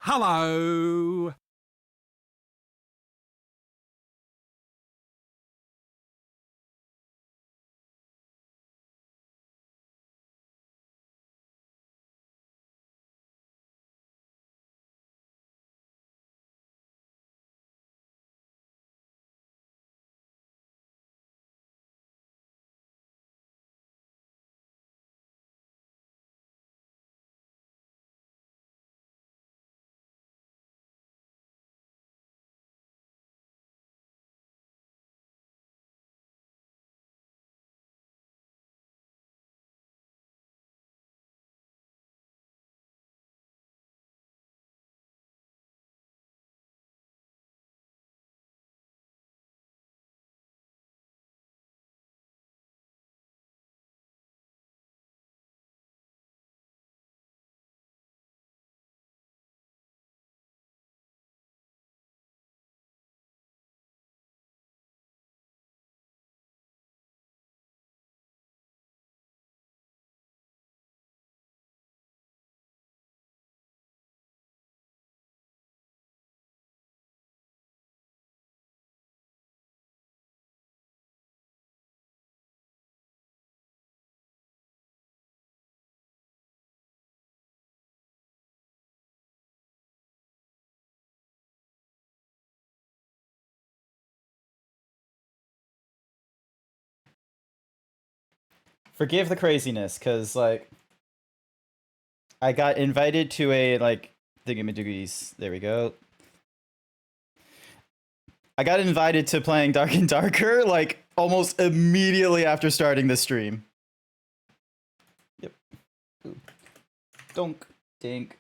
Hello. Forgive the craziness, cause like I got invited to a like thingamajiggies. There we go. I got invited to playing Dark and Darker like almost immediately after starting the stream. Yep. Ooh. Donk. Dink.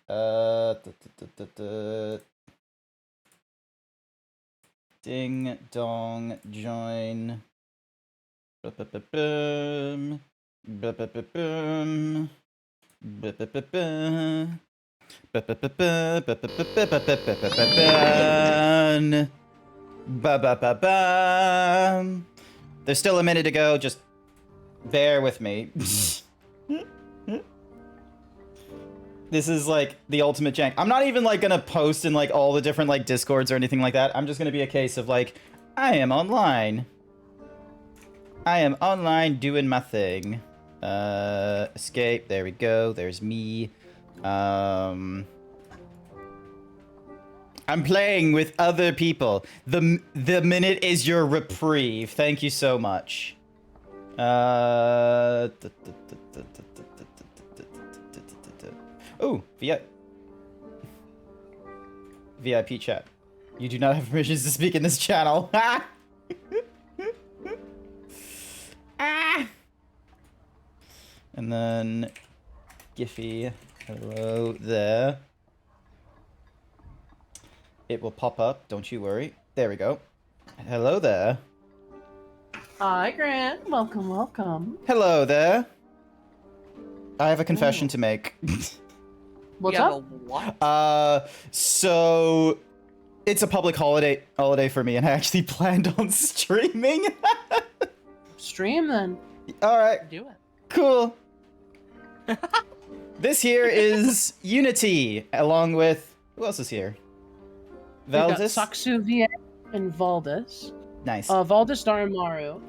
Ding dong join. Ba-ba-ba-bum. Ba-ba-ba-bum. Ba-ba-ba-bum. Ba-ba-ba-ba-ba-ba-ba-ba-ba-bum. Ba-ba-ba-bum. There's still a minute to go, just bear with me. This is like the ultimate jank. I'm not even like gonna post in like all the different like discords or anything like that. I'm just gonna be a case of like, I am online. I am online doing my thing. Escape, there we go, there's me. I'm playing with other people. The minute is your reprieve. Thank you so much. Oh, VIP chat. You do not have permissions to speak in this channel. Ah! And then Giphy, hello there. It will pop up, don't you worry. There we go. Hello there. Hi, Grant. Welcome, welcome. Hello there. I have a confession to make. What's up? What? So it's a public holiday for me, and I actually planned on streaming. Stream then. All right, Do it. cool. This here is Unity, along with who else is here? We've got Valdis. Saksu VA and Valdis. Nice. Valdis, Daramaru.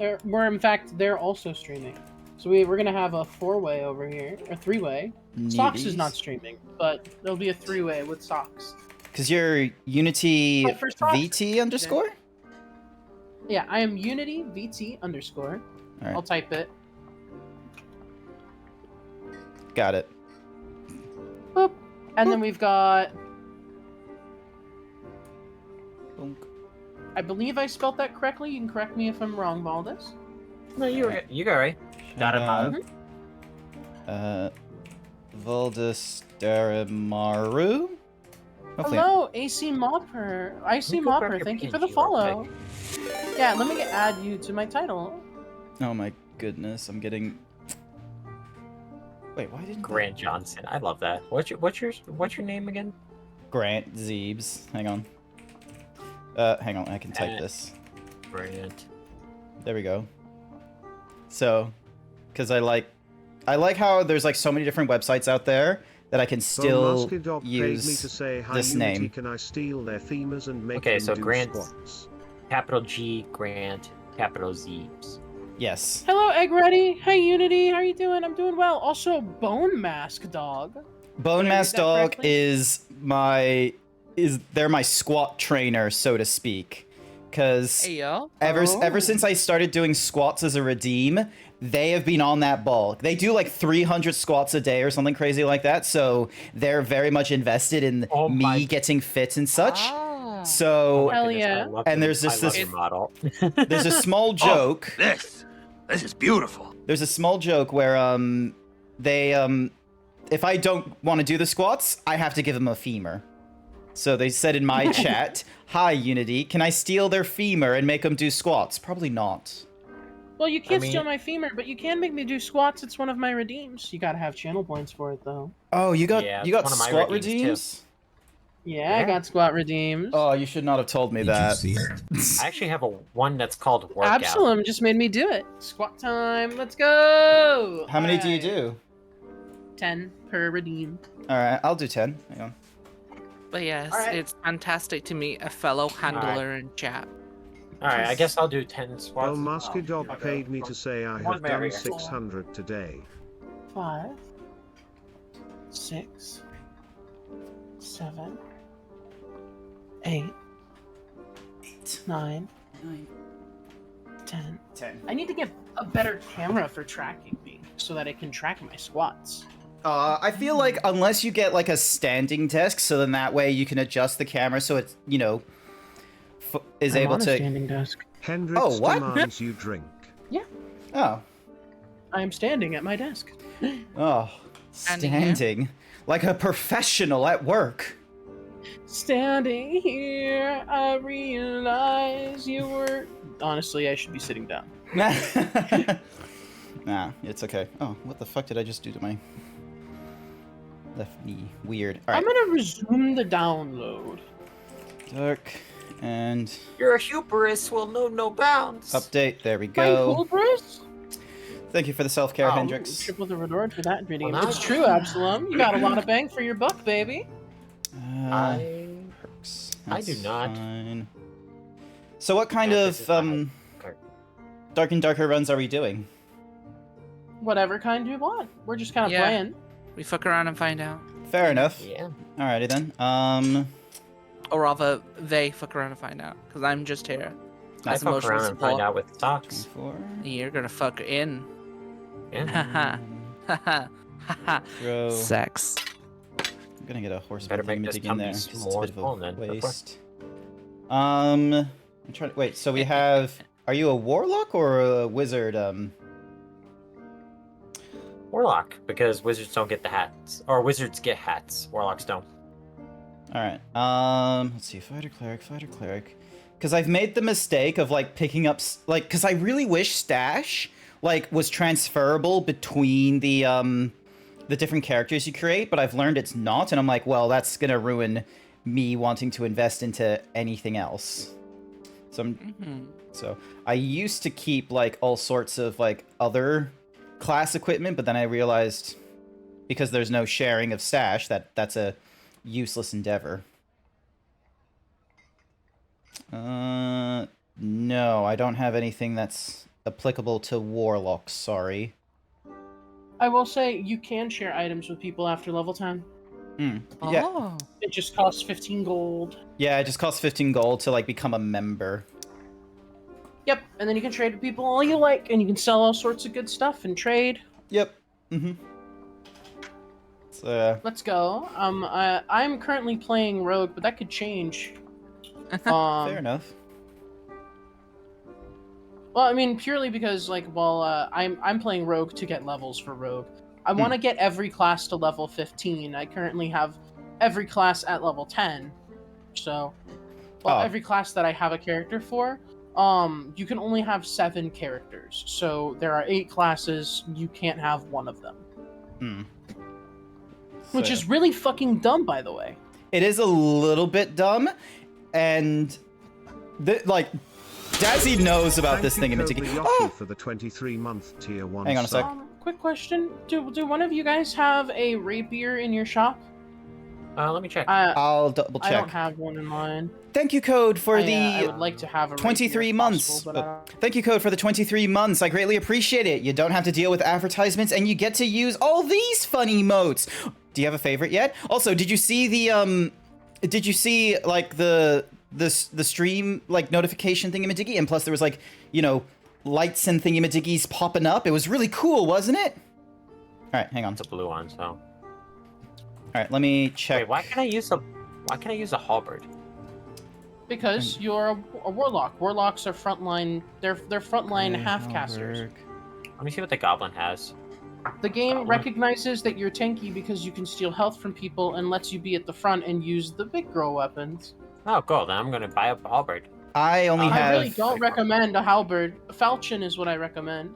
In fact, they're also streaming. So we're gonna have a 4-way over here, or 3-way. Socks is not streaming, but there'll be a 3-way with Socks. Cause you're Unity But for Socks, VT underscore. Yeah, I am Unity VT underscore. All right. I'll type it. Got it. Boop. And then we've got. Bonk. I believe I spelled that correctly. You can correct me if I'm wrong, Valdis. No, you got right. Daramaru. Valdis Daramaru. Hopefully Hello, AC Mopper. IC Mopper, thank you for the follow. Yeah, let me add you to my title. Oh my goodness, I'm getting. Wait, why didn't Grant Johnson. I love that. What's your name again? GrantZeebs. Hang on. Hang on, I can type this. Grant. There we go. So, because I like I like how there's like so many different websites out there that I can still use me to say, hi, this Unity, name. can I steal their themas and make Okay, them so do Grant, squats? capital G, Grant, capital Zeebs. Yes. Hello, Egg Ready. Hi, Unity. How are you doing? I'm doing well. Also, Bone Mask Dog. Bone Did I read Mask that Dog correctly? they're my squat trainer, so to speak. Cause Hey, yo. ever since I started doing squats as a redeem, they have been on that ball. They do like 300 squats a day or something crazy like that, so they're very much invested in me getting fit and such. Ah. So, Hell yeah. and there's just I love this your model. there's a small joke. This is beautiful. There's a small joke where they if I don't want to do the squats, I have to give them a femur. So they said in my chat, "Hi Unity, can I steal their femur and make them do squats?" Probably not. Well, you can't I mean- steal my femur, but you can make me do squats. It's one of my redeems. You gotta have channel points for it, though. Oh, you got Yeah, you it's got one of my squat redeems, too. redeems? Yeah, I Yeah. got squat redeems. Oh, you should not have told me that. I actually have one that's called Workout. Absalom just made me do it. Squat time. Let's go. How many do you Alright. do? 10 per redeem. All right, I'll do 10. Hang on. But yes, Alright. it's fantastic to meet a fellow handler in chat. Alright, I guess I'll do 10 squats. Well, Musky Dog paid me to say I have There we done go. 600 today. 5, 6, 7, 8, 9, 10. 10. I need to get a better camera for tracking me so that it can track my squats. I feel like unless you get like a standing desk, so then that way you can adjust the camera so it's, you know, is I'm able on a to. standing desk. Hendrix Oh, what? demands you drink. Oh, I am standing at my desk. oh, Standing here? standing like a professional at work. Standing here, I realize you were. Honestly, I should be sitting down. Nah, it's okay. Oh, what the fuck did I just do to my left knee? Weird. All right, I'm gonna resume the download. dark and Your hubris will know no bounds. update. There we My go. hubris? Thank you for the self-care, Oh, Hendrix. triple the reward for that video. Well, now It's I- true, Absalom. You got a lot of bang for your buck, baby. Perks. I do That's not. fine. So what kind Yeah, this of is my card. dark and darker runs are we doing? Whatever kind you want. We're just kind of Yeah. playing. We fuck around and find out. Fair enough. Yeah. Alrighty then. Or rather, they fuck around and find out. Because I'm just here. I As fuck emotional around and find support. out with socks. 24. You're gonna fuck in. Yeah. Haha. Haha. Haha. Throw. Sex. I'm gonna get a horse Better make this in tummy there. Just a more bit of a full then, before- waste. I'm trying. Wait. So we have. Are you a warlock or a wizard? Warlock, because wizards don't get the hats. Or wizards get hats. Warlocks don't. All right. Let's see. Fighter cleric. Because I've made the mistake of like picking up because I really wish stash like was transferable between the different characters you create, but I've learned it's not, and I'm like, well, that's gonna ruin me wanting to invest into anything else. So so I used to keep like all sorts of like other class equipment, but then I realized because there's no sharing of stash that's a useless endeavor. No, I don't have anything that's applicable to warlocks, sorry. I will say you can share items with people after level 10. Yeah, Oh. It just costs 15 gold. yeah, it just costs 15 gold to like become a member. Yep, and then you can trade with people all you like, and you can sell all sorts of good stuff and trade. Yep. So, Let's go. I'm currently playing Rogue, but that could change. fair enough. Well, I mean, purely because I'm playing Rogue to get levels for Rogue. I want to get every class to level 15. I currently have every class at level 10. So, every class that I have a character for, you can only have 7 characters. So there are 8 classes. You can't have one of them. Which So, is really fucking dumb, by the way. it is a little bit dumb, and Dazzy knows about Thank this you, thing in Cobra particular. Yoshi, Oh, for the 23-month tier 1 hang on a sec. sub. quick question. Do one of you guys have a rapier in your shop? Let me check. I'll double I don't check. have one in mine. Thank you, Code, for I the would like to have a 23 rapier if months. possible, but I don't- Thank you, Code, for the 23 months. I greatly appreciate it. You don't have to deal with advertisements, and you get to use all these fun emotes. Do you have a favorite yet? Also, did you see the Did you see like the stream like notification thingamadiggy? And plus, there was like, you know, lights and thingamadiggies popping up. It was really cool, wasn't it? All right, hang on. It's a blue one, so. All right, let me check. Wait, why can't I use a halberd? Because you're a warlock. Warlocks are frontline. They're frontline half casters. Let me see what the goblin has. The game recognizes that you're tanky because you can steal health from people and lets you be at the front and use the big girl weapons. Oh, cool. Then I'm gonna buy a halberd. I only have. I really don't recommend a halberd. A falchion is what I recommend.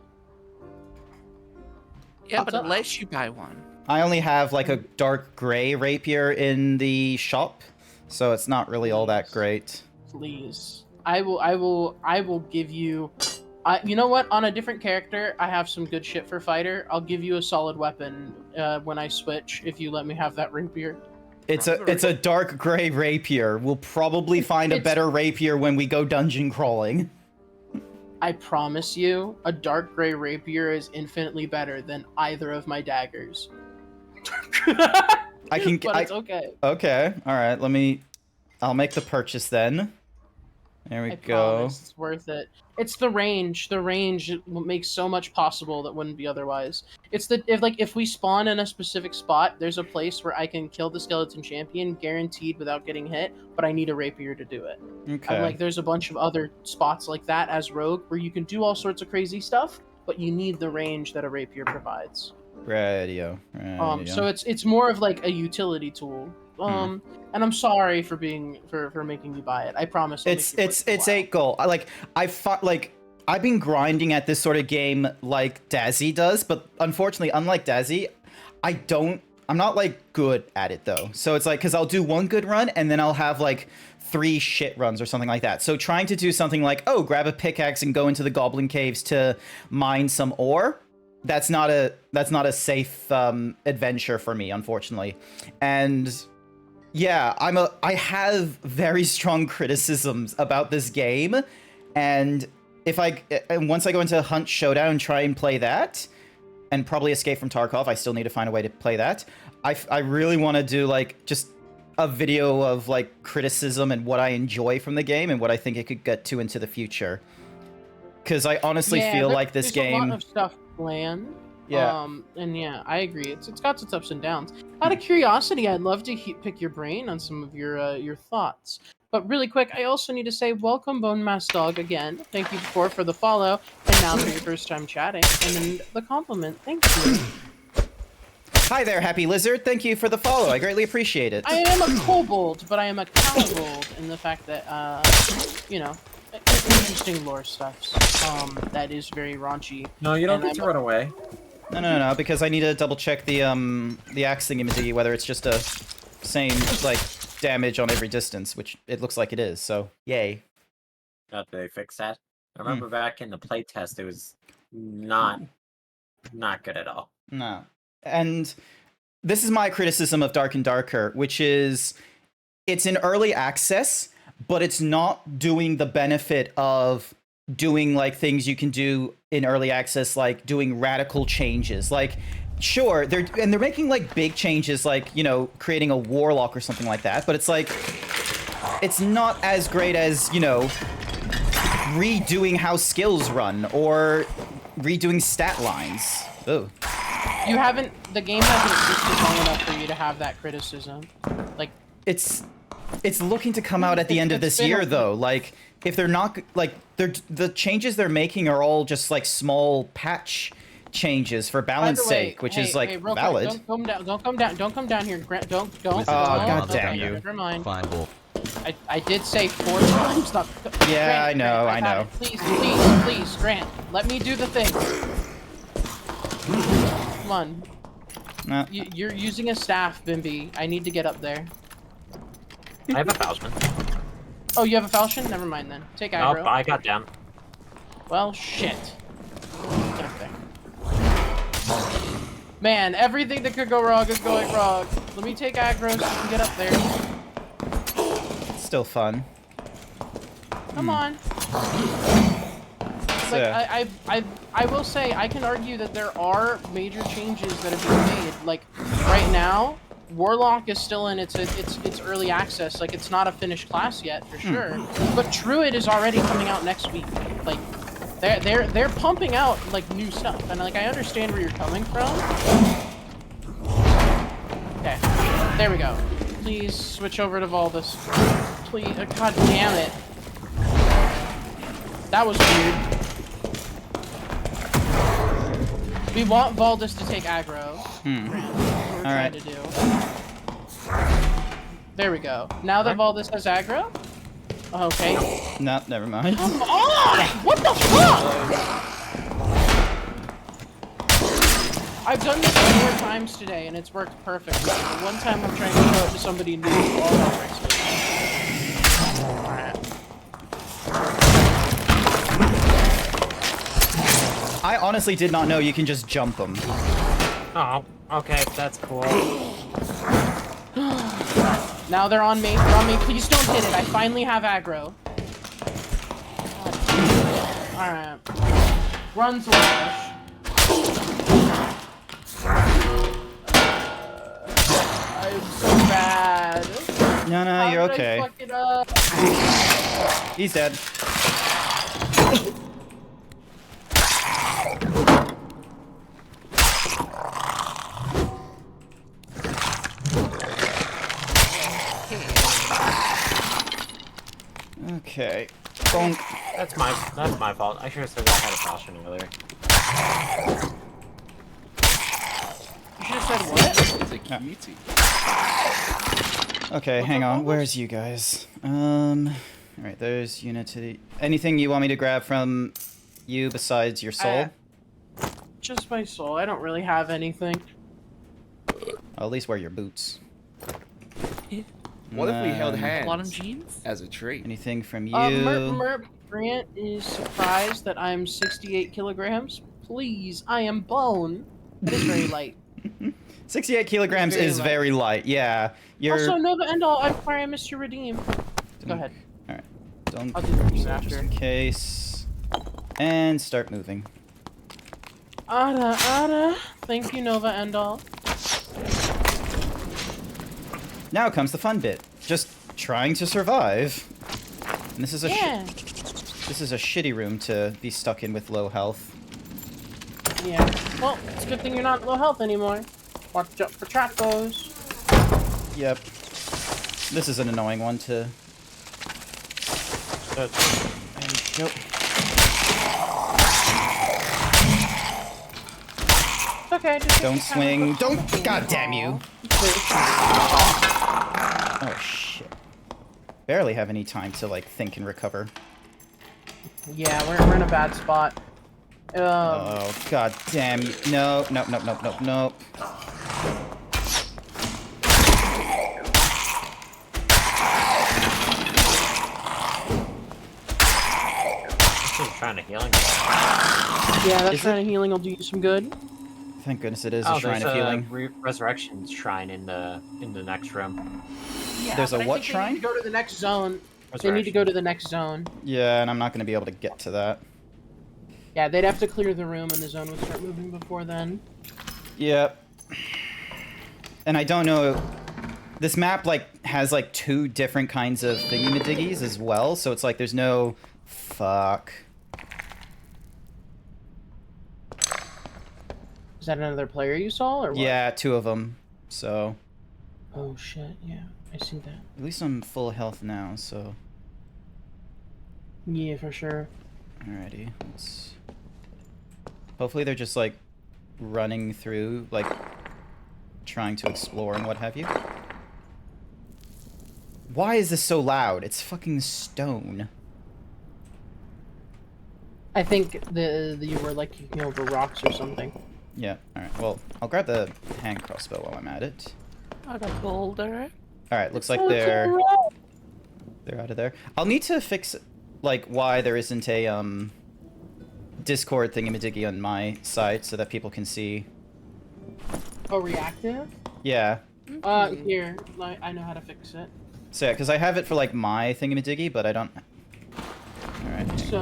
Yeah, but it lets you buy one. I only have like a dark gray rapier in the shop, so it's not really all that great. Please, I will give you. You know what? On a different character, I have some good shit for fighter. I'll give you a solid weapon when I switch if you let me have that rapier. It's a dark gray rapier. We'll probably find a better rapier when we go dungeon crawling. I promise you, a dark gray rapier is infinitely better than either of my daggers. I can. But it's okay. Okay. All right. I'll make the purchase then. There we I go. promise it's worth it. It's the range. The range makes so much possible that wouldn't be otherwise. It's if we spawn in a specific spot, there's a place where I can kill the skeleton champion guaranteed without getting hit, but I need a rapier to do it. Okay. And like there's a bunch of other spots like that as rogue where you can do all sorts of crazy stuff, but you need the range that a rapier provides. Radio. So it's more of like a utility tool. And I'm sorry for making you buy it. I promise. It's 8 gold. I've been grinding at this sort of game like Dazzy does, but unfortunately, unlike Dazzy, I'm not like good at it though. So it's like, cause I'll do one good run and then I'll have like 3 shit runs or something like that. So trying to do something like, oh, grab a pickaxe and go into the goblin caves to mine some ore. That's not a safe adventure for me, unfortunately. And yeah, I have very strong criticisms about this game, and once I go into Hunt Showdown and try and play that, and probably Escape from Tarkov, I still need to find a way to play that. I really want to do like just a video of like criticism and what I enjoy from the game and what I think it could get to into the future. Because I honestly feel like this game. There's a lot of stuff planned. Yeah. And yeah, I agree. It's got its ups and downs. Out of curiosity, I'd love to pick your brain on some of your thoughts. But really quick, I also need to say welcome, Bone Mass Dog, again. Thank you for the follow, and now for your first time chatting, and then the compliment. Thank you. Hi there, Happy Lizard. Thank you for the follow. I greatly appreciate it. I am a kobold, but I am a cowbold in the fact that, you know, interesting lore stuff. That is very raunchy. No, you don't get to run away. No, because I need to double check the axe thingy whether it's just a same like damage on every distance, which it looks like it is. So yay. Did they fix that? I remember back in the playtest, it was not good at all. No, and this is my criticism of Dark and Darker, which is it's in early access, but it's not doing the benefit of doing like things you can do in early access, like doing radical changes. Like, sure, they're making like big changes, like, you know, creating a warlock or something like that, but it's like it's not as great as, you know, redoing how skills run or redoing stat lines. Oh. The game hasn't existed long enough for you to have that criticism. Like, it's looking to come out at the end of this year, though. Like, if they're not like the changes they're making are all just like small patch changes for balance sake, which is like valid. Quick, don't come down here. Don't. Oh, god damn you! Never mind. Fine, bull. I did say 4 times. Not, yeah, Grant, I know. Please, Grant, let me do the thing. Come on. No. You're using a staff, Bimby. I need to get up there. I have a falchion. Oh, you have a falchion? Never mind then. Take aggro. Nope, I got down. Well, shit. Get up there. Man, everything that could go wrong is going wrong. Let me take aggro so you can get up there. Still fun. Come on. Like, I will say, I can argue that there are major changes that have been made. Like, right now, Warlock is still in its early access. Like, it's not a finished class yet, for sure. But Druid is already coming out next week. Like, they're pumping out, like, new stuff. And, like, I understand where you're coming from. Okay, there we go. Please switch over to Valdis. Please, god damn it. That was weird. We want Valdis to take aggro. What we're trying to do. There we go. Now that Valdis has aggro? Okay. No, never mind. Come on! What the fuck? I've done this 4 times today and it's worked perfectly. The one time I'm trying to show it to somebody new, all that works. Alright. I honestly did not know you can just jump them. Oh, okay, that's cool. Now they're on me. They're on me. Please don't hit it. I finally have aggro. Alright. Run slash. I'm so bad. No, How you're did okay. I fuck it up? He's dead. Okay. Bonk. That's my fault. I should have said I had a caution earlier. You should have said what? It's a cutie. Okay, hang on. Where's you guys? Alright, there's Unity. Anything you want me to grab from you besides your soul? Just my soul. I don't really have anything. At least wear your boots. What if we held hands Bottom jeans? as a tree? Anything from you? Merp Grant is surprised that I'm 68 kilograms. Please, I am bone. That is very light. 68 kilograms Very is light. very light. Yeah, you're. Also, Nova End all. I'm sorry, I missed your redeem. Go ahead. Alright. Don't. I'll do the redeem So after. just in case. And start moving. Ada. Thank you, Nova End all. Now comes the fun bit. Just trying to survive. And this is a Yeah. this is a shitty room to be stuck in with low health. Yeah. Well, it's a good thing you're not low health anymore. Watch out for trapos. Yep. This is an annoying one to. There we go. It's okay. Just Don't swing. Don't. God damn you. Oh shit. Barely have any time to like think and recover. Yeah, we're in a bad spot. Oh god damn you. No. This is trying to heal him. Yeah, that Is kind of healing will do you some good. Thank goodness it is a shrine of healing. Resurrection shrine in the next room. Yeah, There's a but I what think They shrine? need to go to the next zone. They need to go to the next zone. Yeah, and I'm not gonna be able to get to that. Yeah, they'd have to clear the room and the zone would start moving before then. Yep. And I don't know. This map like has like 2 different kinds of thingy-madiggies as well, so it's like there's no fuck. Is that another player you saw, or what? Yeah, 2 of them. So Oh shit, yeah, I see that. at least I'm full health now, so Yeah, for sure. alrighty. Let's... Hopefully they're just like running through, like trying to explore and what have you. Why is this so loud? It's fucking stone. I think you were like kicking over rocks or something. Yeah, alright. Well, I'll grab the hand crossbow while I'm at it. I got a boulder. Alright, looks like they're out of there. I'll need to fix like why there isn't a Discord thingy-majiggy on my side so that people can see Oh, reactive? Yeah. Here, I know how to fix it. So yeah, because I have it for like my thingamadiggy, but I don't. Alright. So,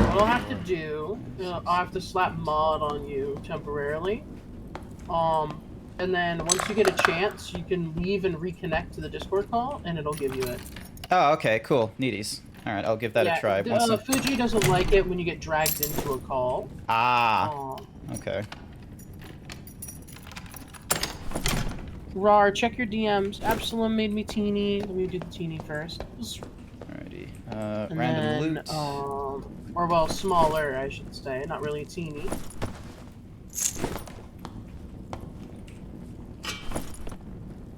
what I'll have to do, I'll have to slap mod on you temporarily. And then once you get a chance, you can leave and reconnect to the Discord call, and it'll give you it. Oh, okay, cool. Neaties. Alright, I'll give that a try. Fuji doesn't like it when you get dragged into a call. Ah. Okay. Rar, check your DMs. Absalom made me teeny. Let me do the teeny first. Alrighty. And Random then, loot. or well, smaller, I should say. Not really teeny.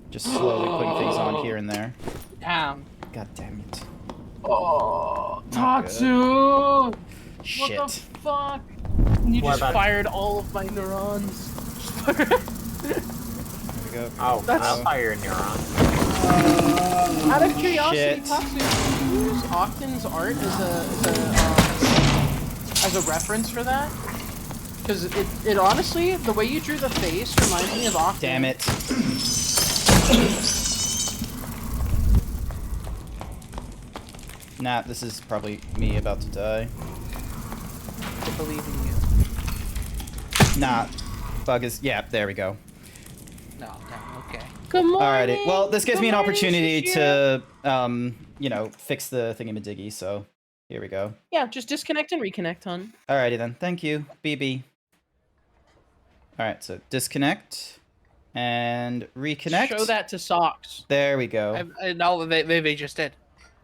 Just slowly putting things on here and there. Damn. God damn it. Oh, Not Tatsu! Shit. What the fuck? You What just about it? fired all of my neurons. There we go. Oh, That's- I'll fire neurons. Out of curiosity, Shit. Tatsu, do you use Octan's art as a reference for that? Because it honestly, the way you drew the face reminds me of Octan. Damn it. Nah, this is probably me about to die. I believe in you. Nah. Bug is... Yeah, there we go. No, damn, okay. Good morning. Alrighty. Well, this gives me an Good morning, opportunity Shashira. to, you know, fix the thingamadiggy, so here we go. Yeah, just disconnect and reconnect, hon. Alrighty then. Thank you, BB. Alright, so disconnect and reconnect. Show that to Socks. There we go. No, they just did.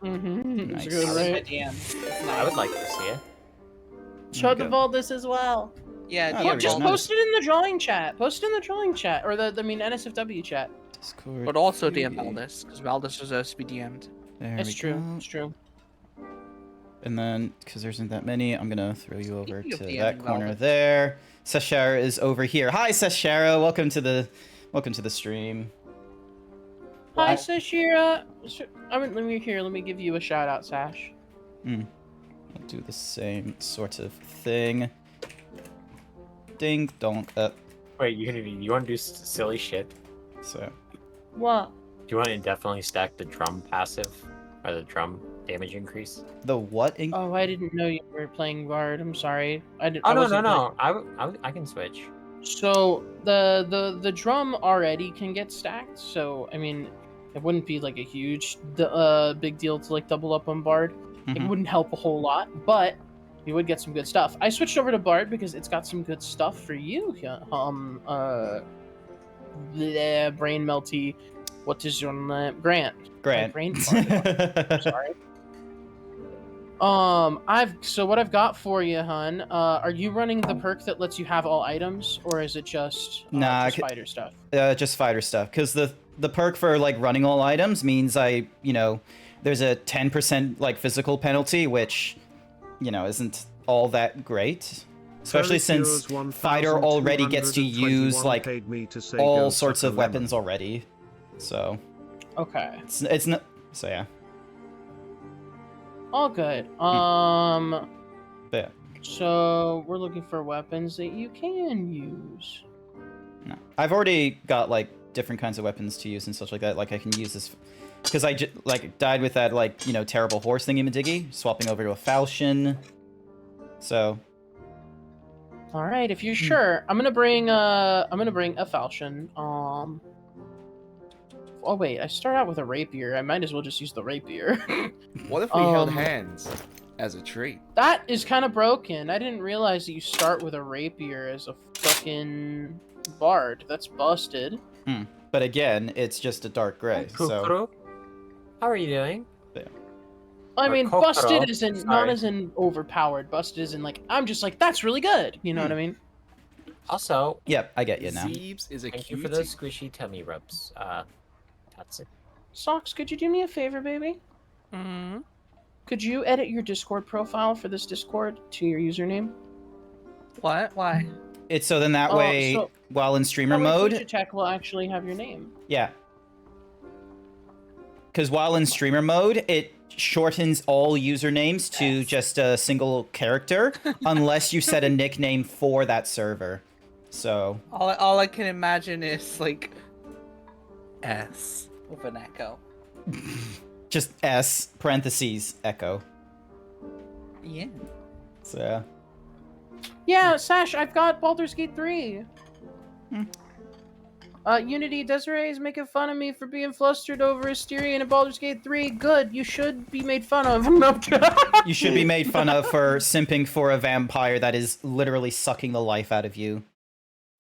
Mm-hmm. Nice. It's good, That was my right? DM. I would like to see it. Show Okay. Devolve this as well. Yeah, Oh, DM there we Just go. Vault. post it in the drawing chat. Post it in the drawing chat, or NSFW chat. Discord. But also BB. DM Valdis, because Valdis was supposed to be DM'd. There It's we true. go. It's true. And then, because there isn't that many, I'm gonna throw you over Speaking of to DMing that corner Velvet. there. Sashara is over here. Hi, Sashara. Welcome to the stream. Hi, Sashira. Let me give you a shout out, Sash. I'll do the same sort of thing. Ding donk up. Wait, you want to do silly shit? So What? Do you want to indefinitely stack the drum passive or the drum damage increase? the what? Oh, I didn't know you were playing Guard. I'm sorry. I didn't. Oh I no wasn't no no! I can switch. So the drum already can get stacked. So I mean, it wouldn't be like a huge big deal to like double up on Bard. It Mhm. wouldn't help a whole lot, but you would get some good stuff. I switched over to Bard because it's got some good stuff for you. Brain melty. What is your name? Grant. Grant. Brain farted. I'm sorry. So what I've got for you, hun. Are you running the perk that lets you have all items, or is it just Nah, just fighter stuff? Just fighter stuff. Because the perk for like running all items means there's a 10% like physical penalty, which isn't all that great. Especially since fighter already gets to use like all sorts of weapons already. So Okay. it's not. So yeah. All good. Yeah. So we're looking for weapons that you can use. No. I've already got like different kinds of weapons to use and such like that. Like I can use this because I died with that terrible horse thingy-majiggy, swapping over to a falchion. So. All right, if you're sure, I'm gonna bring a falchion. Oh wait, I start out with a rapier. I might as well just use the rapier. What if we held hands as a treat? That is kind of broken. I didn't realize that you start with a rapier as a fucking bard. That's busted. But again, it's just a dark gray. So. Kukuru? How are you doing? I Or mean, Kokoro, busted isn't not sorry. as in overpowered. Busted isn't like I'm just like that's really good. You know what I mean? Also, Yep, I get you now. Zeebs is a thank you cutie. for those squishy tummy rubs. That's it. Socks, could you do me a favor, baby? Mm-hmm. Could you edit your Discord profile for this Discord to your username? What? Why? It's so then that Oh, way, so- while in streamer That way mode, Future Tech will actually have your name. yeah. Because while in streamer mode, shortens all usernames to just a single character, unless you set a nickname for that server. So All I can imagine is like S with an echo. just S parentheses echo. Yeah. So yeah. Yeah, Sash, I've got Baldur's Gate 3. Unity, Desiree is making fun of me for being flustered over Asterion and Baldur's Gate 3. Good, you should be made fun of. No. You should be made fun of for simping for a vampire that is literally sucking the life out of you.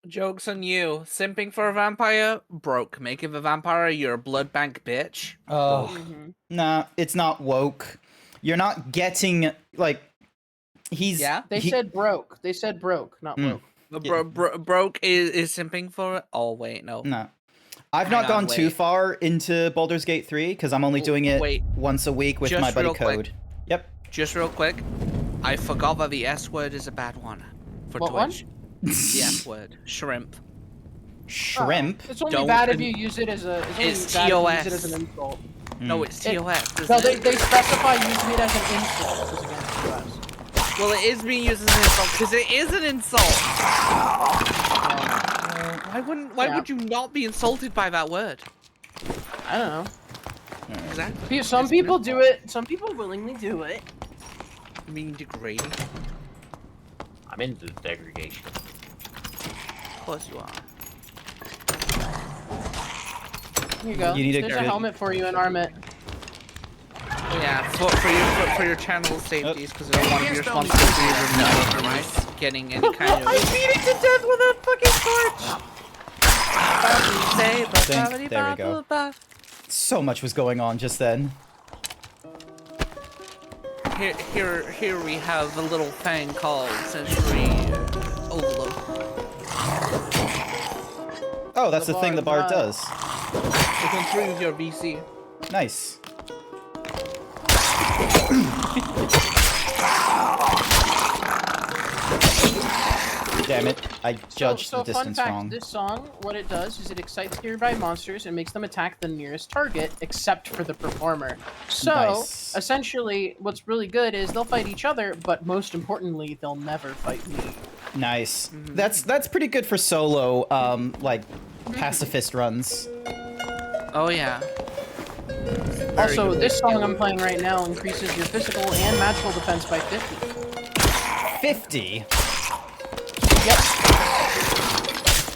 Joke's on you. Simping for a vampire? Broke. Making a vampire your blood bank bitch? Oh, Mhm. nah, it's not woke. You're not getting, like, he's... Yeah? They said broke. They said broke, not woke. Broke is simping for it? Oh, wait, no. No. I've Hang not on, gone too wait. far into Baldur's Gate 3, because I'm only doing it Wait. once a week with Just my buddy real quick. Code. Yep. Just real quick, I forgot that the S word is a bad one for What one? Twitch. The S word. Shrimp. Shrimp? It's only Don't- bad if you use it as a. It's only bad if you use TOS. it as an insult. No, it's TOS. No, Isn't they it? specify using it as an insult. It's against TOS. Well, it is being used as an insult because it is an insult. Why Yeah. would you not be insulted by that word? I don't know. Exactly. Some people do it. Some people willingly do it. You mean degrading? I'm into the degradation. Of course you are. Here you go. You need a There's a good- helmet for you and Armit. Yeah, for your channel safeties, because I don't want to be responsible for your removals getting any kind of. I'm beating to death with a fucking torch. There we go. So much was going on just then. Here we have a little thing called sensory overload. Oh, that's the thing the bard does. It improves your VC. Nice. Damn it, I judged the distance fun fact, wrong. this song, what it does is it excites nearby monsters and makes them attack the nearest target, except for the performer. So, Nice. essentially, what's really good is they'll fight each other, but most importantly, they'll never fight me. Nice. That's pretty good for solo, like, pacifist runs. Oh yeah. Also, this song I'm playing right now increases your physical and magical defense by 50. 50? Yep.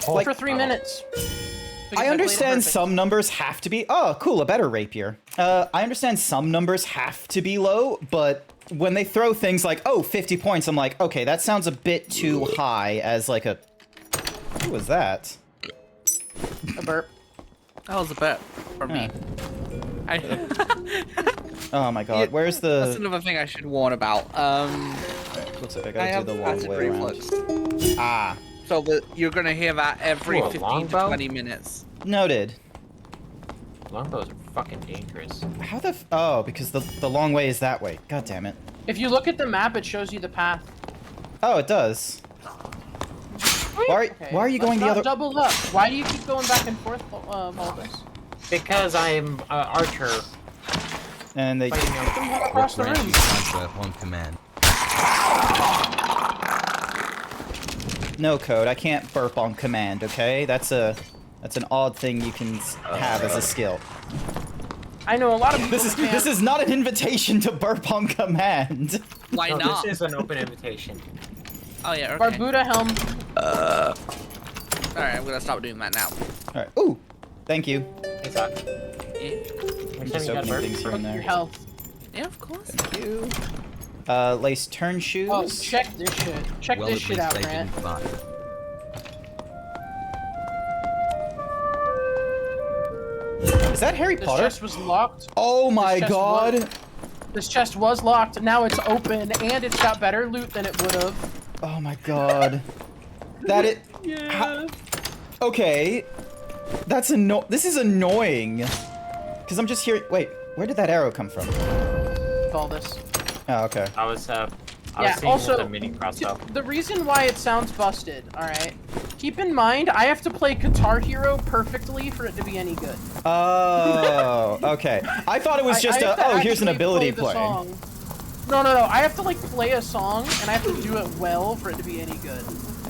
Like- For 3 minutes. Because I played it understand perfect. some numbers have to be... Oh, cool, a better rapier. I understand some numbers have to be low, but when they throw things like, oh, 50 points, I'm like, okay, that sounds a bit too high as like a... What was that? A burp. That was a bet for me. Oh my god, where's That's the... another thing I should warn about. Looks like I I gotta have do the long passive way around. reflex. Ah, So you're gonna hear that every Ooh, a 15 to longbow? 20 minutes. noted. Longbows are fucking dangerous. How the f... Oh, because the long way is that way. God damn it. If you look at the map, it shows you the path. Oh, it does. Why are you going the let's other... not double up. Why do you keep going back and forth, Baldus? Because I'm Archer And they... fighting a Across the room. on command. No, Code, I can't burp on command, okay? That's an odd thing you can have as a skill. I know a lot of people This is not an invitation to burp on command. Why No, not? this is an open invitation. Oh yeah, okay. Barbuda helm. Alright, I'm gonna stop doing that now. Alright, ooh! Thank you. Hey, Doc. Yeah, Next Just time you got opening burp. things here and Your there. health. yeah, of course. Thank you. Lace turn shoes. Oh, check this shit. Check Well, this at shit least out, they Grant. didn't fight. Is that Harry This Potter? chest was locked. Oh my chest god! was- This chest was locked. Now it's open, and it's got better loot than it would have. Oh my god. That it... Yeah. Okay. That's This is annoying. Because I'm just hearing... Wait, where did that arrow come from? Baldus. Oh, okay. I was I was seeing also, the mini crossbow. the reason why it sounds busted, alright? Keep in mind, I have to play Guitar Hero perfectly for it to be any good. Oh, okay. I thought it was just I have to oh, here's an actually ability the play. song. No. I have to, like, play a song, and I have to do it well for it to be any good.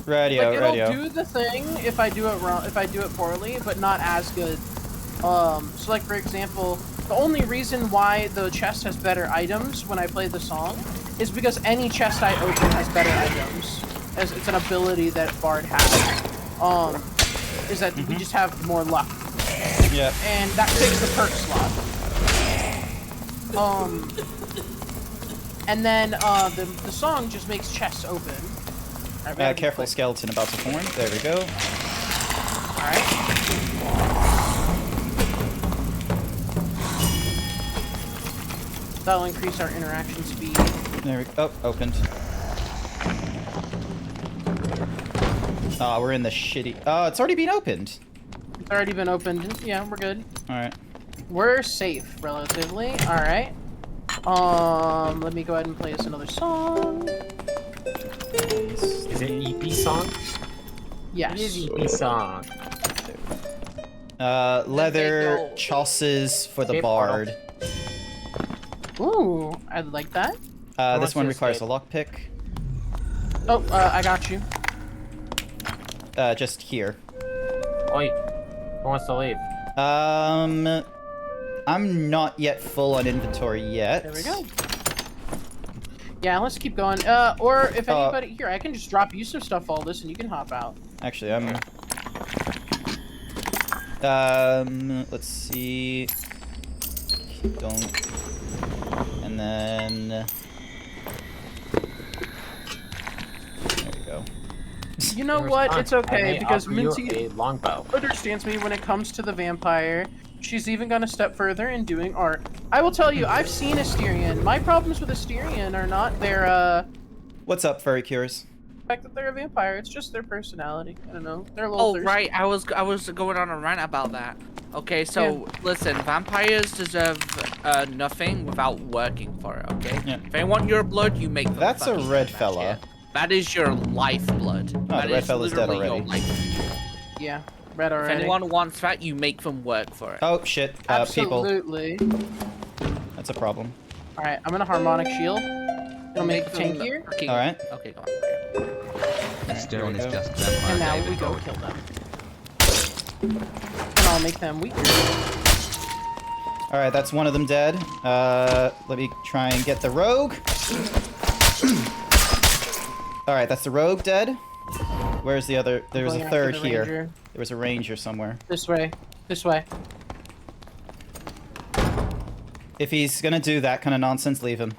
Radio, Like, it'll radio. do the thing if I do it wrong, if I do it poorly, but not as good. So, like, for example, the only reason why the chest has better items when I play the song is because any chest I open has better items. As it's an ability that Bard has. Is that we just have more luck. Yeah. And that takes the perk slot. And then, the song just makes chests open. Alright, Careful, skeleton about to form. There we go. Alright. That'll increase our interaction speed. There we go. Oh, opened. Oh, we're in the shitty... Oh, it's already been opened. It's already been opened. Yeah, we're good. Alright. We're safe, relatively. Alright. Let me go ahead and play us another song. Is it EP song? Yes. It is EP song. Leather chosses for the Okay, bard. Ooh, I like that. This one to requires a escape? lockpick. Oh, I got you. Just here. Wait, who wants to leave? I'm not yet full on inventory yet. There we go. Yeah, let's keep going. Or if anybody... Here, I can just drop you some stuff, all this, and you can hop out. Actually, let's see. Don't. And then. There we go. You know In what? response, It's I okay, may because offer you Minty a longbow. understands me when it comes to the vampire. She's even gone a step further in doing art. I will tell you, I've seen Asterion. My problems with Asterion are not their, What's up, Furry Cures? fact that they're a vampire. It's just their personality. I don't know. They're a little Oh thirsty. right, I was going on a rant about that. Okay, so listen, vampires deserve nothing without working for it. Okay. Yeah. If they want your blood, you make them. That's a fucking red do that, fella. yeah? That is your lifeblood. Oh, That the red is fella's dead literally your already. life. Yeah, red If already. anyone wants that, you make them work for it. Oh shit! People. Absolutely. That's a problem. All right, I'm gonna harmonic shield. It'll make the tank here, Okay, All right. Okay, go on. Stone is There we go. just vampire and now David we go Bowie. kill them. And I'll make them weaker. All right, that's one of them dead. Let me try and get the rogue. All right, that's the rogue dead. Where's the other? There was Going a after third the here. ranger. There was a ranger somewhere. This way. This way. If he's gonna do that kind of nonsense, leave him.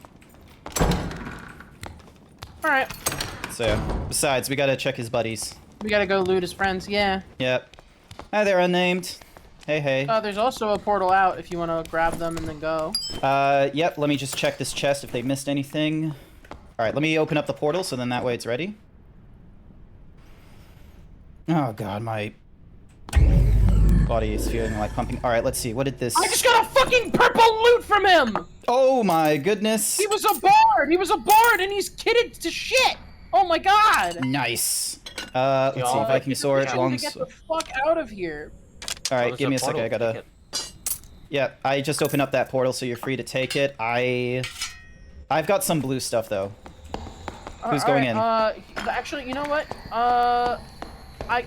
All right. So, besides, we gotta check his buddies. We gotta go loot his friends. Yeah. Yep. Hi there, unnamed. Hey, hey. There's also a portal out if you want to grab them and then go. Yep, let me just check this chest if they missed anything. Alright, let me open up the portal so then that way it's ready. Oh god, my body is feeling like pumping. Alright, let's see, what did this... I just got a fucking purple loot from him! Oh my goodness! He was a bard! He was a bard and he's kitted to shit! Oh my god! Nice! Let's see, Viking sword, Trying long to get sword. the fuck out of here. Alright, give me a second, I gotta... Yeah, I just opened up that portal so you're free to take it. I've got some blue stuff though. Who's going in? Actually, you know what?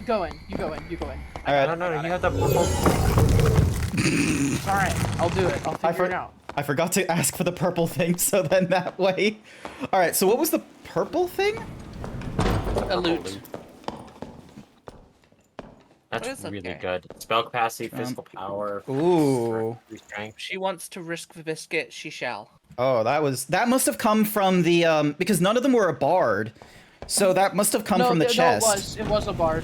Go in. You go in. You go in. Alright. No, you have the purple. It's alright. I'll do it. I'll figure it out. I forgot to ask for the purple thing, so then that way... Alright, so what was the purple thing? A loot. That's What is really okay? good. Spell capacity, physical power. Ooh. Strength. She wants to risk the biscuit, she shall. Oh, that must have come from the, because none of them were a bard. So that must have come from the chest. No, it was a bard.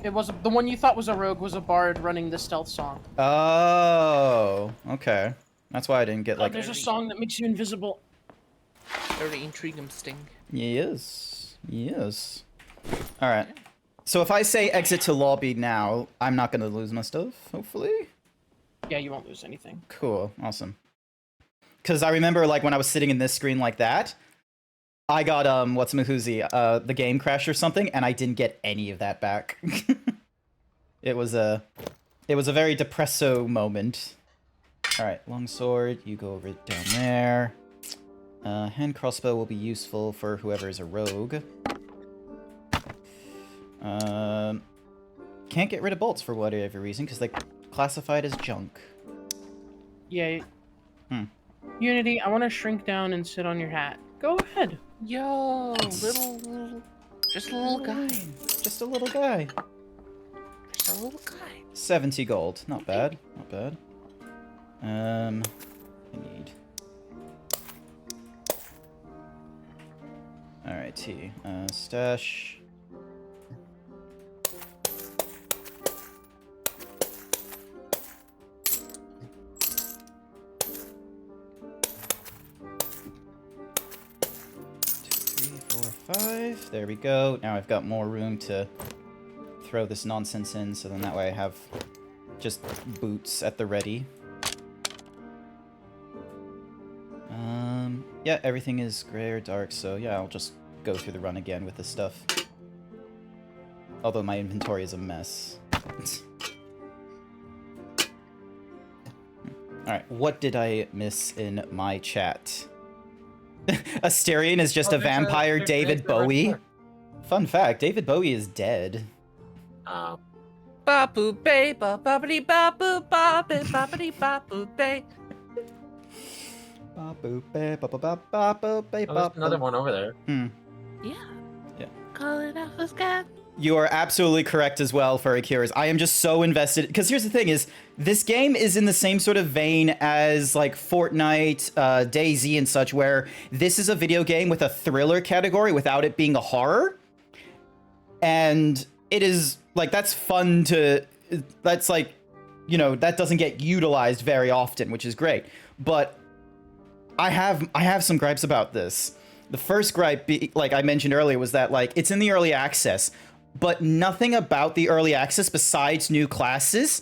It was the one you thought was a rogue was a bard running the stealth song. Oh, okay. That's why I didn't get, like... There's a song that makes you invisible. Very intriguing sting. Yes. Yes. Alright. So if I say exit to lobby now, I'm not gonna lose my stuff, hopefully? Yeah, you won't lose anything. Cool. Awesome. Because I remember, like, when I was sitting in this screen like that, I got, the game crash or something, and I didn't get any of that back. It was a very depresso moment. Alright, longsword, you go over down there. Hand crossbow will be useful for whoever is a rogue. Can't get rid of bolts for whatever reason, because they're classified as junk. Yeah. Unity, I want to shrink down and sit on your hat. Go ahead. Yo, just a little guy. Just a little guy. Just a little guy. 70 gold. Not bad. Not bad. I need... Alrighty. Stash. Five. There we go. Now I've got more room to throw this nonsense in, so then that way I have just boots at the ready. Yeah, everything is gray or dark, so yeah, I'll just go through the run again with this stuff. Although my inventory is a mess. Alright, what did I miss in my chat? Asterion is just a vampire David Bowie. Fun fact, David Bowie is dead. Ba-boo bay, ba-ba-ba-dee, ba-boo, ba-ba, ba-ba-dee, ba-boo bay. There's another one over there. Yeah. Yeah. Call it out for sky. You are absolutely correct as well, Furry Cures. I am just so invested, because here's the thing is, this game is in the same sort of vein as like Fortnite, DayZ and such, where this is a video game with a thriller category without it being a horror. And it is, like, that's fun to, that's like, you know, that doesn't get utilized very often, which is great. But I have some gripes about this. The first gripe, like I mentioned earlier, was that, like, it's in the early access, but nothing about the early access besides new classes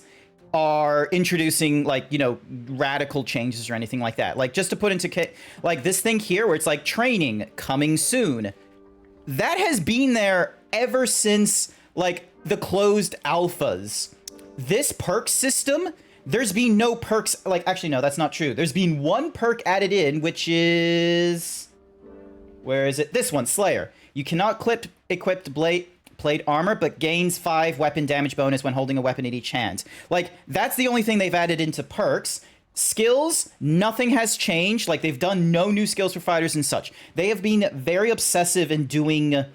are introducing, like, you know, radical changes or anything like that. Like, just to put into, like, this thing here where it's like training coming soon. That has been there ever since, like, the closed alphas. This perk system, there's been no perks, like, actually, no, that's not true. There's been one perk added in, which is... Where is it? This one, Slayer. You cannot equip plate armor, but gains 5 weapon damage bonus when holding a weapon in each hand. Like, that's the only thing they've added into perks. Skills, nothing has changed. Like, they've done no new skills for fighters and such. They have been very obsessive in doing,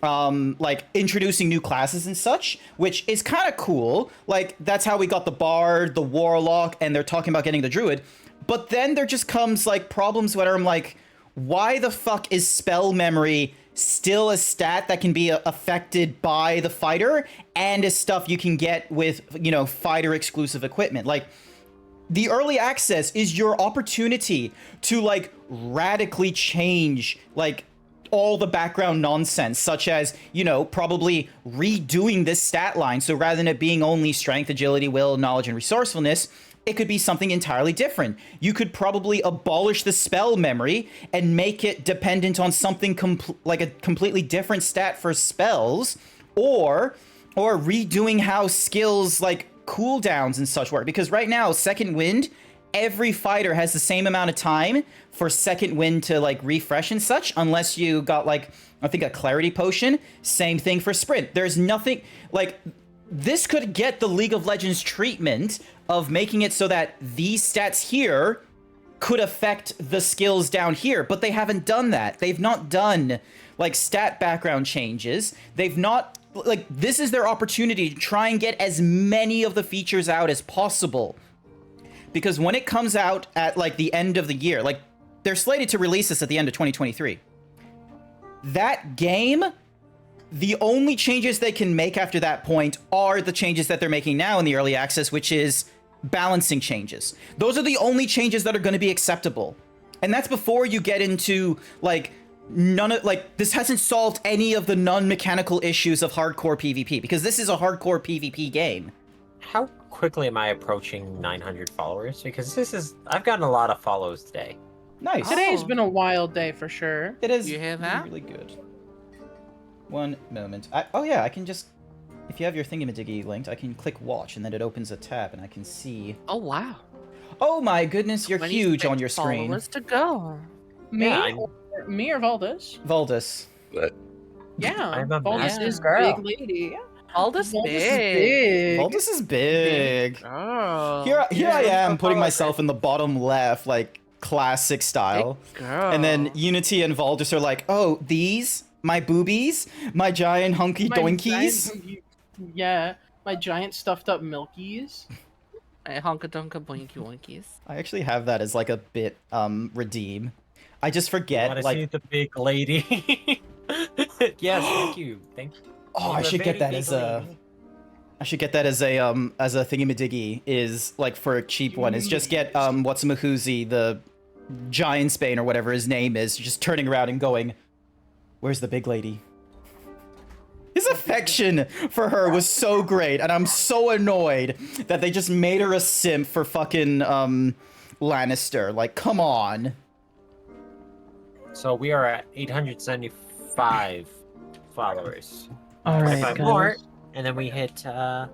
like, introducing new classes and such, which is kind of cool. Like, that's how we got the Bard, the Warlock, and they're talking about getting the Druid. But then there just comes, like, problems where I'm like, why the fuck is spell memory still a stat that can be affected by the fighter and is stuff you can get with, you know, fighter exclusive equipment? Like, the early access is your opportunity to, like, radically change, like, all the background nonsense, such as, you know, probably redoing this stat line. So rather than it being only strength, agility, will, knowledge, and resourcefulness, it could be something entirely different. You could probably abolish the spell memory and make it dependent on something like a completely different stat for spells, or redoing how skills like cooldowns and such work. Because right now, Second Wind, every fighter has the same amount of time for Second Wind to like refresh and such, unless you got like, I think, a Clarity Potion. Same thing for Sprint. There's nothing like... This could get the League of Legends treatment of making it so that these stats here could affect the skills down here, but they haven't done that. They've not done, like, stat background changes. They've not, like, this is their opportunity to try and get as many of the features out as possible. Because when it comes out at, like, the end of the year, like, they're slated to release this at the end of 2023. That game... The only changes they can make after that point are the changes that they're making now in the early access, which is balancing changes. Those are the only changes that are going to be acceptable. And that's before you get into, like, this hasn't solved any of the non-mechanical issues of hardcore PvP, because this is a hardcore PvP game. How quickly am I approaching 900 followers? Because I've gotten a lot of follows today. Nice. Today's Oh. been a wild day for sure. It is You hear that? really good. One moment. Oh yeah, I can just... If you have your thingamadiggy linked, I can click watch, and then it opens a tab, and I can see... Oh wow. Oh my goodness, you're huge on your screen. Followers to go. Me, Yeah, me or Valdez? Valdus. Yeah, I'm a Valdez massive is girl. big lady. All this Valdez is big. big. Valdus is big. Girl. Here I am, Go putting follow myself her. in the bottom left, like, classic style. Big girl. And then Unity and Valdus are like, oh, these? My boobies? My giant hunky My doinkies? giant- yeah, my giant stuffed up milkies. Hey, honka donka boinky boinkies. I actually have that as, like, a bit, redeem. I just Want forget, to see like... the big lady? Yes, thank you. Thank you. Oh, I You're a should get very that big as a... lady. I should get that as a thingamadiggy, is, like, for a cheap one, is just get, what's-a-mahoozy, the Giantsbane or whatever his name is, just turning around and going, where's the big lady? His affection for her was so great, and I'm so annoyed that they just made her a simp for fucking, Lannister. Like, come on. So we are at 875 followers. All right, 25 guys. more, and then we hit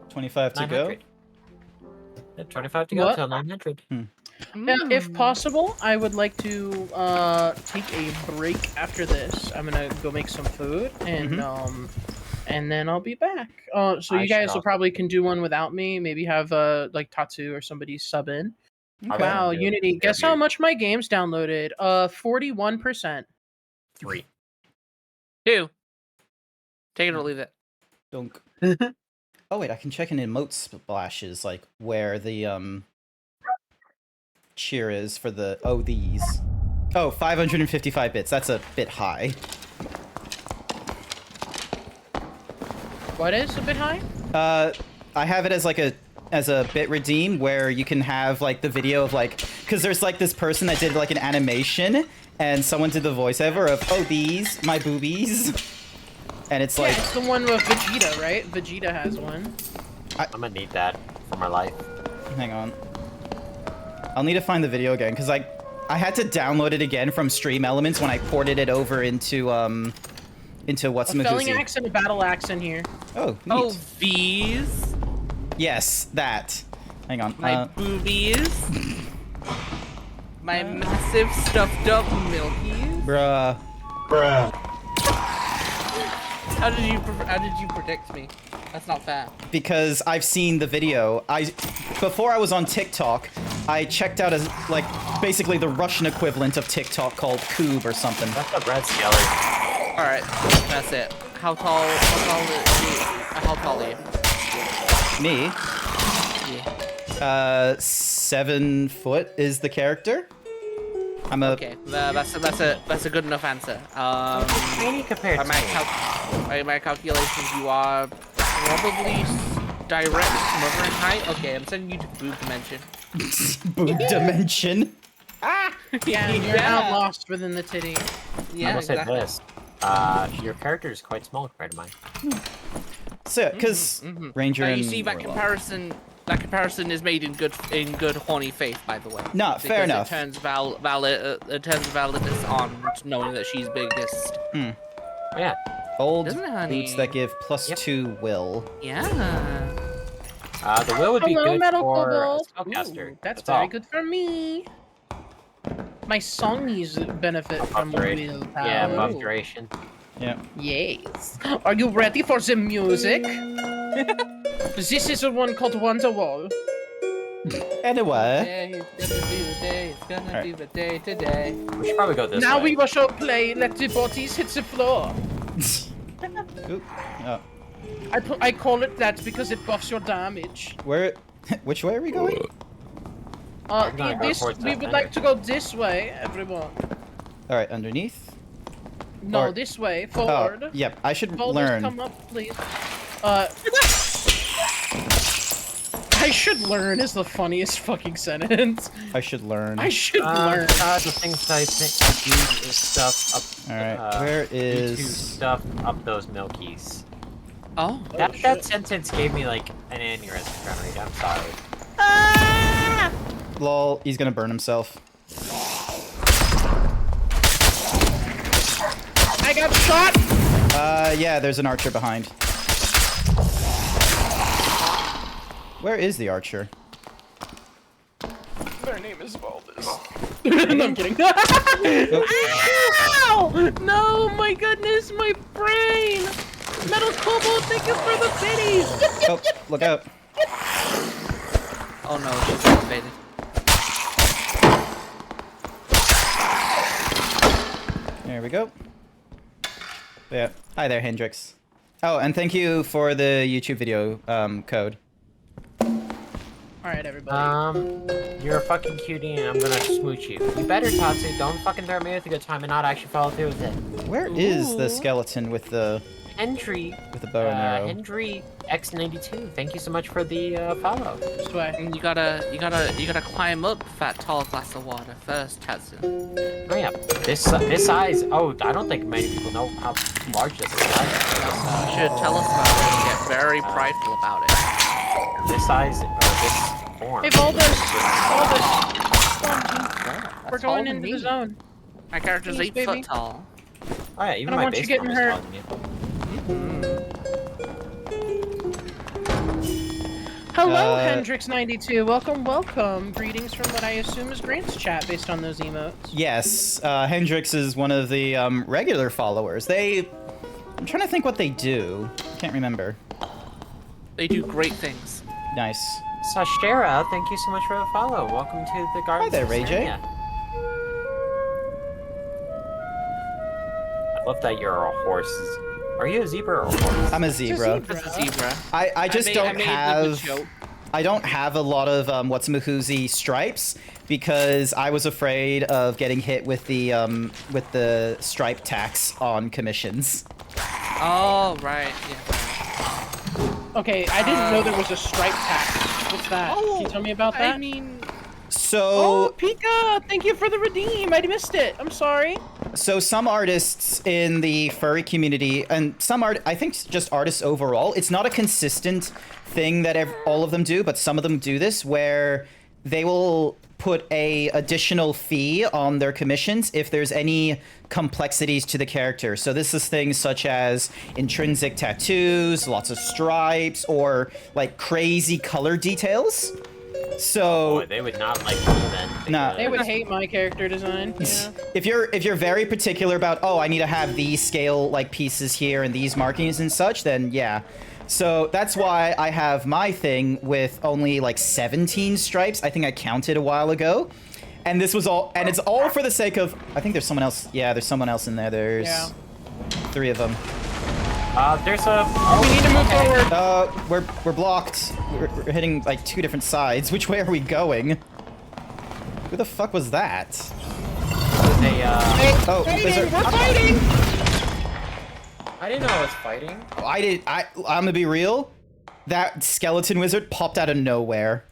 25 to go. 900. 25 to go What? till 900. If possible, I would like to take a break after this. I'm gonna go make some food, and then I'll be back. So I you guys shall. will probably can do one without me. Maybe have like Tatsu or somebody sub in. Okay. Wow, Yeah, Unity. Guess how much my game's downloaded? 41%. 3. 2. Take it or leave it. Dunk. Oh wait, I can check in emote splashes, like where the cheer is for the these. Oh, 555 bits. That's a bit high. What is a bit high? I have it as like a bit redeem where you can have like the video of like, because there's like this person that did like an animation and someone did the voiceover of these my boobies, and it's like Yeah, it's the one with Vegeta, right? Vegeta has one. I'm gonna need that for my life. hang on. I'll need to find the video again because I had to download it again from Stream Elements when I ported it over into what's A spelling Mahoozy. axe and a battle axe in here. Oh, neat. Oh, these. Yes, that. Hang on. My boobies. My massive stuffed up milkies. Bruh. How did you predict me? That's not fair. Because I've seen the video. Before I was on TikTok, I checked out as like basically the Russian equivalent of TikTok called Koob or something. That's a red skelly. All right, that's it. How tall are you? Me? Yeah. 7 foot is the character. I'm a Okay, that's a good enough answer. Tiny compared By to my, my calculations, you are probably direct smothering height. Okay, I'm sending you to boob dimension. boob dimension. Yeah, you're out lost within the titty. Yeah, I will say exactly. this. Your character is quite small compared to mine. So, because Ranger Now and you see that Warlock. comparison. That comparison is made in good horny faith, by the way. No, Because fair enough. It turns validness on knowing that she's biggest. Oh, yeah. Old Doesn't it, honey? boots that give +2 will. Yeah. The will would be Hello, good Metal for Kobold. spellcaster. Ooh, that's all. very good for me. My songies benefit from duration. willpower. Yeah, buff Ooh. duration. Yeah. Yes. Are you ready for the music? This is the one called Wonderwall. Anyway. It's gonna be the day. It's gonna be the day today. We should probably go this Now way. we shall play Let the Bodies Hit the Floor. Oop. Oh. I call it that because it buffs your damage. Where? Which way are we going? I'm gonna go This towards we that would anyway. like to go this way, everyone. All right, underneath. No, Or- this way, Oh, forward. yep. I should Boulders, learn. come up, please. I should learn is the funniest fucking sentence. I should learn. I should learn. The things I think I do is stuff up. All right. Where to is? stuff up those milkies. Oh. That sentence gave me like an aneurysm trying to read. I'm sorry. Lol. He's gonna burn himself. I got shot. Yeah, there's an archer behind. Where is the archer? Their name is Valdez. No, I'm kidding. Ow! No, my goodness, my brain. Metal Cobalt, thank you for the biddies. Oh, look out. Oh no, she's elevated. There we go. Yeah. Hi there, Hendrix. Oh, and thank you for the YouTube video code. Alright, everybody. You're a fucking cutie and I'm gonna smooch you. You better, Tatsu. Don't fucking throw me with a good time and not actually follow through with it. Where is the skeleton with the Hendry. with the bow and arrow? Hendry X92. Thank you so much for the follow. This way. And you gotta climb up that tall glass of water first, Tatsu. Oh yeah, this size. Oh, I don't think many people know how large this is. You should tell us about it and get very prideful about it. This size, or this form. Hey, Valdez. We're That's going all into me. the zone. My character's Please, 8 baby. foot tall. Oh yeah, even I don't my want you base getting form is hurt. causing me. Hello, Hendrix92. Welcome, welcome. Greetings from what I assume is Grant's chat based on those emotes. Yes, Hendrix is one of the regular followers. I'm trying to think what they do. Can't remember. They do great things. Nice. Sashera, thank you so much for the follow. Welcome to the Garden. Hi there, Ray J. I love that you're a horse. Are you a zebra or a horse? I'm a zebra. That's a zebra. I just don't made have the joke. I don't have a lot of What's-a-Mahoozy stripes because I was afraid of getting hit with the stripe tax on commissions. Oh, right. Yeah. Okay, I didn't know there was a stripe tax. What's that? Can you tell me about that? I mean, So Oh, Pika! Thank you for the redeem. I missed it. I'm sorry. So some artists in the furry community, and I think just artists overall, it's not a consistent thing that all of them do, but some of them do this, where they will put a additional fee on their commissions if there's any complexities to the character. So this is things such as intrinsic tattoos, lots of stripes, or like crazy color details. So Boy, they would not like me then. Nah. They would hate my character design. Yeah. if you're very particular about, oh, I need to have these scale like pieces here and these markings and such, then yeah. So that's why I have my thing with only like 17 stripes. I think I counted a while ago. And this was all, and it's all for the sake of, I think there's someone else. Yeah, there's someone else in there. There's 3 of them. There's a... We need to move forward. We're blocked. We're hitting like 2 different sides. Which way are we going? Who the fuck was that? Oh, We're fighting! I didn't know I was fighting. I'm gonna be real. That skeleton wizard popped out of nowhere.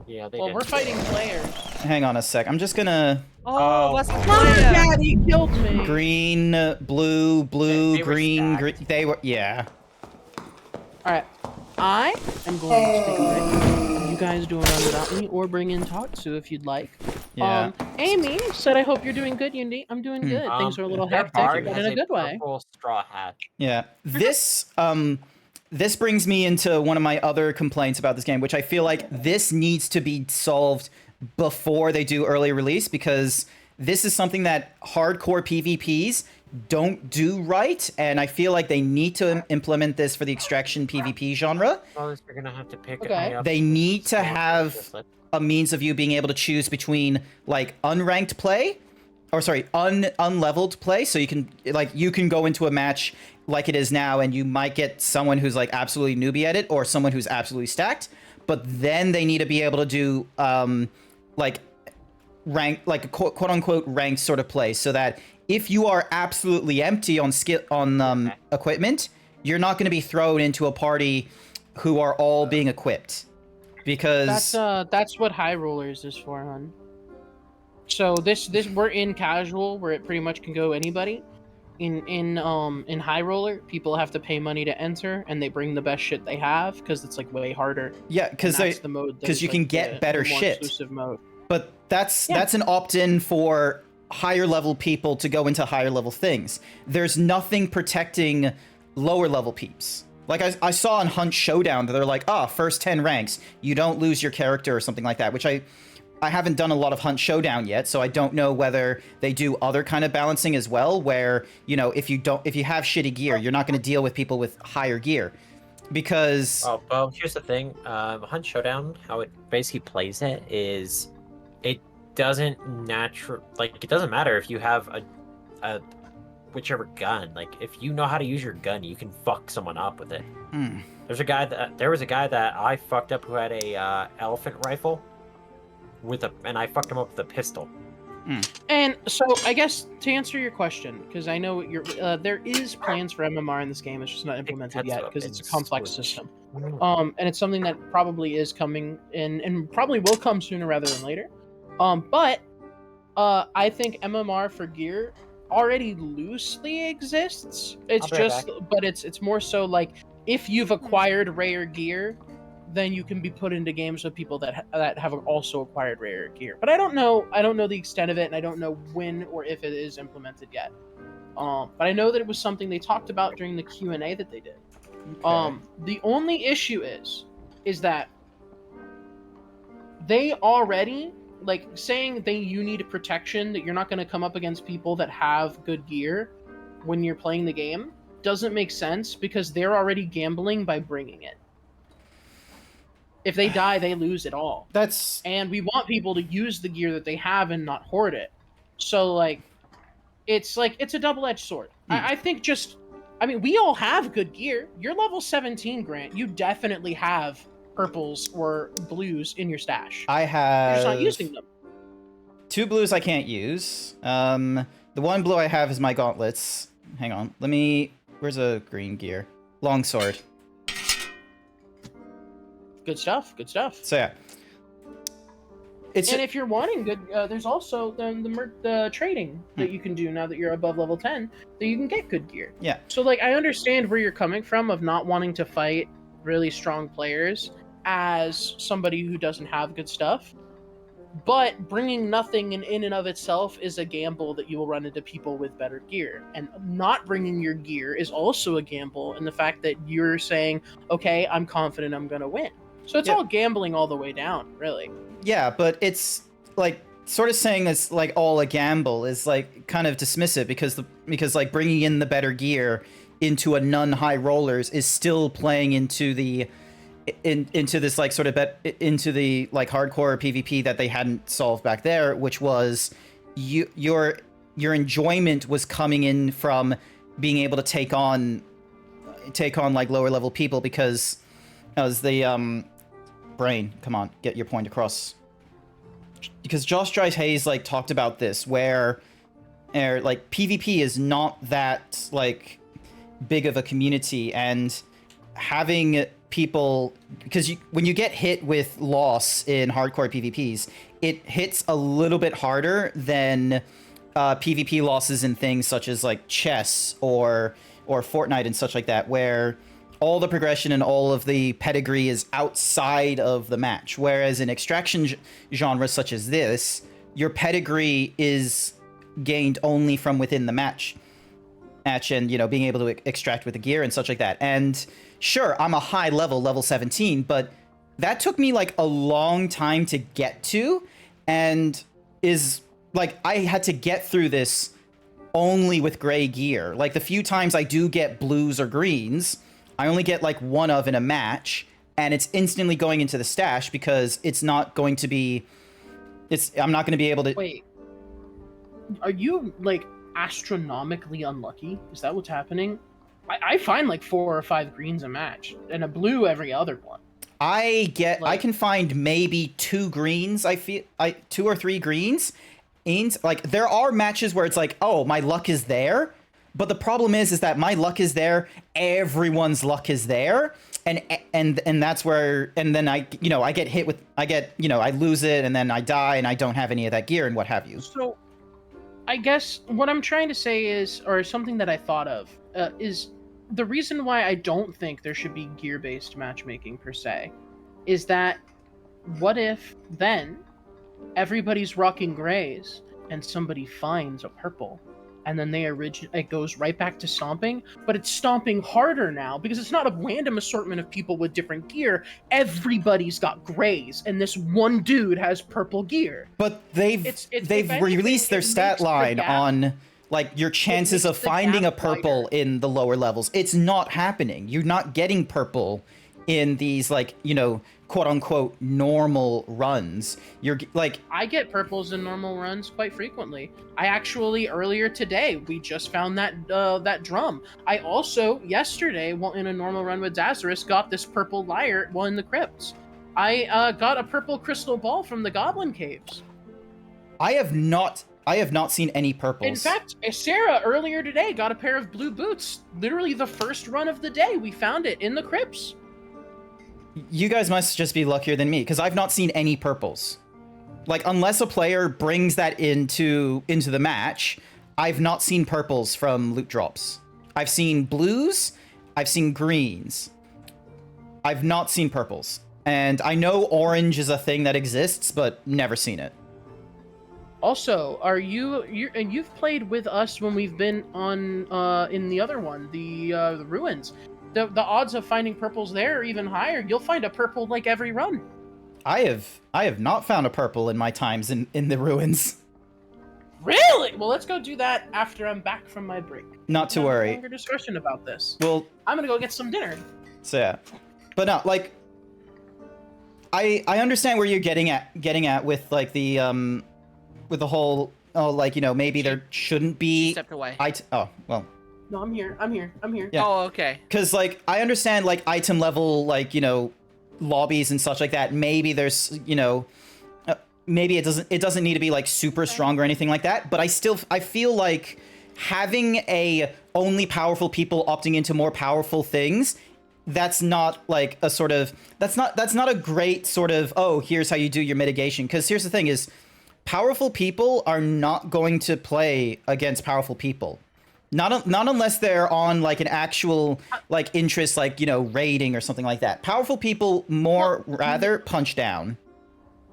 Yeah, they Well, did. we're fighting players. Hang on a sec. I'm just gonna oh, that's Dad, he killed me. green, blue, They were green, stacked. green. They were, yeah. Alright. I am going to take a break. You guys do a run without me, or bring in Tatsu if you'd like. Yeah. Amy said, I hope you're doing good, Yundi. I'm doing good. Things are a little Their hectic, bard but has in a good way. purple straw hat. Yeah. This brings me into one of my other complaints about this game, which I feel like this needs to be solved before they do early release, because this is something that hardcore PvPs don't do right, and I feel like they need to implement this for the extraction PvP genre. Well, you're gonna have to pick Okay. up They need to small have bracelet. a means of you being able to choose between like unranked play, or sorry, unleveled play. So you can go into a match like it is now, and you might get someone who's like absolutely newbie at it, or someone who's absolutely stacked. But then they need to be able to do like rank, like a quote unquote ranked sort of play, so that if you are absolutely empty on equipment, you're not going to be thrown into a party who are all being equipped. Because That's what High Rollers is for, hon. So this we're in casual, where it pretty much can go anybody. In High Roller, people have to pay money to enter, and they bring the best shit they have, because it's like way harder. yeah, because That's the mode. that is, you can like, get the better more shit. exclusive mode. But that's an opt-in for higher level people to go into higher level things. There's nothing protecting lower level peeps. Like I saw on Hunt Showdown that they're like, first 10 ranks, you don't lose your character or something like that, which I haven't done a lot of Hunt Showdown yet, so I don't know whether they do other kind of balancing as well, where, you know, if you have shitty gear, you're not going to deal with people with higher gear. Because... Oh, well, here's the thing. Hunt Showdown, how it basically plays it is, it doesn't it doesn't matter if you have a whichever gun. Like, if you know how to use your gun, you can fuck someone up with it. There was a guy that I fucked up who had a elephant rifle and I fucked him up with a pistol. And so, I guess to answer your question, because I know there is plans for MMR in this game. It's just not implemented yet because it's a complex system. And it's something that probably is coming in and probably will come sooner rather than later. But I think MMR for gear already loosely exists. It's just, but it's more so like if you've acquired rare gear, then you can be put into games with people that have also acquired rare gear. But I don't know the extent of it, and I don't know when or if it is implemented yet. But I know that it was something they talked about during the Q&A that they did. Okay. The only issue is that they already, like, saying you need protection, that you're not going to come up against people that have good gear when you're playing the game, doesn't make sense because they're already gambling by bringing it. If they die, they lose it all. And we want people to use the gear that they have and not hoard it. So, it's a double-edged sword. I think we all have good gear. You're level 17, Grant. You definitely have purples or blues in your stash. I have... You're just not using them. 2 blues I can't use. The 1 blue I have is my gauntlets. Hang on. Where's a green gear? Longsword. Good stuff. So yeah. And if you're wanting good, there's also the trading that you can do now that you're above level 10, that you can get good gear. Yeah. So I understand where you're coming from of not wanting to fight really strong players as somebody who doesn't have good stuff. But bringing nothing in and of itself is a gamble that you will run into people with better gear. And not bringing your gear is also a gamble in the fact that you're saying, okay, I'm confident I'm going to win. So it's all gambling all the way down, really. Yeah, but it's sort of saying it's all a gamble is kind of dismissive because bringing in the better gear into a non-high rollers is still playing into the into this into the hardcore PvP that they hadn't solved back there, which was your enjoyment was coming in from being able to take on lower level people because as the brain, come on, get your point across. Because Josh Dry Hayes talked about this where PvP is not that big of a community, and having people, because when you get hit with loss in hardcore PvPs, it hits a little bit harder than PvP losses in things such as chess or Fortnite and such like that, where all the progression and all of the pedigree is outside of the match. Whereas in extraction genres such as this, your pedigree is gained only from within the match and, being able to extract with the gear and such like that. And sure, I'm a high level 17, but that took me a long time to get to, and is I had to get through this only with gray gear. The few times I do get blues or greens, I only get one of in a match, and it's instantly going into the stash because it's not going to be... I'm not going to be able to... Wait. Are you, astronomically unlucky? Is that what's happening? I find, 4 or 5 greens a match, and a blue every other one. I can find maybe 2 greens, 2 or 3 greens. There are matches where it's oh, my luck is there. But the problem is that my luck is there, everyone's luck is there, and that's where, and then I get hit with, I lose it, and then I die, and I don't have any of that gear and what have you. So, I guess what I'm trying to say is, or something that I thought of, is the reason why I don't think there should be gear-based matchmaking per se, is that what if then everybody's rocking grays, and somebody finds a purple, and then it goes right back to stomping, but it's stomping harder now because it's not a random assortment of people with different gear. Everybody's got grays, and this one dude has purple gear. But they've if anything, released their it stat makes the line gap- on like your chances makes of the finding a gap purple wider. in the lower levels. It's not happening. You're not getting purple in these like, you know, quote unquote normal runs. You're like, I get purples in normal runs quite frequently. I actually earlier today we just found that drum. I also yesterday, while in a normal run with Dazarus, got this purple lyre while in the crypts. I got a purple crystal ball from the Goblin Caves. I have not seen any purples. In fact, Sarah earlier today got a pair of blue boots. Literally the first run of the day, we found it in the crypts. You guys must just be luckier than me, because I've not seen any purples. Like, unless a player brings that into the match, I've not seen purples from loot drops. I've seen blues, I've seen greens. I've not seen purples. And I know orange is a thing that exists, but never seen it. Also, and you've played with us when we've been on in the other one, the ruins. The odds of finding purples there are even higher. You'll find a purple like every run. I have not found a purple in my times in the ruins. Really? Well, let's go do that after I'm back from my break. Not to Have a worry. longer discussion about this. Well, I'm gonna go get some dinner. so yeah. But no, like I understand where you're getting at with like the with the whole like, you know, maybe there shouldn't be Stepped away. oh, well. No, I'm here. Yeah. Oh, okay. Because, like, I understand, like, item level, like, you know, lobbies and such like that. Maybe there's, you know, maybe it doesn't need to be, like, super strong or anything like that. But I feel like having only powerful people opting into more powerful things, that's not, like, a sort of, that's not a great sort of, oh, here's how you do your mitigation. Because here's the thing is, powerful people are not going to play against powerful people. Not unless they're on like an actual like interest, like, you know, raiding or something like that. Powerful people rather punch down.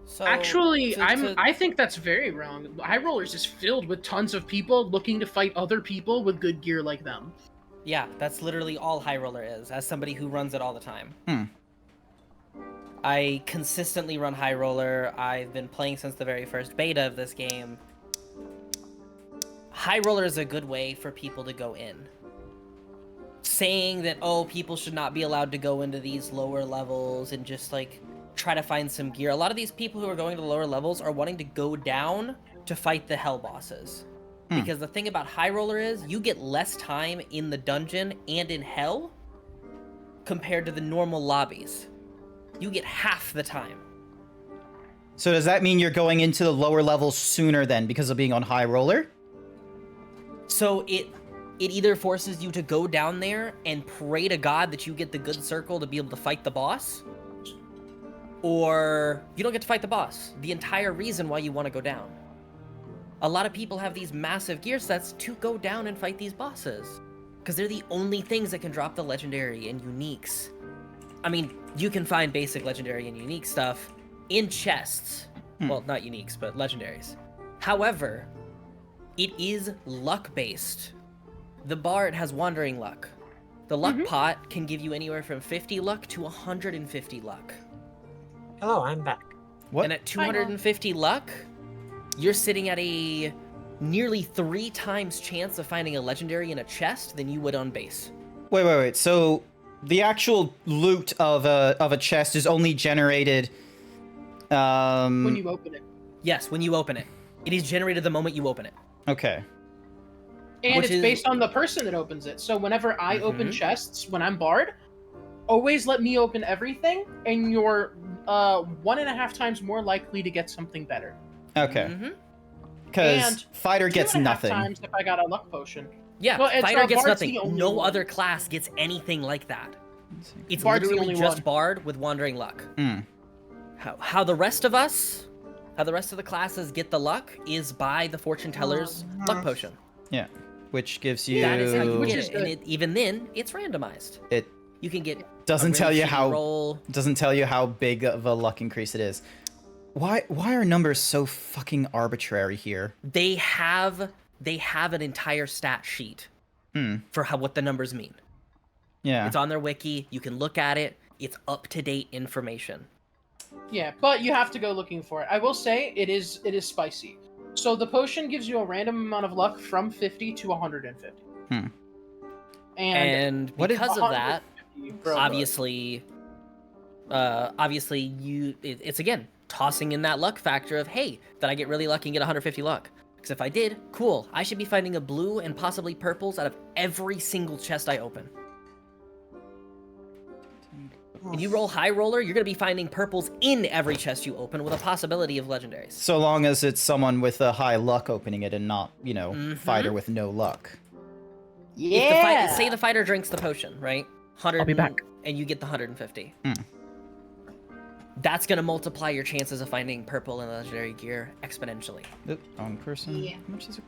So, Actually, I think that's very wrong. High Rollers is filled with tons of people looking to fight other people with good gear like them. yeah, that's literally all High Roller is, as somebody who runs it all the time. I consistently run High Roller. I've been playing since the very first beta of this game. High Roller is a good way for people to go in. Saying that, oh, people should not be allowed to go into these lower levels and just, like, try to find some gear. A lot of these people who are going to the lower levels are wanting to go down to fight the hell bosses. Because the thing about High Roller is, you get less time in the dungeon and in hell compared to the normal lobbies. You get half the time. So does that mean you're going into the lower levels sooner then because of being on High Roller? So it either forces you to go down there and pray to God that you get the good circle to be able to fight the boss, or you don't get to fight the boss. The entire reason why you want to go down. A lot of people have these massive gear sets to go down and fight these bosses, because they're the only things that can drop the legendary and uniques. I mean, you can find basic legendary and unique stuff in chests. Well, not uniques, but legendaries. However, it is luck-based. The Bard has Wandering Luck. The Luck Pot can give you anywhere from 50 luck to 150 luck. Hello, I'm back. What? And at 250 luck, you're sitting at a nearly 3 times chance of finding a legendary in a chest than you would on base. Wait. So the actual loot of a chest is only generated When you open it. Yes, when you open it. It is generated the moment you open it. Okay. And Which it's is- based on the person that opens it. So whenever I open chests, when I'm Bard, always let me open everything, and you're 1.5 times more likely to get something better. Okay. Mhm. Because And fighter gets 2.5 nothing. times if I got a luck potion. Yeah, Well, it's Fighter gets Bard's the nothing. only No one. other class gets anything like that. It's Bard's the literally only just one. Bard with Wandering Luck. Mm. How the rest of the classes get the luck is by the Fortune Teller's Luck Potion. Yeah. Which gives you. That is how you Which get is it. And good. even then, it's randomized. It You can get doesn't a tell really you shitty how roll. doesn't tell you how big of a luck increase it is. Why are numbers so fucking arbitrary here? They have an entire stat sheet for what the numbers mean. Yeah. It's on their wiki. You can look at it. It's up-to-date information. Yeah, but you have to go looking for it. I will say it is spicy. So the potion gives you a random amount of luck from 50 to 150. And because of that, 150, obviously it's again tossing in that luck factor of, hey, did I get really lucky and get 150 luck? Because if I did, cool. I should be finding a blue and possibly purples out of every single chest I open. If you roll high roller, you're going to be finding purples in every chest you open with a possibility of legendaries. So long as it's someone with a high luck opening it and not, you know, fighter with no luck. Yeah. Say the fighter drinks the potion, right? I'll be back. And you get the 150. That's going to multiply your chances of finding purple and legendary gear exponentially. Oop, wrong person. Yeah. How much is it?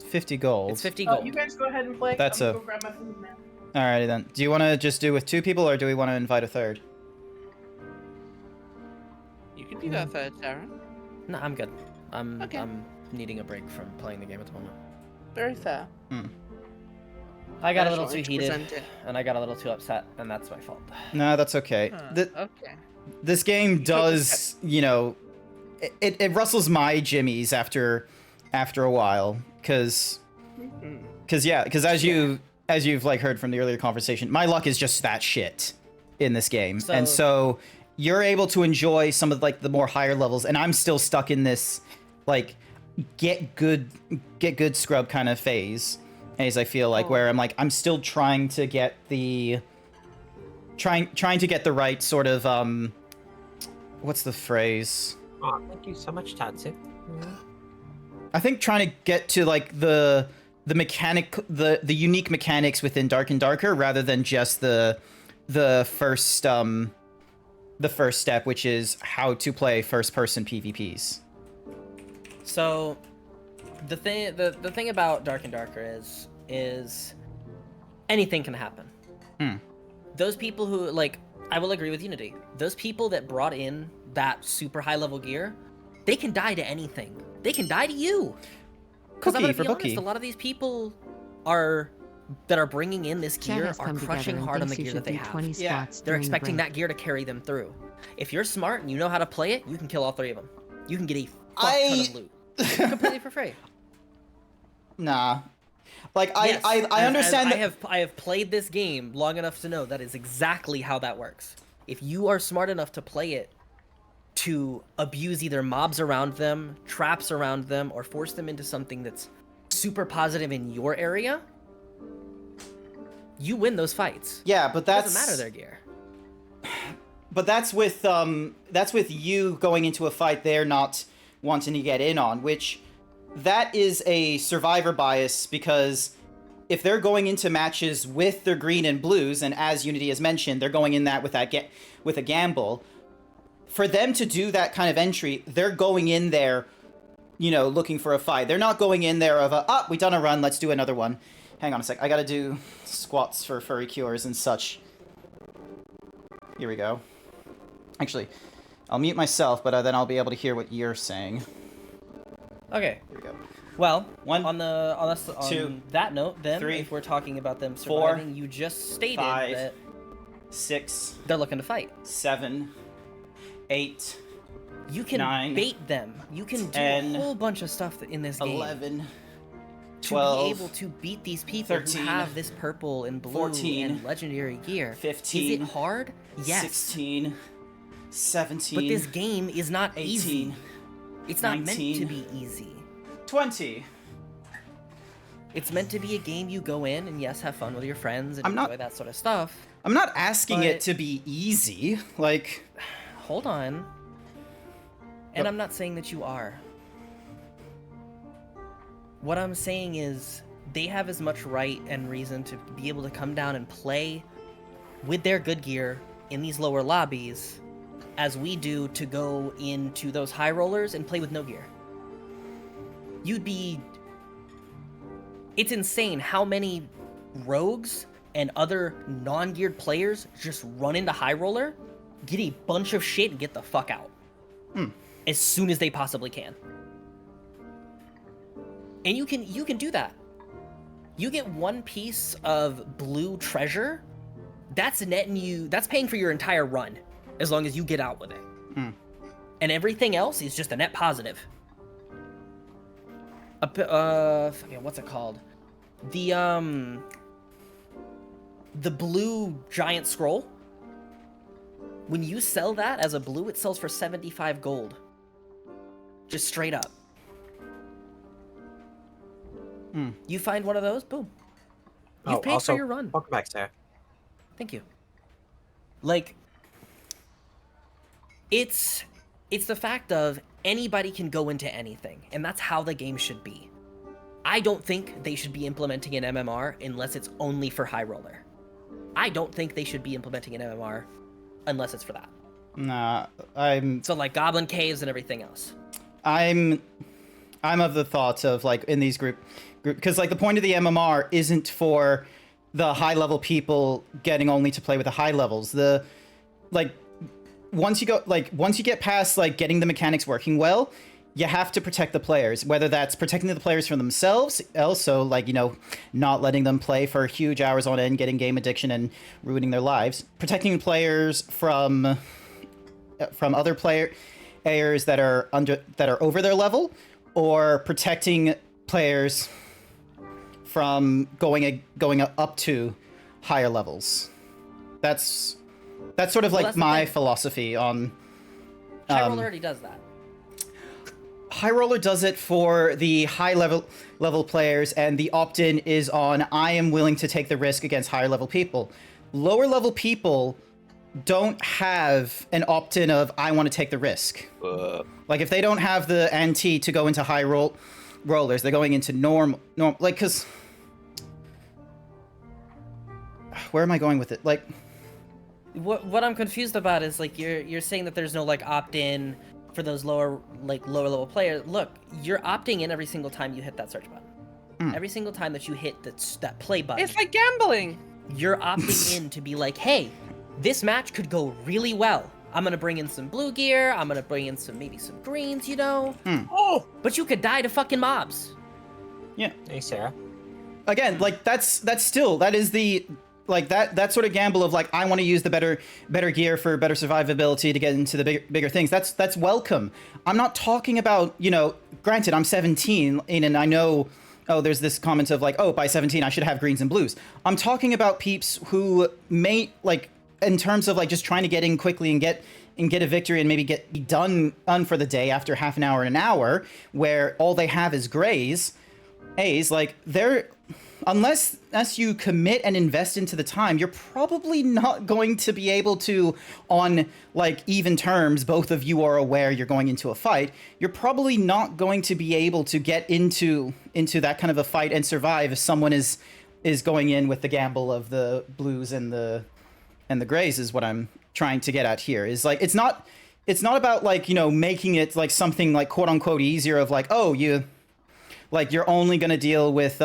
50 gold. It's 50 gold. You guys go ahead and play. That's I'm gonna go grab my food now. Alrighty then. Do you want to just do with 2 people, or do we want to invite a third? You can do that third, Sarah. No, I'm good. I'm Okay. I'm needing a break from playing the game at the moment. Very fair. I got a I little just too wanted to heated, present it. and I got a little too upset, and that's my fault. No, that's okay. Okay. This game does, you know, it rustles my jimmies after a while, because as you've like heard from the earlier conversation, my luck is just that shit in this game, and so you're able to enjoy some of like the more higher levels, and I'm still stuck in this like get good scrub kind of phase, as I feel like, where I'm like I'm still trying to get the trying to get the right sort of what's the phrase? Oh, thank you so much, Tatsu. I think trying to get to like the unique mechanics within Dark and Darker, rather than just the first step, which is how to play first person PvPs. So, the thing about Dark and Darker is anything can happen. Those people who, like, I will agree with Unity. Those people that brought in that super high level gear, they can die to anything. They can die to you. Because I'm gonna be honest, a lot of these people that are bringing in this gear are crushing hard on the gear that they have. Yeah, they're expecting that gear to carry them through. If you're smart and you know how to play it, you can kill all 3 of them. You can get a fuck ton of loot completely for free. Nah. Like, Yes, I understand that... I have played this game long enough to know that is exactly how that works. If you are smart enough to play it to abuse either mobs around them, traps around them, or force them into something that's super positive in your area, you win those fights. Yeah, but It that's... doesn't matter their gear. But that's with you going into a fight they're not wanting to get in on, which that is a survivor bias, because if they're going into matches with their green and blues, and as Unity has mentioned, they're going in that with a gamble, for them to do that kind of entry, they're going in there, you know, looking for a fight. They're not going in there of we done a run, let's do another one. Hang on a sec, I gotta do squats for furry cures and such. Here we go. Actually, I'll mute myself, but then I'll be able to hear what you're saying. Okay. Here we go. Well, 1, on two, that note, then, 3, if we're talking about them 4, surviving, you just stated 5, that 6, they're looking to fight. 7, 8, You can 9, bait them. You can do 10, a whole bunch of stuff in this game 11, to 12, be able to beat these people 13, who have this purple and blue 14, and legendary gear. 15, Is it hard? Yes. 16, 17, But this game is not 18, easy. It's not 19, meant to be easy. 20. It's meant to be a game you go in and yes, have fun with your friends and enjoy that sort of stuff. I'm not asking it But- to be easy. Like, Hold on. And I'm not saying that you are. What I'm saying is they have as much right and reason to be able to come down and play with their good gear in these lower lobbies as we do to go into those high rollers and play with no gear. It's insane how many rogues and other non-geared players just run into high roller, get a bunch of shit, and get the fuck out. as soon as they possibly can. And you can do that. You get 1 piece of blue treasure, that's netting you, that's paying for your entire run, as long as you get out with it. And everything else is just a net positive. What's it called? The blue giant scroll. When you sell that as a blue, it sells for 75 gold. Just straight up. You find one of those, boom. You've paid also, for your run. Welcome back, Sarah. Thank you. Like, it's the fact of anybody can go into anything, and that's how the game should be. I don't think they should be implementing an MMR unless it's only for High Roller. I don't think they should be implementing an MMR unless it's for that. Nah, So like Goblin Caves and everything else. I'm of the thought of like in these group because like the point of the MMR isn't for the high level people getting only to play with the high levels. The like once you get past like getting the mechanics working well, you have to protect the players, whether that's protecting the players from themselves, also like, you know, not letting them play for huge hours on end, getting game addiction and ruining their lives, protecting players from other players that are over their level, or protecting players from going up to higher levels. That's sort of like my philosophy on. High Roller already does that. High Roller does it for the high level players, and the opt-in is on I am willing to take the risk against higher level people. Lower level people don't have an opt-in of I want to take the risk. Like if they don't have the NT to go into high rollers, they're going into normal like because where am I going with it? Like what I'm confused about is like you're saying that there's no like opt-in for those lower level players. Look, you're opting in every single time you hit that search button. Every single time that you hit that play button. It's like gambling. You're opting in to be like, hey, this match could go really well. I'm gonna bring in some blue gear. I'm gonna bring in maybe some greens, you know. Oh, but you could die to fucking mobs. Yeah. Hey, Sarah. Again, like that is the like that sort of gamble of like I want to use the better gear for better survivability to get into the bigger things. That's welcome. I'm not talking about, you know, granted I'm 17 and I know there's this comment of like, oh, by 17 I should have greens and blues. I'm talking about peeps who may like in terms of like just trying to get in quickly and get a victory and maybe be done for the day after half an hour and an hour, where all they have is grays, A's, like they're unless you commit and invest into the time, you're probably not going to be able to, on like even terms, both of you are aware you're going into a fight, you're probably not going to be able to get into that kind of a fight and survive if someone is going in with the gamble of the blues and the grays, is what I'm trying to get at here. Is like it's not about like, you know, making it like something like quote unquote easier of like, oh, you're only going to deal with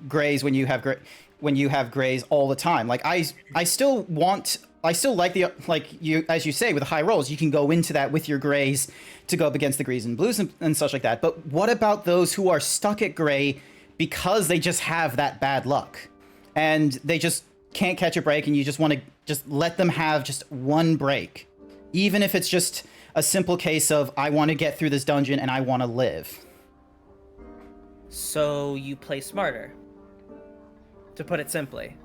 grays when you have grays all the time. Like I still like the, like you, as you say, with high rolls, you can go into that with your grays to go up against the greens and blues and such like that. But what about those who are stuck at gray because they just have that bad luck and they just can't catch a break, and you just want to just let them have just one break, even if it's just a simple case of I want to get through this dungeon and I want to live. So you play smarter, to put it simply.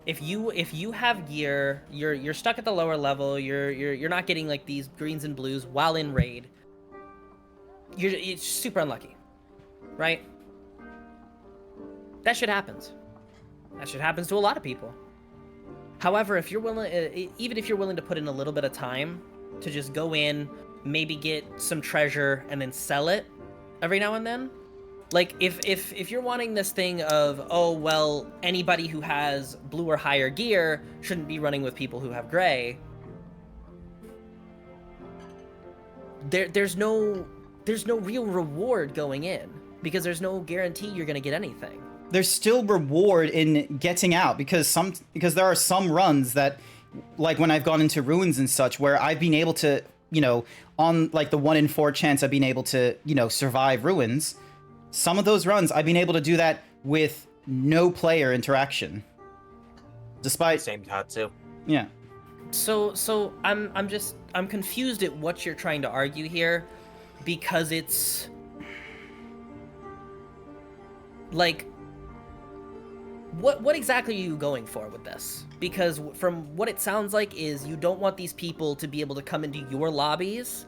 If you have gear, you're stuck at the lower level, you're not getting like these greens and blues while in raid. It's super unlucky, right? That shit happens. That shit happens to a lot of people. However, if you're willing, even if you're willing to put in a little bit of time to just go in, maybe get some treasure and then sell it every now and then. Like, if you're wanting this thing of, oh, well, anybody who has blue or higher gear shouldn't be running with people who have gray, there's no real reward going in, because there's no guarantee you're going to get anything. There's still reward in getting out, because there are some runs that, like when I've gone into ruins and such, where I've been able to on like the 1 in 4 chance of being able to, survive ruins, some of those runs I've been able to do that with no player interaction. Despite Same Tatsu. yeah. So I'm confused at what you're trying to argue here, because it's like, what exactly are you going for with this? Because from what it sounds like is you don't want these people to be able to come into your lobbies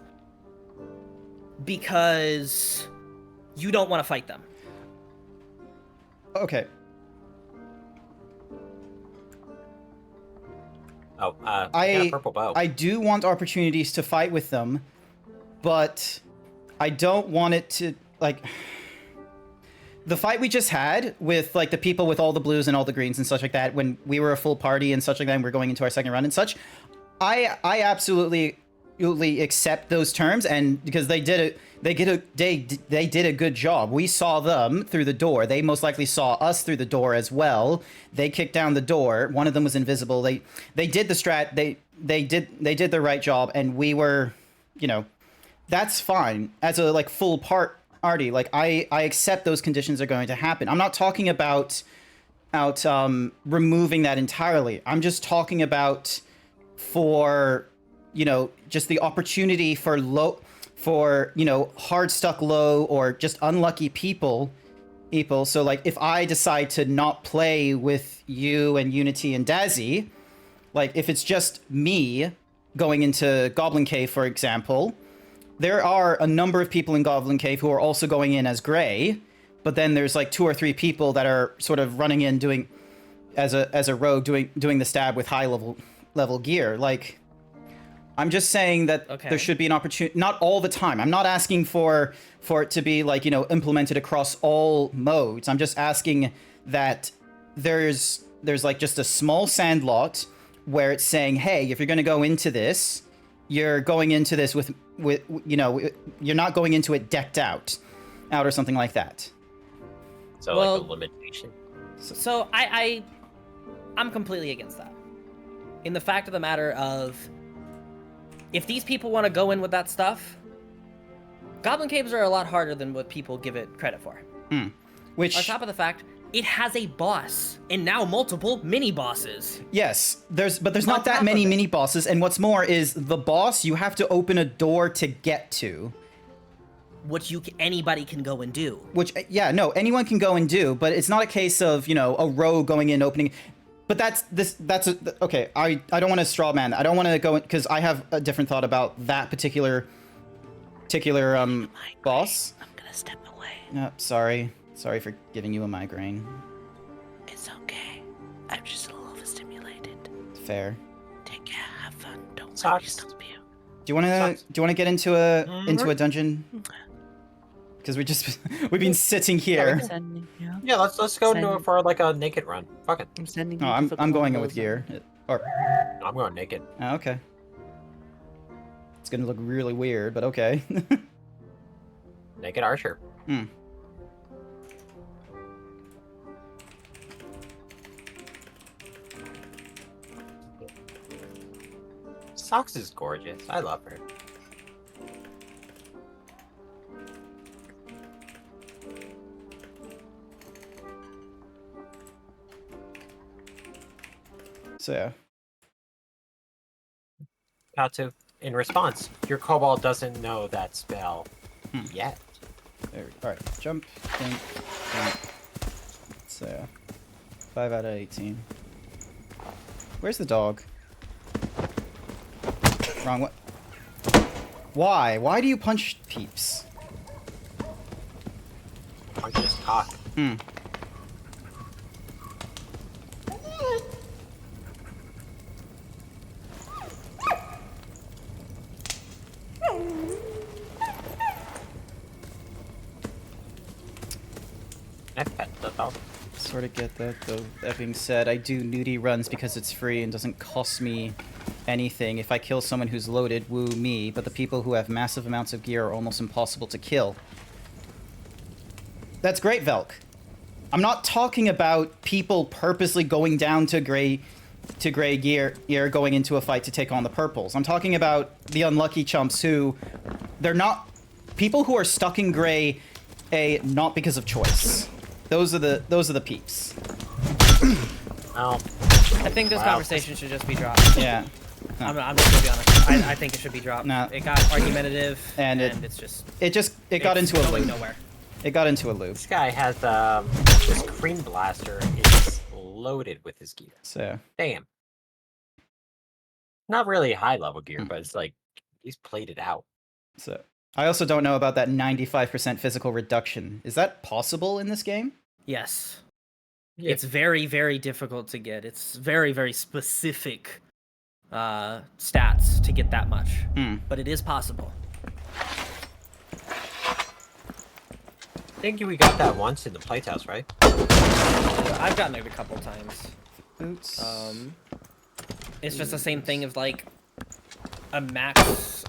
because you don't want to fight them. Okay. Oh, yeah, purple bow. I do want opportunities to fight with them, but I don't want it to, like, the fight we just had with, like, the people with all the blues and all the greens and such like that, when we were a full party and such like that, and we're going into our second run and such, I absolutely accept those terms, and because they did a good job. We saw them through the door. They most likely saw us through the door as well. They kicked down the door. One of them was invisible. They did the strat. They did the right job, and we were, that's fine as a like full party. Like I accept those conditions are going to happen. I'm not talking about removing that entirely. I'm just talking about for just the opportunity for hard stuck low or just unlucky people. So like if I decide to not play with you and Unity and Dazzy, like if it's just me going into Goblin Cave, for example, there are a number of people in Goblin Cave who are also going in as Gray, but then there's like 2 or 3 people that are sort of running in doing as a rogue doing the stab with high level gear. Like, I'm just saying that there should be an opportunity, not all the time. I'm not asking for it to be like, implemented across all modes. I'm just asking that there's like just a small sand lot where it's saying, hey, if you're going to go into this, you're going into this with you're not going into it decked out or something like that. So Well, like a limitation. So I'm completely against that. In the fact of the matter of, if these people want to go in with that stuff, Goblin Caves are a lot harder than what people give it credit for. Which, On top of the fact, it has a boss, and now multiple mini-bosses. yes, there's not that many mini bosses, and what's more is the boss you have to open a door to get to. Which anybody can go and do. Which, yeah, no, anyone can go and do, but it's not a case of, a rogue going in, opening. But okay, I don't want to straw man. I don't want to go, because I have a different thought about that particular boss. I'm gonna step away. No, sorry for giving you a migraine. It's okay. I'm just a little overstimulated. Fair. Take care. Have fun. Don't let me Sucks. stop you. Do you want to get into a dungeon? Because we've been sitting here. Sending you. Yeah, let's go into it for like a naked run. Fuck it. I'm sending No, you. I'm going in with gear. Or I'm going naked. oh, okay. It's gonna look really weird, but okay. Naked archer. Socks is gorgeous. I love her. So yeah. Tatsu, in response, your kobold doesn't know that spell yet. There. All right. Jump. Think. Jump. So yeah. 5 out of 18. Where's the dog? Wrong what? Why? Why do you punch peeps? Punch his cock. I pet the dog. Sort of get that though. That being said, I do nudie runs because it's free and doesn't cost me anything. If I kill someone who's loaded, woo me, but the people who have massive amounts of gear are almost impossible to kill. That's great, Velk. I'm not talking about people purposely going down to Gray to gray gear going into a fight to take on the purples. I'm talking about the unlucky chumps who, they're not, people who are stuck in gray A not because of choice. Those are the peeps. Oh. I think this conversation should just be dropped. Yeah. No. I'm just gonna be honest. I think it should be dropped. No. It got argumentative, and it's just it got into a going loop. nowhere. It got into a loop. This guy has this cream blaster is loaded with his gear. So Damn. Not really high level gear, but it's like he's played it out. So I also don't know about that 95% physical reduction. Is that possible in this game? Yes. Yeah. It's very, very difficult to get. It's very, very specific stats to get that much. But it is possible. I think we got that once in the playtest, right? I've gotten it a couple times. Boots. It's just the same thing as like a max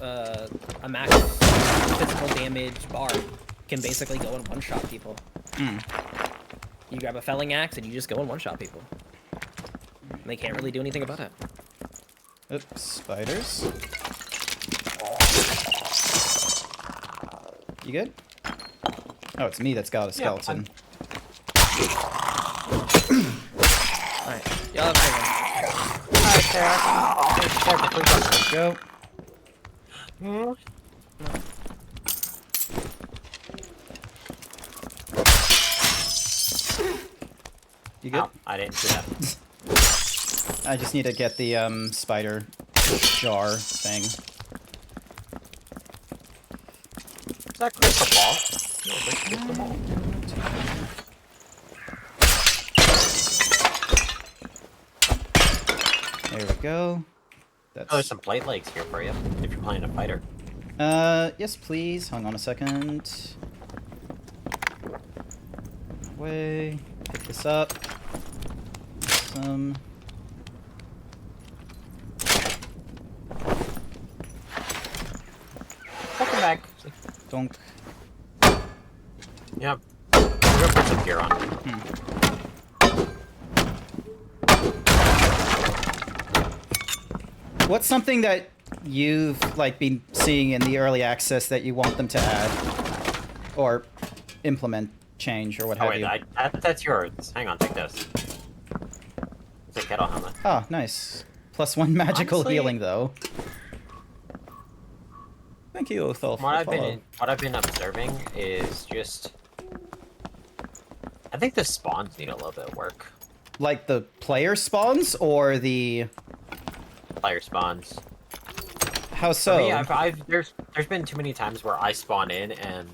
physical damage bar can basically go and one-shot people. You grab a felling axe and you just go and one-shot people. And they can't really do anything about it. Oops, spiders. You good? Oh, it's me that's got a skeleton. Alright, y'all have a good one. Alright, Sarah. Let's go. You good? Oh, I didn't see that. I just need to get the spider jar thing. Is that crystal ball? No, that's crystal ball. There we go. That's... Oh, there's some plate legs here for you, if you're playing a fighter. Yes, please. Hang on a second. Way. Pick this up. Some. Welcome back. Donk. Yep. We're gonna put some gear on. What's something that you've like been seeing in the early access that you want them to add or implement, change, or what have you? That's yours. Hang on, take this. It's a kettle helmet. Oh, nice. +1 magical Honestly, healing though. Thank you, Othel. What I've been observing is just, I think the spawns need a little bit of work. Like the player spawns or the Player spawns. how so? For me, there's been too many times where I spawn in and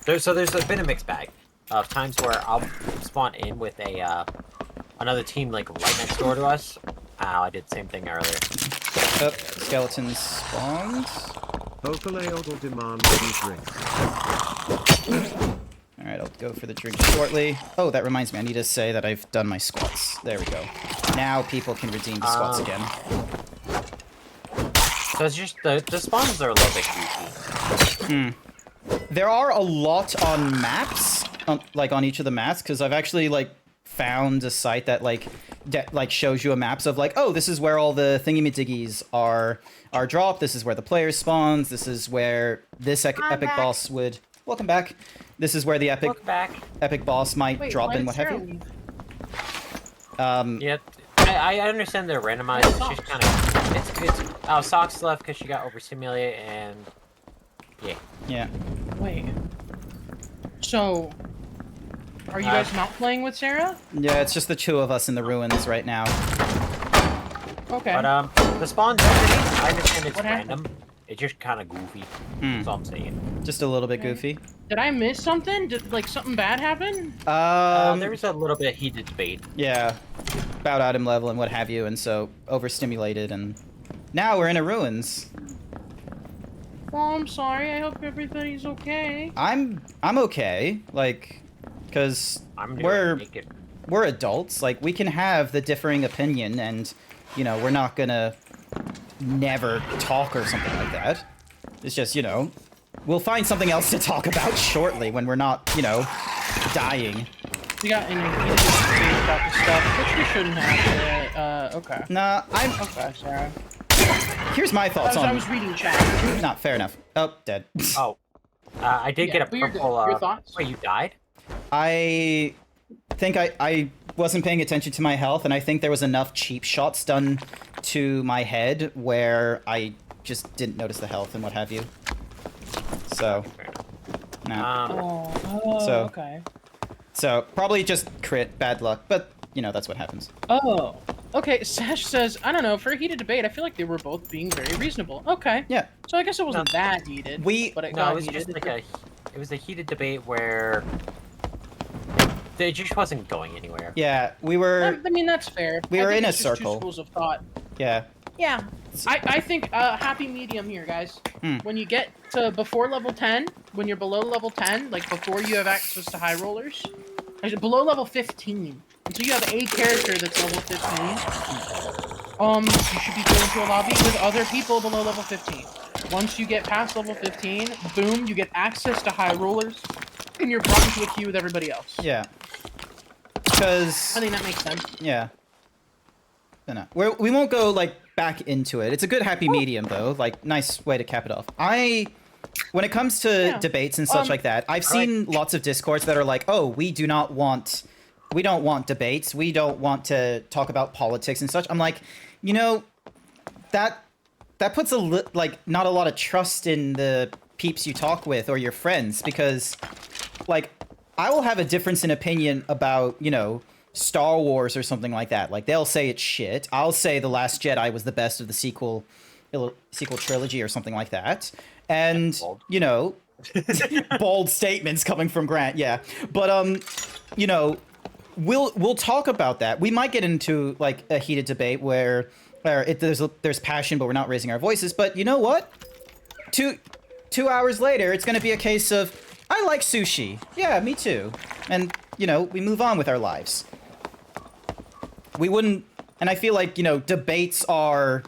there's been a mixed bag of times where I'll spawn in with a another team like right next door to us. Ow, I did the same thing earlier. Oh, skeletons spawned. Opaleod will demand some drink. Alright, I'll go for the drink shortly. Oh, that reminds me, I need to say that I've done my squats. There we go. Now people can redeem the squats again. So it's just the spawns are a little bit goofy. There are a lot on maps, like on each of the maps, because I've actually like found a site that like shows you a maps of like, oh, this is where all the thingy-majiggies are dropped. This is where the player spawns. This is where this epic boss would. Welcome back. This is where the epic boss might drop in, what have you. Yeah, I understand they're randomized. It's just kind of it's oh, Socks left because she got overstimulated and Yeah. Wait. So, are you guys not playing with Sarah? Yeah, it's just the two of us in the ruins right now. Okay. But the spawns underneath, I understand it's random. It's just kind of goofy. That's all I'm saying. Just a little bit goofy. Did I miss something? Did like something bad happen? There was a little bit of heated debate. Yeah, about item level and what have you, and so overstimulated, and now we're in a ruins. Well, I'm sorry. I hope everybody's okay. I'm okay, like, cause we're adults. Like, we can have the differing opinion, and you know, we're not gonna never talk or something like that. It's just, you know, we'll find something else to talk about shortly when we're not, you know, dying. We got in a heated debate about the stuff, which we shouldn't have. Okay. Nah, I'm. Okay, sorry. Here's my thoughts I on. was reading chat. Not fair enough. Oh, dead. Oh, I did Yeah, get a but you're good. purple. Your thoughts? Wait, you died? I think I wasn't paying attention to my health, and I think there was enough cheap shots done to my head where I just didn't notice the health and what have you. So, nah. Oh, okay. So probably just crit, bad luck, but you know that's what happens. Oh, okay. Sash says, I don't know. For a heated debate, I feel like they were both being very reasonable. Okay. Yeah. So I guess it wasn't that heated. But it No, got it was heated. just like it was a heated debate where it just wasn't going anywhere. Yeah, we were. I mean, that's fair. We were I think in a it's just circle. Two schools of thought. Yeah. Yeah. I think happy medium here, guys. Hmm. When you get to before level 10, when you're below level 10, like before you have access to high rollers, actually below level 15, until you have a character that's level 15, you should be going to a lobby with other people below level 15. Once you get past level 15, boom, you get access to high rollers, and you're brought into a queue with everybody else. Yeah. Because I think that makes sense. yeah. No. We won't go like back into it. It's a good happy medium though. Like nice way to cap it off. When it comes to debates and such like that, I've seen lots of discords that are like, "Oh, we don't want debates. We don't want to talk about politics and such." I'm like, you know, that puts not a lot of trust in the peeps you talk with or your friends, because like I will have a difference in opinion about, you know, Star Wars or something like that. Like they'll say it's shit. I'll say The Last Jedi was the best of the sequel trilogy or something like that. And you know, bold statements coming from Grant, yeah. But you know, we'll talk about that. We might get into like a heated debate where there's passion, but we're not raising our voices. But you know what? 2 hours later, it's going to be a case of I like sushi. Yeah, me too. And you know, we move on with our lives. We wouldn't, and I feel like, you know, debates they're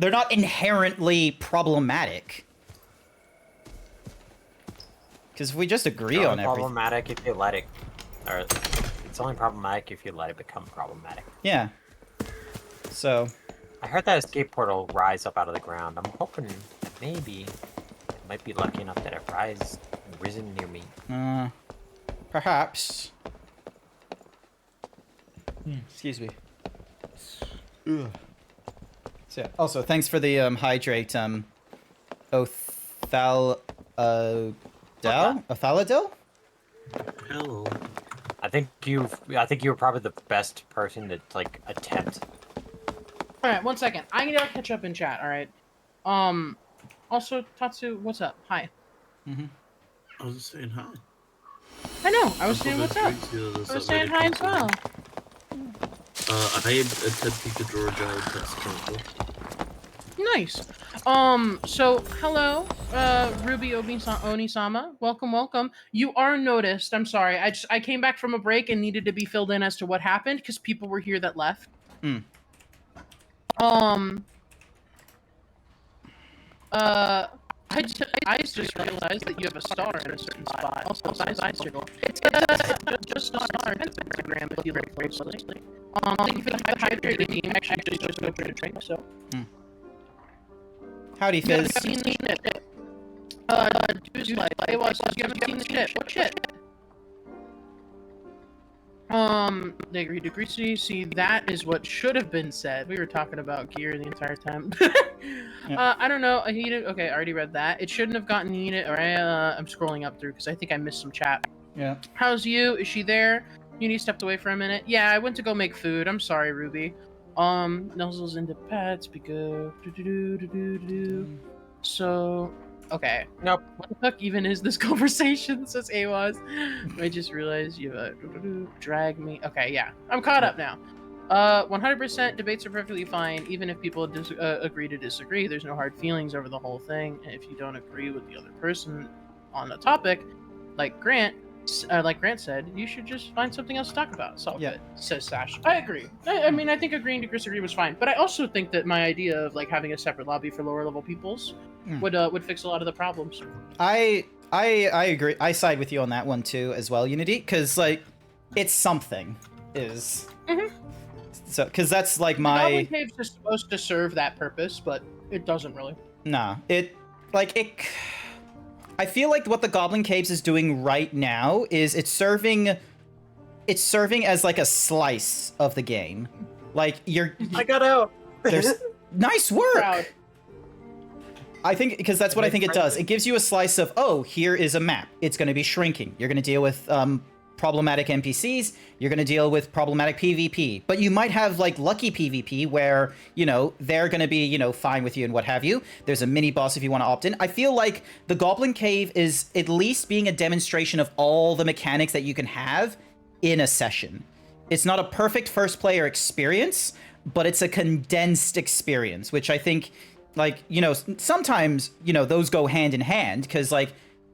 not inherently problematic. Because if we just agree on everything. Problematic if you let it, or it's only problematic if you let it become problematic. Yeah. So. I heard that escape portal rise up out of the ground. I'm hoping that maybe it might be lucky enough that it risen near me. Perhaps. Excuse me. Ugh. So yeah. Also, thanks for the hydrate, Othaladel? Hello. I think you were probably the best person to like attempt. All right, 1 second. I gotta catch up in chat. All right. Also, Tatsu, what's up? Hi. I was just saying hi. I know. I was saying what's up. I was saying hi as well. I attempted to draw a giant test currently. Nice. So, hello, Ruby Onisama. Welcome. You are noticed. I'm sorry. I came back from a break and needed to be filled in as to what happened because people were here that left. I just realized that you have a star in a certain spot. Also, size circle. It's just a star in Instagram if you look closely. Thank you for the hydrated team. Actually, just go for a drink, so. Howdy, Fizz. You haven't seen the shit. Dude's like, hey, what? You haven't seen the shit. What shit? They agree to greasy. See, that is what should have been said. We were talking about gear the entire time. I don't know. Okay, I already read that. It shouldn't have gotten heated. Alright, I'm scrolling up through because I think I missed some chat. Yeah. How's you? Is she there? You stepped away for a minute. Yeah, I went to go make food. I'm sorry, Ruby. Nuzzles into pets. Be good. So, okay. Nope. What the fuck even is this conversation? Says Awaz. I just realized you drag me. Okay, yeah. I'm caught up now. 100% debates are perfectly fine, even if people agree to disagree. There's no hard feelings over the whole thing. And if you don't agree with the other person on the topic, like Grant said, you should just find something else to talk about. Solve it, says Sash. I agree. I mean, I think agreeing to disagree was fine, but I also think that my idea of like having a separate lobby for lower level peoples would fix a lot of the problems. I agree. I side with you on that one too, as well, Unity, because like it's something. So, because that's like The my... Goblin Caves is supposed to serve that purpose, but it doesn't really. Nah, I feel like what the Goblin Caves is doing right now is it's serving as like a slice of the game. Like I got out. there's nice work. Proud. I think because that's what I think it does. It gives you a slice of, oh, here is a map. It's going to be shrinking. You're going to deal with problematic NPCs. You're going to deal with problematic PvP. But you might have like lucky PvP where, you know, they're going to be, you know, fine with you and what have you. There's a mini boss if you want to opt in. I feel like the Goblin Cave is at least being a demonstration of all the mechanics that you can have in a session. It's not a perfect first player experience, but it's a condensed experience, which I think, like, you know, sometimes, you know, those go hand in hand because, like,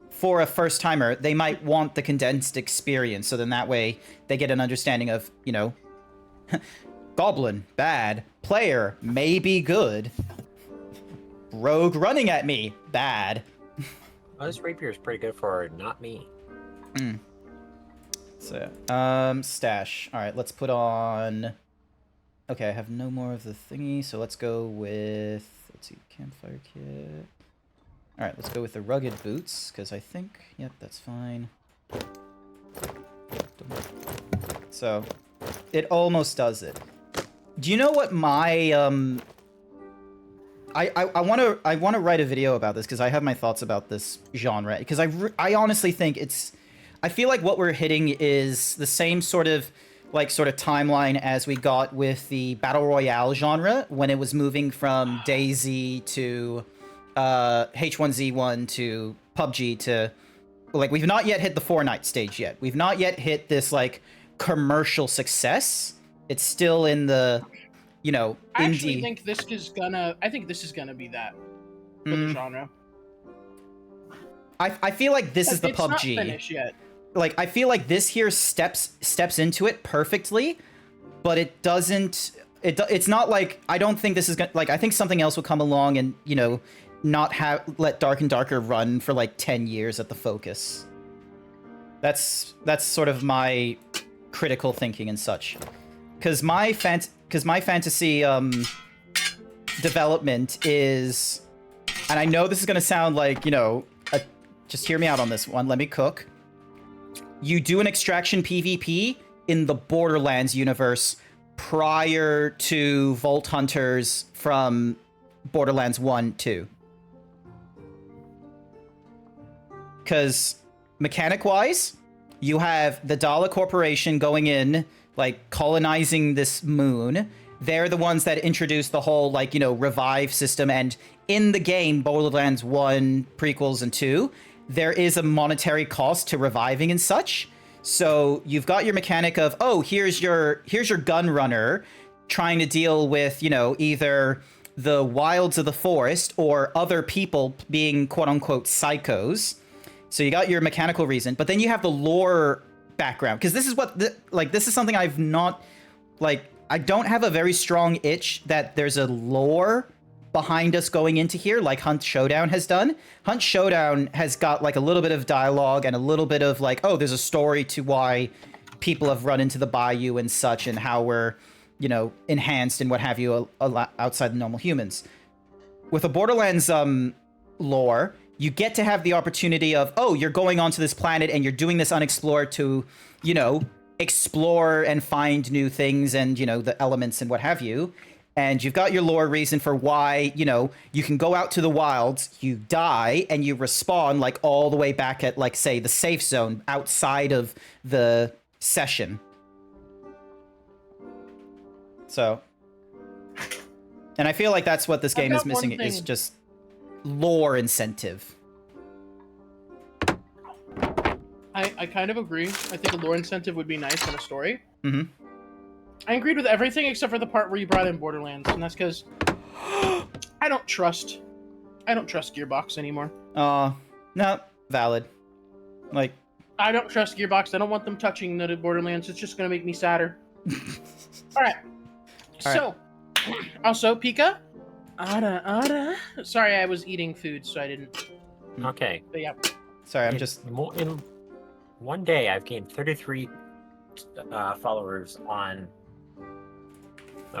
for a first timer, they might want the condensed experience. So then that way they get an understanding of, you know, Goblin, bad. Player, maybe good. Rogue running at me, bad. Oh, this rapier is pretty good for not me. So, stash. All right, let's put on... Okay, I have no more of the thingy, so let's go with... Let's see, campfire kit. All right, let's go with the rugged boots, because I think... Yep, that's fine. So, it almost does it. Do you know what my... I want to write a video about this, because I have my thoughts about this genre, because I honestly think it's... I feel like what we're hitting is the same sort of timeline as we got with the Battle Royale genre when it was moving from DayZ to H1Z1 to PUBG to... Like, we've not yet hit the Fortnite stage yet. We've not yet hit this, like, commercial success. It's still in the, you know, I indie... actually think this is gonna... I think this is gonna be that for the genre. I feel like this is the it's PUBG. Not finished yet. Like, I feel like this here steps into it perfectly, but it doesn't... It's not like... I don't think this is gonna... Like, I think something else will come along and, you know, not let Dark and Darker run for, like, 10 years at the focus. That's sort of my critical thinking and such. Because my fantasy development is... And I know this is gonna sound like, you know... just hear me out on this one. Let me cook. You do an extraction PvP in the Borderlands universe prior to Vault Hunters from Borderlands 1, 2. Because mechanic-wise, you have the Dala Corporation going in, like, colonizing this moon. They're the ones that introduce the whole, like, you know, revive system. And in the game, Borderlands 1, prequels, and 2, there is a monetary cost to reviving and such. So you've got your mechanic of, oh, here's your gun runner trying to deal with, you know, either the wilds of the forest or other people being quote unquote psychos. So you got your mechanical reason, but then you have the lore background. Because this is what, this is something I've not, like, I don't have a very strong itch that there's a lore behind us going into here, like Hunt Showdown has done. Hunt Showdown has got, like, a little bit of dialogue and a little bit of, like, oh, there's a story to why people have run into the bayou and such, and how we're, you know, enhanced and what have you outside the normal humans. With a Borderlands lore, you get to have the opportunity of, oh, you're going onto this planet and you're doing this unexplored to, you know, explore and find new things and, you know, the elements and what have you. And you've got your lore reason for why, you know, you can go out to the wilds, you die, and you respawn, like, all the way back at, like, say, the safe zone outside of the session. So... And I feel like that's what this game is missing, is just lore incentive. I kind of agree. I think a lore incentive would be nice in a story. Mm-hmm. I agreed with everything except for the part where you brought in Borderlands, and that's because I don't trust Gearbox anymore. No, valid. Like, I don't trust Gearbox. I don't want them touching the Borderlands. It's just gonna make me sadder. All right. So, also, Pika. Ada. Sorry, I was eating food, so I didn't. Okay. But yeah. Sorry, I'm just... In one day, I've gained 33 followers on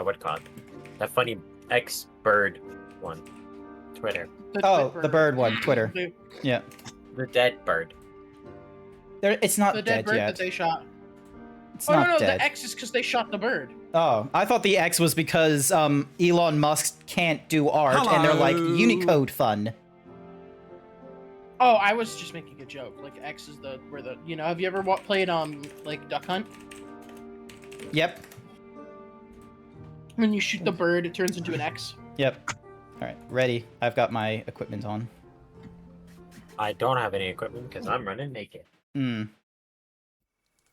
what call it? That funny X bird one. Twitter. The bird one, Twitter. Yeah. The dead bird. It's not The dead dead bird yet. that they shot. It's Oh not no, dead. the X is because they shot the bird. Oh, I thought the X was because Elon Musk can't do art, and they're like Unicode fun. Oh, I was just making a joke. Like X is where the have you ever played like Duck Hunt? Yep. When you shoot the bird, it turns into an X. Yep. All right, ready. I've got my equipment on. I don't have any equipment because I'm running naked. Hmm.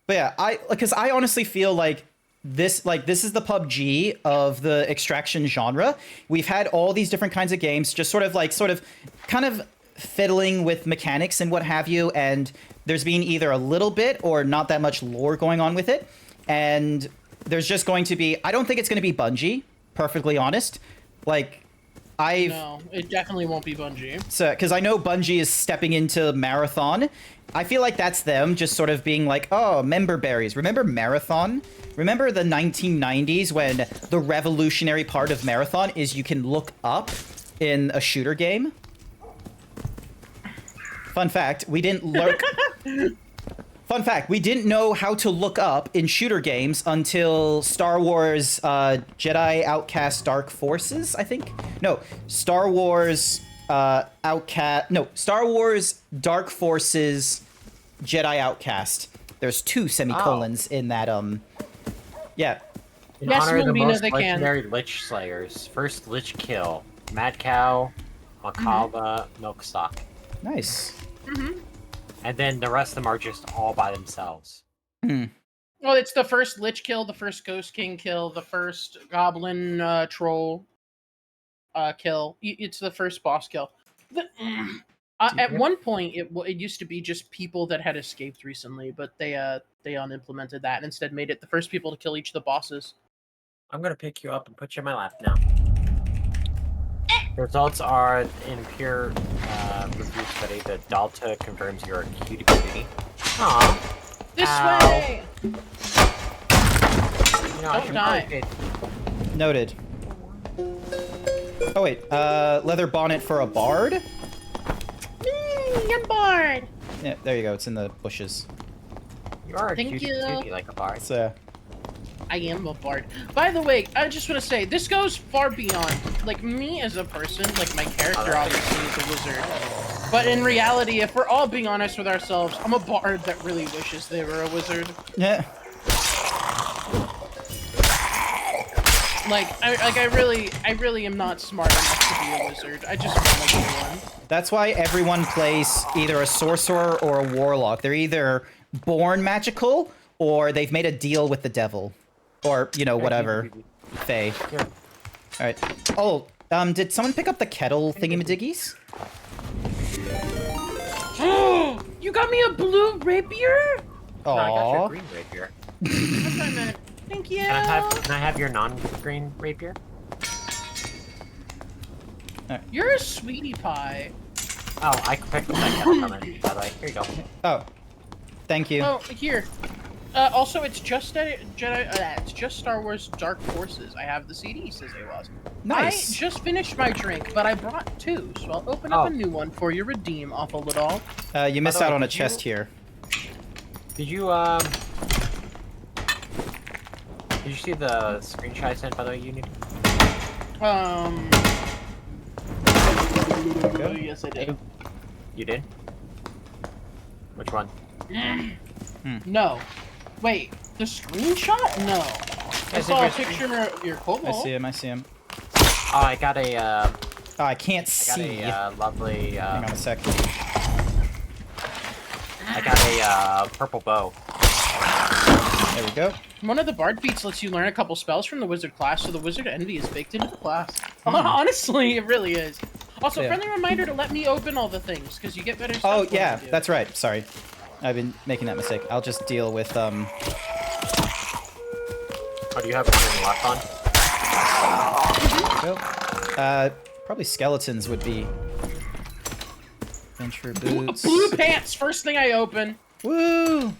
But yeah, because I honestly feel like this is the PUBG of the extraction genre. We've had all these different kinds of games, just sort of kind of fiddling with mechanics and what have you, and there's been either a little bit or not that much lore going on with it, and there's just going to be, I don't think it's going to be Bungie, perfectly honest. Like, No, it definitely won't be Bungie. So, because I know Bungie is stepping into Marathon. I feel like that's them just sort of being like, oh, member berries. Remember Marathon? Remember the 1990s when the revolutionary part of Marathon is you can look up in a shooter game? Fun fact, we didn't lurk... Fun fact, we didn't know how to look up in shooter games until Star Wars Jedi Outcast Dark Forces, I think? No, Star Wars Star Wars Dark Forces Jedi Outcast. There's 2 semicolons in that, yeah. In Yes, honor of the Melina, most they can. legendary Lich Slayers, first Lich kill, Mad Cow, Makaba, Milkstock. Nice. And then the rest of them are just all by themselves. Hmm. Well, it's the first Lich kill, the first Ghost King kill, the first Goblin Troll kill. It's the first boss kill. At one point, it used to be just people that had escaped recently, but they unimplemented that and instead made it the first people to kill each of the bosses. I'm gonna pick you up and put you in my lap now. The results are in pure review study. The Delta confirms you're a cutie patootie. Aw. This Ow. way! You know, I Don't should die. probably get- Noted. Oh wait, leather bonnet for a bard? I'm bored. Yeah, there you go, it's in the bushes. You are a Thank cutie you. patootie like a bard. It's, I am a bard. By the way, I just want to say, this goes far beyond, like, me as a person, like, my character obviously is a wizard. But in reality, if we're all being honest with ourselves, I'm a bard that really wishes they were a wizard. yeah. I really am not smart enough to be a wizard. I just want to be one. That's why everyone plays either a sorcerer or a warlock. They're either born magical, or they've made a deal with the devil. Or, you know, whatever. Fae. Alright. Oh, did someone pick up the kettle thingy-majiggies? You got me a blue rapier? No, I got your Aww. green rapier. That's what I meant. Thank you. Can I have your non-green rapier? You're a sweetie pie. Oh, I picked up that kettle from it, by the way. Here you go. Oh. Thank you. Oh, here. Also, it's just it's just Star Wars Dark Forces. I have the CD, says it was. Nice. I just finished my drink, but I brought 2, so I'll open up a new one for you. Redeem off of it all. You missed By the out way, on a did chest you- here. Did you see the screenshot I sent, by the way, you need? Oh, yes, I did. You did? Which one? No. Wait, the screenshot? No. I Yes, saw a it was- picture of your kobold. I see him, I see him. Oh, I got a, Oh, I can't see. I got a, lovely, Hang on a sec. I got a, purple bow. There we go. One of the bard feats lets you learn a couple spells from the wizard class, so the wizard envy is baked into the class. Honestly, it really is. Also, Yeah. friendly reminder to let me open all the things, because you get better stuff. Oh, when yeah, you do. that's right. Sorry. I've been making that mistake. I'll just deal with, Oh, do you have one in lock on? probably skeletons would be... Venture boots. Blue pants, first thing I open. Woo!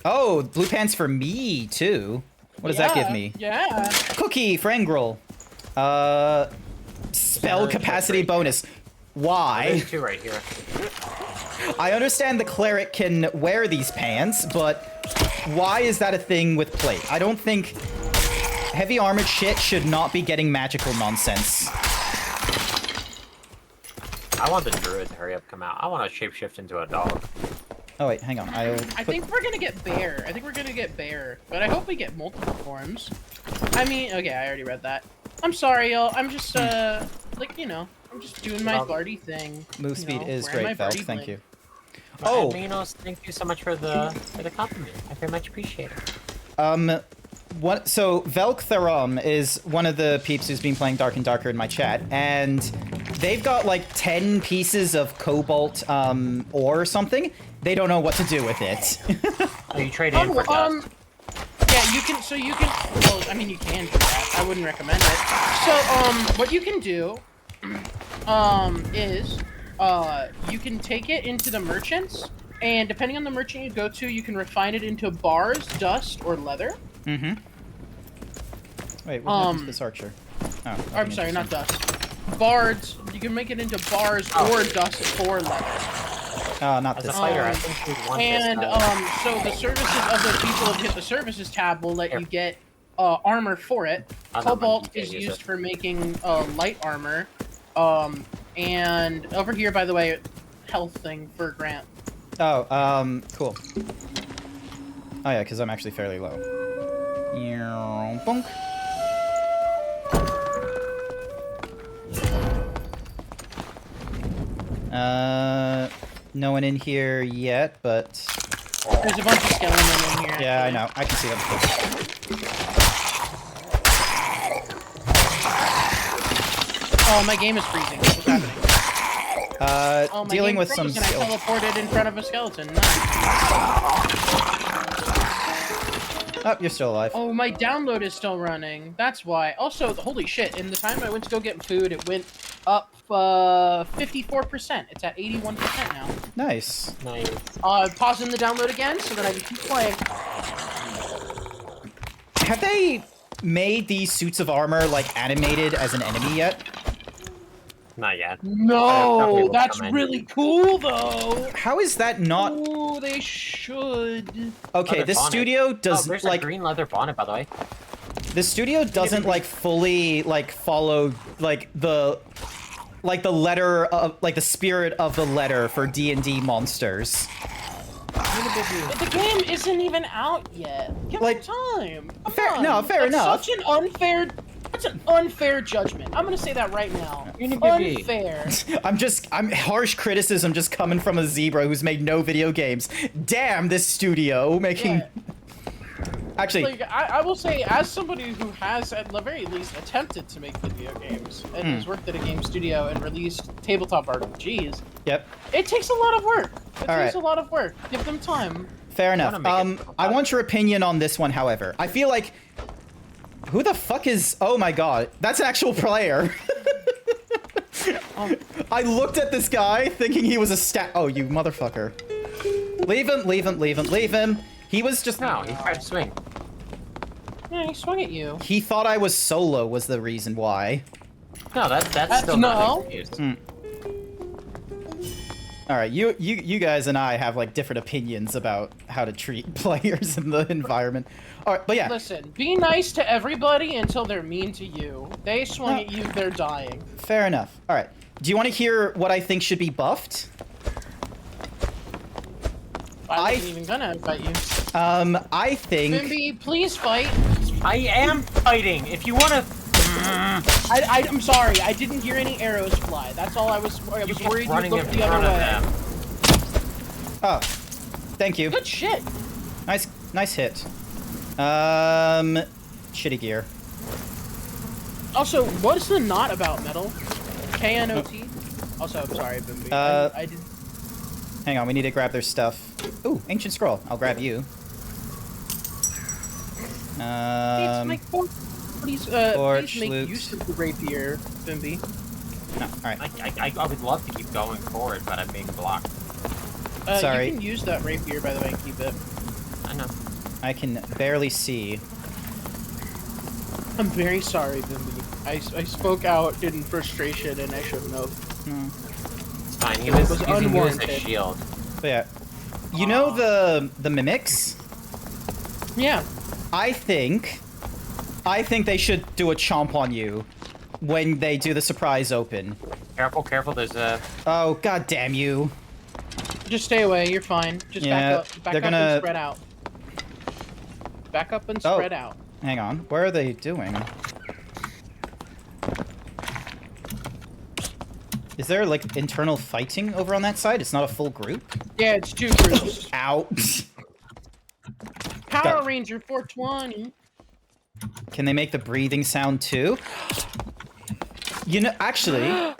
Oh, blue pants for me, too. What does that give me? Yeah. Cookie for Engrel. Spell capacity bonus. Why? There's 2 right here. I understand the cleric can wear these pants, but why is that a thing with plate? I don't think heavy armored shit should not be getting magical nonsense. I want the druid to hurry up come out. I want to shapeshift into a dog. Oh wait, hang on. I think we're gonna get bear. But I hope we get multiple forms. I mean, okay, I already read that. I'm sorry, y'all. I'm just like, you know, I'm just doing my Barty thing. Move speed is wearing great, my Velk. Barty Thank bling. you. Oh, Minos, thank you so much for the compliment. I very much appreciate it. So Velk Therum is one of the peeps who's been playing Dark and Darker in my chat, and they've got like 10 pieces of cobalt ore or something. They don't know what to do with it. Oh, you trade in for dust. Yeah, you can. So you can. Well, I mean, you can do that. I wouldn't recommend it. So, what you can do, is, you can take it into the merchants, and depending on the merchant you go to, you can refine it into bars, dust, or leather. Mm-hmm. Wait, what happens to this archer? Oh, I'm sorry, not dust. Bards. You can make it into bars or dust for leather. Oh, not As this. a fighter, I think you'd want And this. so the services of the people who hit the services tab will let you get armor for it. Cobalt is used for making light armor. And over here, by the way, health thing for Grant. Oh, cool. Oh yeah, because I'm actually fairly low. Bonk. No one in here yet, but... There's a bunch of skeletons in here. Yeah, I know. I can see them. Oh, my game is freezing. What's happening? Oh, my dealing game with froze some and skill. I teleported in front of a skeleton. Nice. Oh, you're still alive. Oh, my download is still running. That's why. Also, holy shit, in the time I went to go get food, it went up 54%. It's at 81% now. Nice. Nice. Pausing the download again so that I can keep playing. Have they made these suits of armor, like, animated as an enemy yet? Not yet. No, that's really cool, though. How is that not... Oh, they should. Okay, Leather this bonnet. studio does, there's like... a green leather bonnet, by the way. The studio doesn't, like, fully, like, follow, like, the letter of, like, the spirit of the letter for D&D monsters. But the game isn't even out yet. Give Like, it time. Come fair- on. no, fair enough. Such an unfair... That's an unfair judgment. I'm gonna say that right now. Unfair. I'm harsh criticism just coming from a zebra who's made no video games. Damn, this studio making... Yeah. Actually... Like, I will say, as somebody who has, at the very least, attempted to make video games, and has worked at a game studio and released tabletop RPGs, Yep. it takes a lot of work. It All takes right. a lot of work. Give them time. Fair enough. I want your opinion on this one, however. I feel like... Who the fuck is... Oh my god. That's an actual player. I looked at this guy thinking he was a stat... Oh, you motherfucker. Leave him, leave him, leave him, leave him. He was just... No, he tried to swing. Yeah, he swung at you. He thought I was solo was the reason why. No, that's still not an excuse. Alright, you guys and I have, like, different opinions about how to treat players in the environment. Alright, but yeah. Listen, be nice to everybody until they're mean to you. They swung at you, they're dying. Fair enough. Alright. Do you want to hear what I think should be buffed? I wasn't even gonna fight you. I think... Bimby, please fight. I am fighting. If you want to... I'm sorry, I didn't hear any arrows fly. That's all I was worried you'd look the other way. Oh, thank you. Good shit. Nice hit. Shitty gear. Also, what's the knot about metal? K-N-O-T? Also, I'm sorry, Bimby. I did... Hang on, we need to grab their stuff. Ooh, ancient scroll. I'll grab you. It's my fork. Please make use of the rapier, Bimby. No, alright. I would love to keep going forward, but I'm being blocked. Sorry. You can use that rapier, by the way, and keep it. I know. I can barely see. I'm very sorry, Bimby. I spoke out in frustration and I shouldn't have. It's fine. He was using you as a unwarranted. shield. But yeah. You know the mimics? Yeah. I think they should do a chomp on you when they do the surprise open. Careful, careful. There's a. Oh, god damn you. Just stay away. You're fine. Just Yeah, back they're up gonna- and spread out. Back up and Oh. spread out. Hang on. What are they doing? Is there, like, internal fighting over on that side? It's not a full group? Yeah, it's 2 groups. Ow. Power Got- Ranger 420. Can they make the breathing sound too? You know, actually,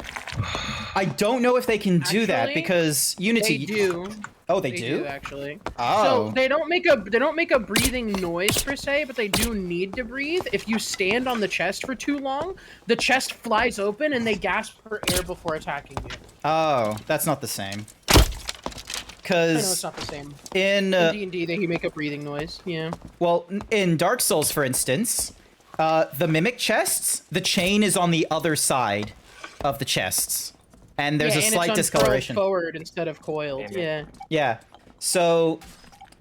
I don't know if they can do that Actually, because Unity. They do. Oh, they They do? actually. Oh. So they don't make a breathing noise per se, but they do need to breathe. If you stand on the chest for too long, the chest flies open and they gasp for air before attacking you. Oh, that's not the same. I know it's Because not the same. in In D&D, they make a breathing noise. Yeah. well, in Dark Souls, for instance, the mimic chests, the chain is on the other side of the chests, and there's a and slight it's unfurled discoloration. forward instead of coiled. Damn it. Yeah. Yeah. So,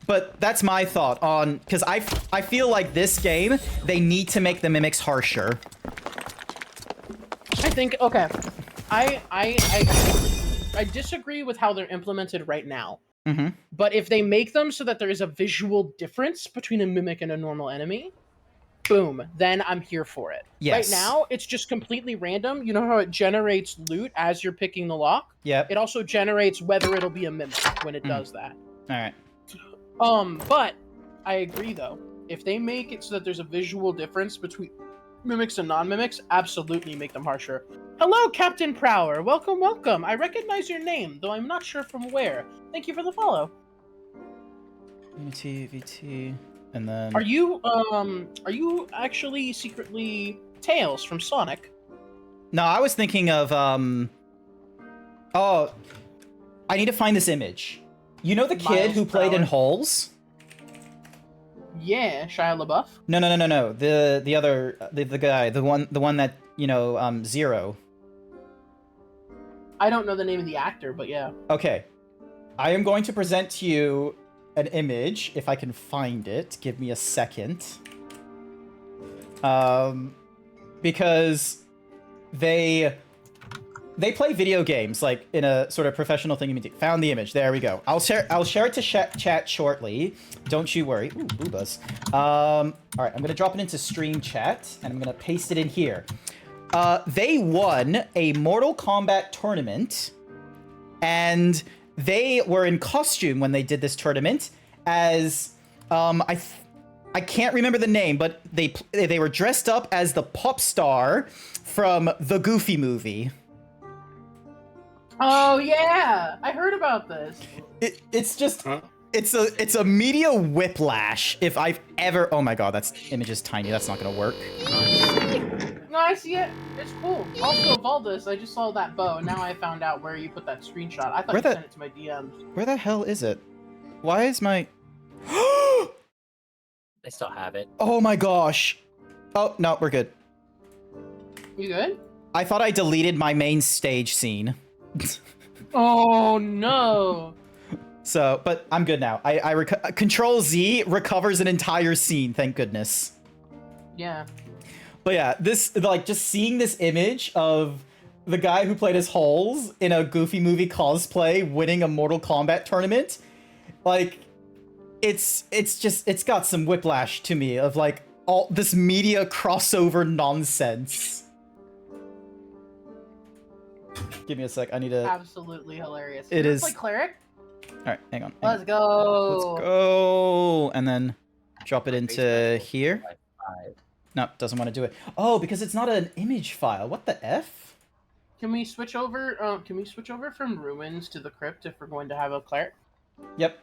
but that's my thought on, because I feel like this game, they need to make the mimics harsher. I think okay. I disagree with how they're implemented right now. Mm-hmm. But if they make them so that there is a visual difference between a mimic and a normal enemy, boom, then I'm here for it. Yes. Right now, it's just completely random. You know how it generates loot as you're picking the lock? Yep. It also generates whether it'll be a mimic when it does that. All right. But I agree though. If they make it so that there's a visual difference between mimics and non-mimics, absolutely make them harsher. Hello, Captain Prower. Welcome, welcome. I recognize your name, though I'm not sure from where. Thank you for the follow. Unity, VT, and then... Are you actually secretly Tails from Sonic? No, I was thinking of, Oh, I need to find this image. You know the kid Miles who played in Prower. Holes? Yeah, Shia LaBeouf. No. The other, the guy, the one that, you know, Zero. I don't know the name of the actor, but yeah. Okay. I am going to present to you an image, if I can find it. Give me a second. Because they play video games, like, in a sort of professional thing. Found the image. There we go. I'll share it to chat shortly. Don't you worry. Ooh, boobas. All right, I'm gonna drop it into stream chat, and I'm gonna paste it in here. They won a Mortal Kombat tournament, and they were in costume when they did this tournament as, I can't remember the name, but they were dressed up as the pop star from the Goofy movie. Oh yeah, I heard about this. It's just, it's a media whiplash if I've ever. Oh my god, that image is tiny. That's not gonna work. No, I see it. It's cool. Also, Valdis, I just saw that bow. Now I found out where you put that screenshot. I thought you sent it to my DMs. Where the hell is it? Why is my? They still have it. Oh my gosh. Oh no, we're good. You good? I thought I deleted my main stage scene. Oh no. So, but I'm good now. Control Z recovers an entire scene, thank goodness. Yeah. But yeah, this, like, just seeing this image of the guy who played as Holes in a Goofy movie cosplay winning a Mortal Kombat tournament, like, it's got some whiplash to me of, like, all this media crossover nonsense. Give me a sec, I need to... Absolutely hilarious. It You is- play Cleric? Alright, hang on. Let's go. Let's go! And then drop it into here. No, doesn't want to do it. Oh, because it's not an image file. What the F? Can we switch over? Can we switch over from ruins to the crypt if we're going to have a cleric? Yep.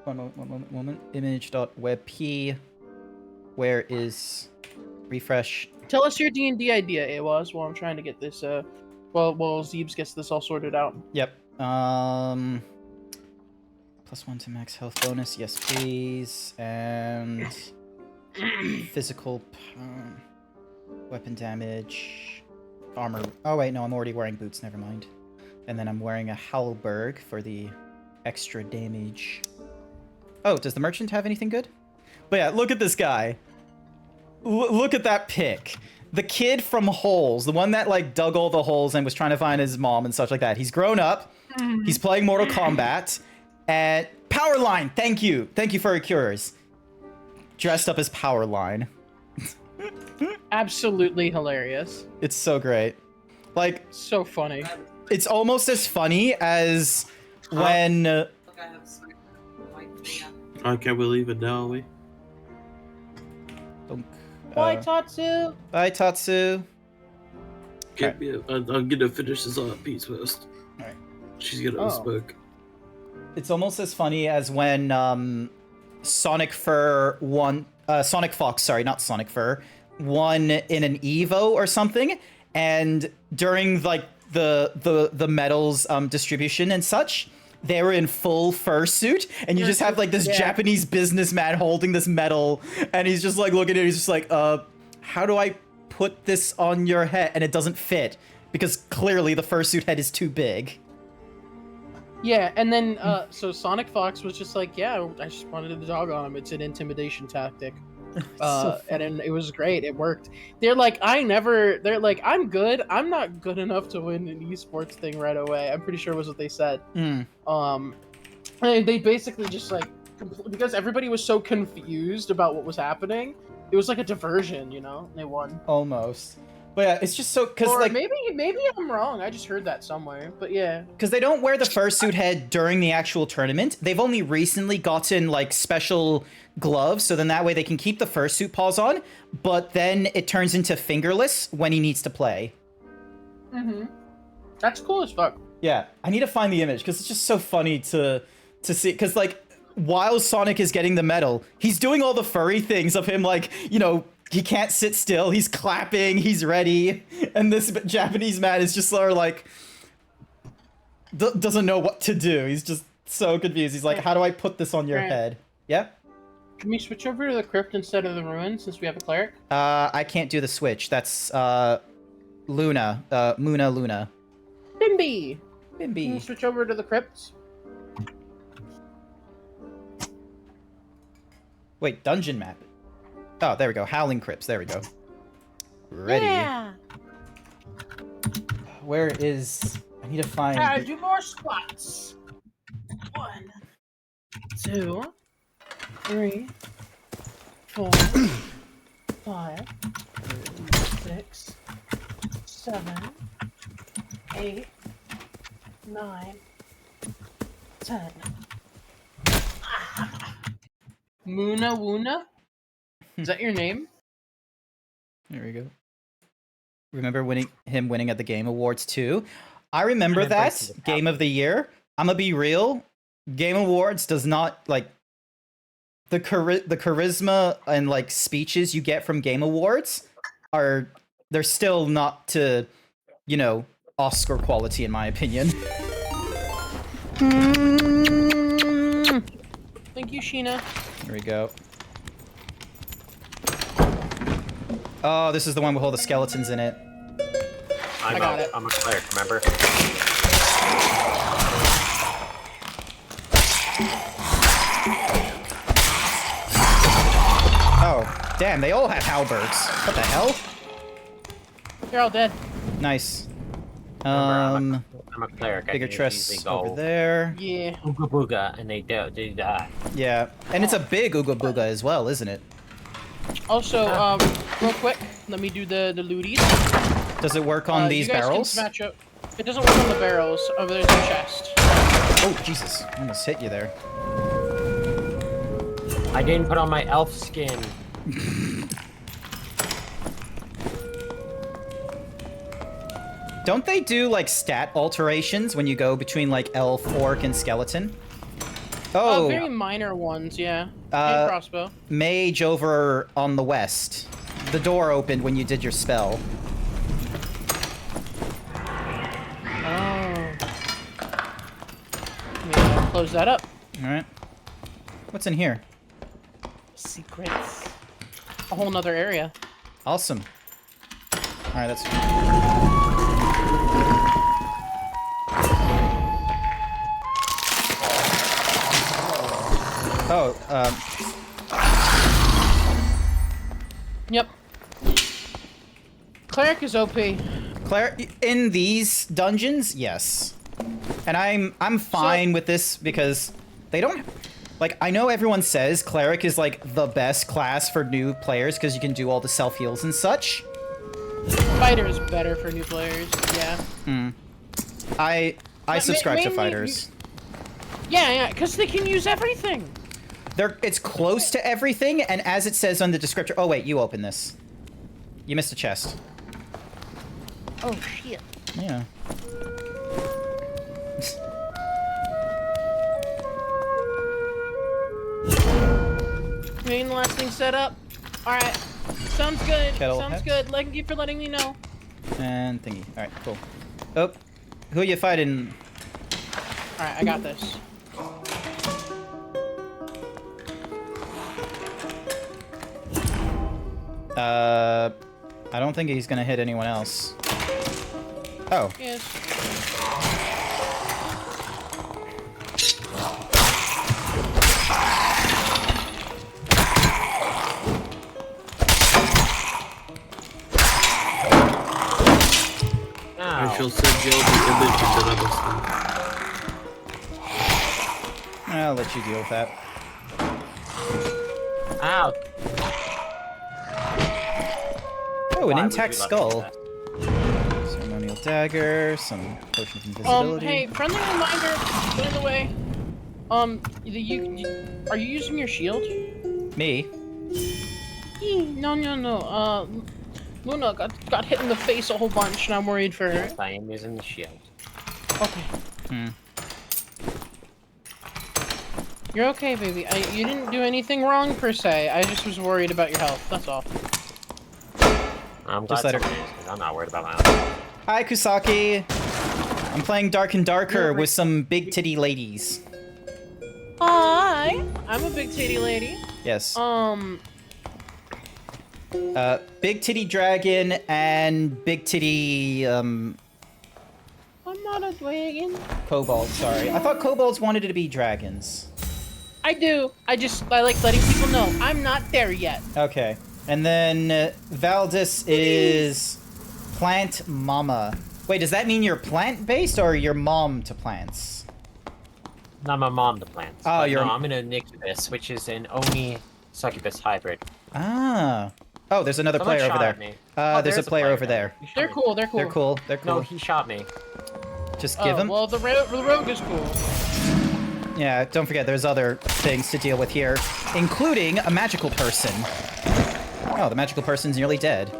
One moment. Image.webp. Where is refresh? Tell us your D&D idea, Awaz, while I'm trying to get this. While Zeebs gets this all sorted out. Yep. +1 to max health bonus. Yes, please. And physical. Weapon damage. Armor. Oh wait, no, I'm already wearing boots, never mind. And then I'm wearing a halberd for the extra damage. Oh, does the merchant have anything good? But yeah, look at this guy. Look at that pic. The kid from Holes, the one that like dug all the holes and was trying to find his mom and such like that. He's grown up. He's playing Mortal Kombat. And Powerline, thank you. Thank you for your cures. Dressed up as Powerline. Absolutely hilarious. It's so great. Like, so funny. It's almost as funny as when... Okay, we leave it now, are we? Bye, Tatsu. Bye, Tatsu. Get me I'm gonna finish this art piece first. Alright. She's gonna smoke. It's almost as funny as when Sonic Fur won... Sonic Fox, sorry, not Sonic Fur, won in an Evo or something, and during like the medals distribution and such, they were in full fursuit, and you just have like this Japanese businessman holding this medal, and he's just like looking at it, he's just like, how do I put this on your head? And it doesn't fit, because clearly the fursuit head is too big. Yeah, and then, so Sonic Fox was just like, yeah, I just wanted to dog on him. It's an intimidation tactic. And then it was great. It worked. They're like, they're like, I'm good. I'm not good enough to win an esports thing right away. I'm pretty sure was what they said. And they basically just like, because everybody was so confused about what was happening, it was like a diversion, you know? They won. Almost. But yeah, it's just so, cause like... Maybe I'm wrong. I just heard that somewhere, but yeah. Because they don't wear the fursuit head during the actual tournament. They've only recently gotten like special gloves, so then that way they can keep the fursuit paws on, but then it turns into fingerless when he needs to play. That's cool as fuck. Yeah, I need to find the image, because it's just so funny to see, because like, while Sonic is getting the medal, he's doing all the furry things of him like, you know, he can't sit still, he's clapping, he's ready, and this Japanese man is just sort of like, doesn't know what to do. He's just so confused. He's like, how do I put this on your head? Yeah? Can we switch over to the crypt instead of the ruin, since we have a cleric? I can't do the switch. That's, Luna. Luna. Bimby! Bimby. Can we switch over to the crypts? Wait, dungeon map. Oh, there we go. Howling Crypts. There we go. Ready. Yeah. Where is... I need to find... Do more squats. 1, 2, 3, 4, 5, 6, 7, 8, 9, 10. Muna Wuna? Is that your name? There we go. Remember him winning at the Game Awards too? I remember that. Game of the Year. I'm gonna be real. Game Awards does not, like... The charisma and, like, speeches you get from Game Awards are... They're still not to, you know, Oscar quality, in my opinion. Thank you, Sheena. There we go. Oh, this is the one with all the skeletons in it. I got it. I'm a cleric, remember? Oh, damn, they all have halberds. What the hell? They're all dead. Nice. I'm a cleric. Bigger I can chests usually go over there. Yeah. Ooga booga, and they die. Yeah, and it's a big Ooga Booga as well, isn't it? Also, real quick, let me do the looties. Does it work on these you guys barrels? Can smash up. It doesn't work on the barrels. Over there's a chest. Oh, Jesus. I almost hit you there. I didn't put on my elf skin. Don't they do, like, stat alterations when you go between, like, elf, orc, and skeleton? Oh! Very minor ones, yeah. And crossbow. Mage over on the west. The door opened when you did your spell. Oh. Maybe I'll close that up. Alright. What's in here? Secrets. A whole nother area. Awesome. Alright, that's... Oh, Yep. Cleric is OP. in these dungeons, yes. And I'm fine with this because they don't... Like, I know everyone says Cleric is, like, the best class for new players because you can do all the self-heals and such. Fighter is better for new players, yeah. I subscribe to mainly fighters. Yeah, because they can use everything. It's close to everything, and as it says on the descriptor... Oh, wait, you open this. You missed a chest. Oh, shit. Yeah. Main last thing set up. Alright. Sounds good. Kettle Sounds hex. good. Thank you for letting me know. And thingy. Alright, cool. Oh, who are you fighting? Alright, I got this. I don't think he's gonna hit anyone else. Oh. Yes. I shall send you the image of the rubber stamp. I'll let you deal with that. Ow. Oh, an Why would intact we let skull. that? Ceremonial dagger, some potion of invisibility. Hey, friendly reminder, by the way. Are you using your shield? Me? No. Luna got hit in the face a whole bunch, and I'm worried for her. Yes, I am using the shield. Okay. You're okay, baby. You didn't do anything wrong, per se. I just was worried about your health, that's all. I'm Just glad let her- someone is, 'cause I'm not worried about my own. Hi, Kusaki! I'm playing Dark and Darker with some big titty ladies. Hi! I'm a big titty lady. Yes. Big titty dragon and big titty, I'm not a dragon. kobold, sorry. I thought kobolds wanted to be dragons. I do. I like letting people know. I'm not there yet. Okay. And then Valdis is plant mama. Wait, does that mean you're plant-based or you're mom to plants? Not my mom to plants. Oh, but you're- No, I'm in an Incubus, which is an Oni succubus hybrid. Ah. Oh, there's another Someone player over shot there. at me. Oh, There's a player over there. He shot They're me. cool. They're cool. They're cool. They're cool. No, he shot me. Just give him. Well, the rogue is cool. Yeah, don't forget, there's other things to deal with here, including a magical person. Oh, the magical person's nearly dead.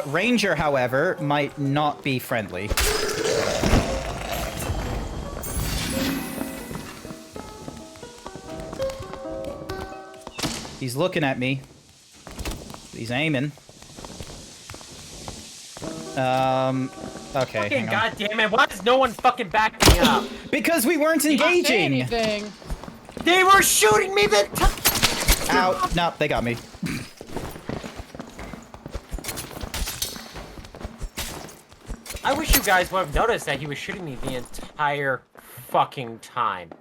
Ranger, however, might not be friendly. He's looking at me. He's aiming. Okay, Fucking hang on. goddamn it! Why is no one fucking backing me up? Because we weren't Didn't say engaging! anything. They were shooting me the Ow. No, they got me. I wish you guys would have noticed that he was shooting me the entire fucking time.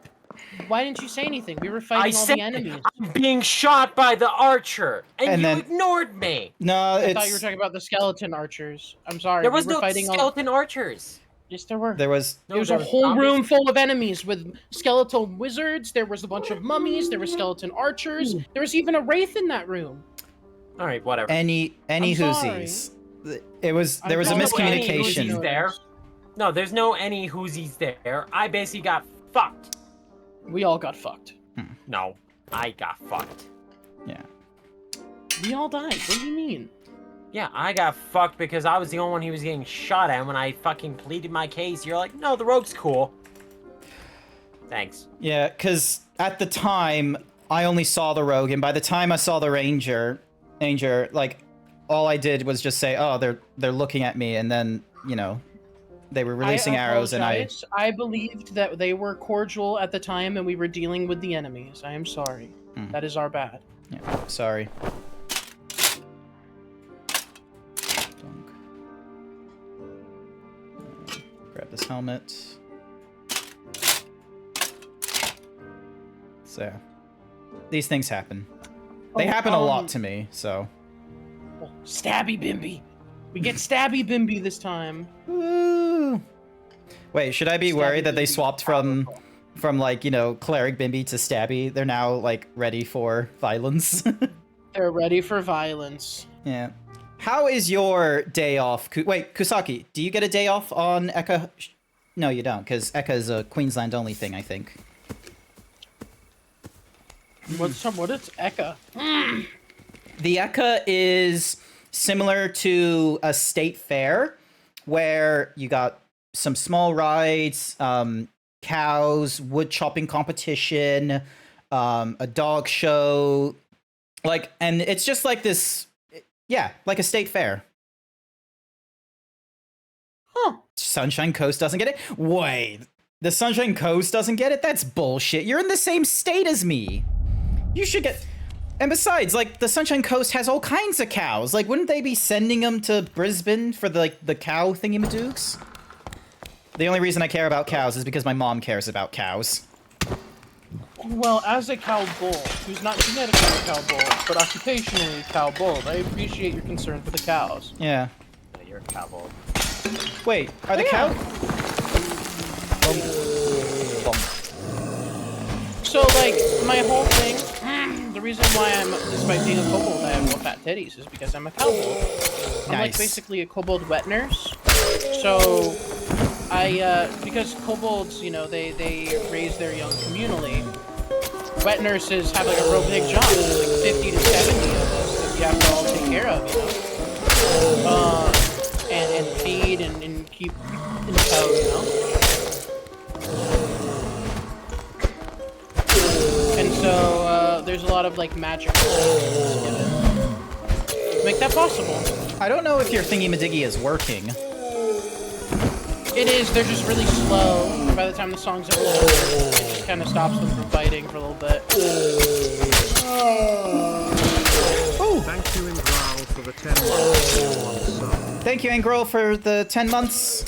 Why didn't you say anything? We were I fighting all said the enemies. I'm being shot by the archer, and And you then- ignored me. No, I thought you were it's... talking about the skeleton archers. I'm sorry. There was we were no fighting skeleton archers. Yes, there were. There was... No, There was there a was whole zombies. room full of enemies with skeletal wizards. There was a bunch of mummies. There were skeleton archers. There was even a wraith in that room. All right, whatever. Any I'm sorry. whoosies. There was a I don't know Any miscommunication. whoosies there? No, there's no any whoosies there. I basically got fucked. We all got fucked. No, I got fucked. Yeah. We all died. What do you mean? Yeah, I got fucked because I was the only one who was getting shot at. And when I fucking pleaded my case, you're like, no, the rogue's cool. Thanks. Yeah, because at the time, I only saw the rogue, and by the time I saw the ranger, like, all I did was just say, oh, they're looking at me, and then, you know, They were releasing arrows, and I believed that they were cordial at the time, and we were dealing with the enemies. I am sorry. That is our bad. Yeah, sorry. Grab this helmet. So, these things happen. They happen a lot to me, so. Oh, Stabby Bimby. We get Stabby Bimby this time. Woo. Wait, should I be worried that they swapped from like, you know, Cleric Bimby to Stabby? They're now, like, ready for violence. They're ready for violence. Yeah. How is your day off? Wait, Kusaki, do you get a day off on EKKA? No, you don't, because EKKA is a Queensland-only thing, I think. What is EKKA? The EKKA is similar to a state fair, where you got some small rides, cows, wood chopping competition, a dog show, like, and it's just like this, yeah, like a state fair. Huh. Sunshine Coast doesn't get it? Wait, the Sunshine Coast doesn't get it? That's bullshit. You're in the same state as me. You should get... And besides, like, the Sunshine Coast has all kinds of cows. Like, wouldn't they be sending them to Brisbane for, the cow thingy-madooks? The only reason I care about cows is because my mom cares about cows. Well, as a cow bull, who's not genetically a cow bull, but occupationally a cow bull, I appreciate your concern for the cows. Yeah. You're a cow bull. Wait, are the cows... So, like, my whole thing, the reason why I'm, despite being a kobold, I have fat titties, is because I'm a kobold. I'm like basically a kobold wet nurse. So, because kobolds, you know, they raise their young communally, wet nurses have like a real big job. There's like 50 to 70 of us that you have to all take care of, you know? And feed and keep in tow, you know? And so, there's a lot of, like, magic given. Make that possible. I don't know if your thingy-madiggy is working. It is, they're just really slow. By the time the song's over, it just kind of stops them from fighting for a little bit. Oh! Thank you, Ingral, for the 10 months. Thank you, Ingral, for the 10 months.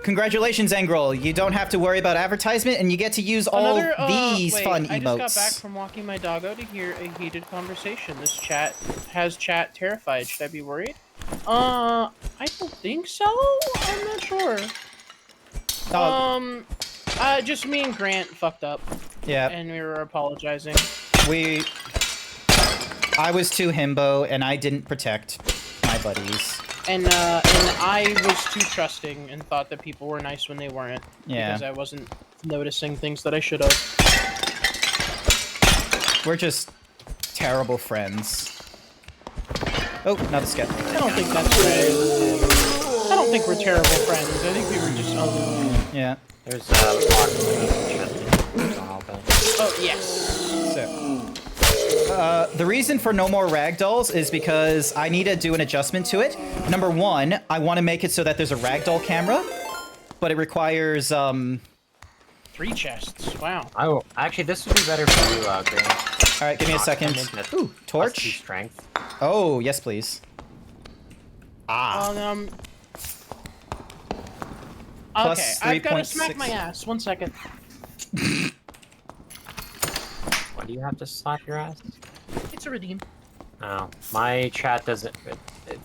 Congratulations, Engral. You don't have to worry about advertisement, and you get to use all these fun emotes. I just got back from walking my doggo to hear a heated conversation. This chat has chat terrified. Should I be worried? I don't think so. I'm not sure. Just me and Grant fucked up. Yeah. And we were apologizing. I was too himbo, and I didn't protect my buddies. And I was too trusting and thought that people were nice when they weren't. Yeah. Because I wasn't noticing things that I should have. We're just terrible friends. Oh, not a skip. I don't think that's right. I don't think we're terrible friends. I think we were just alone. Yeah. There's a Oh, yes. So, the reason for no more ragdolls is because I need to do an adjustment to it. Number one, I want to make it so that there's a ragdoll camera, but it requires, 3 chests. Wow. Oh, actually, this would be better for you, Grant. Alright, give me a second. Ooh, torch. Strength. Oh, yes, please. Ah. Okay, I've got to 3.6. smack my ass. 1 second. Why do you have to slap your ass? It's a redeem. Oh, my chat doesn't...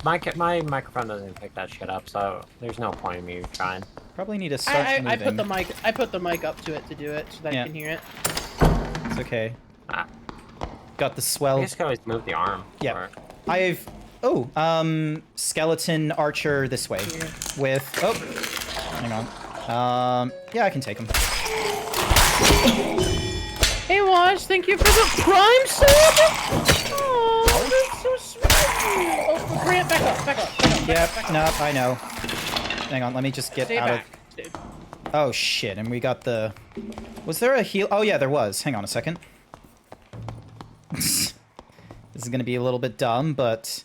My microphone doesn't pick that shit up, so there's no point in me trying. Probably need to start moving. I put the mic up to it to do it, so that I can hear it. It's okay. Got the swell. I just can always move the arm. Yeah. I've... Oh, skeleton archer this way. With... Oh. Hang on. Yeah, I can take him. Hey, Wash, thank you for the Prime sub! Oh, that's so sweet! Oh, Grant, back up. Yep, nope, I know. Hang on, let me just get Stay out back. of... Oh, shit, and we got the... Was there a heal... Oh, yeah, there was. Hang on a second. This is gonna be a little bit dumb, but...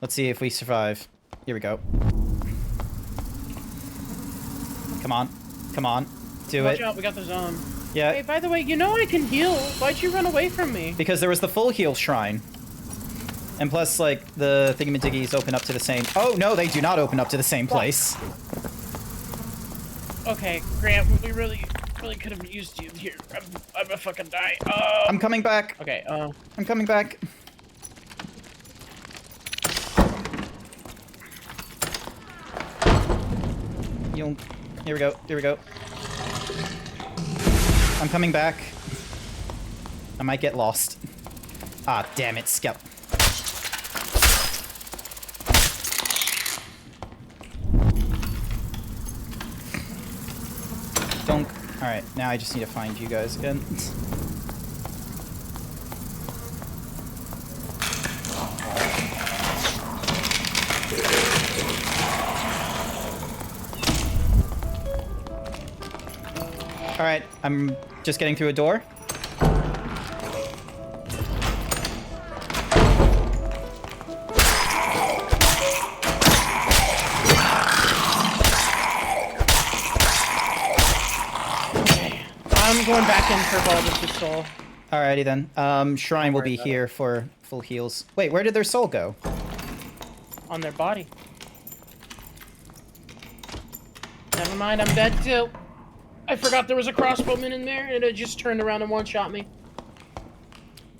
Let's see if we survive. Here we go. Come on. Come on. Do Watch it. out, we got the zone. Yeah. Hey, by the way, you know I can heal. Why'd you run away from me? Because there was the full heal shrine. And plus, like, the thingamadiggies open up to the same... Oh, no, they do not open up to the same place. Okay, Grant, we really could have used you here. I'm a fucking die. I'm coming back. Okay, I'm coming back. You'll... Here we go. Here we go. I'm coming back. I might get lost. Ah, damn it, Skep. Donk. Alright, now I just need to find you guys again. Alright, I'm just getting through a door. I'm going back in for Baldur's soul. Alrighty then. Shrine will be here for full heals. Wait, where did their soul go? On their body. Never mind, I'm dead too. I forgot there was a crossbowman in there, and it just turned around and one-shot me.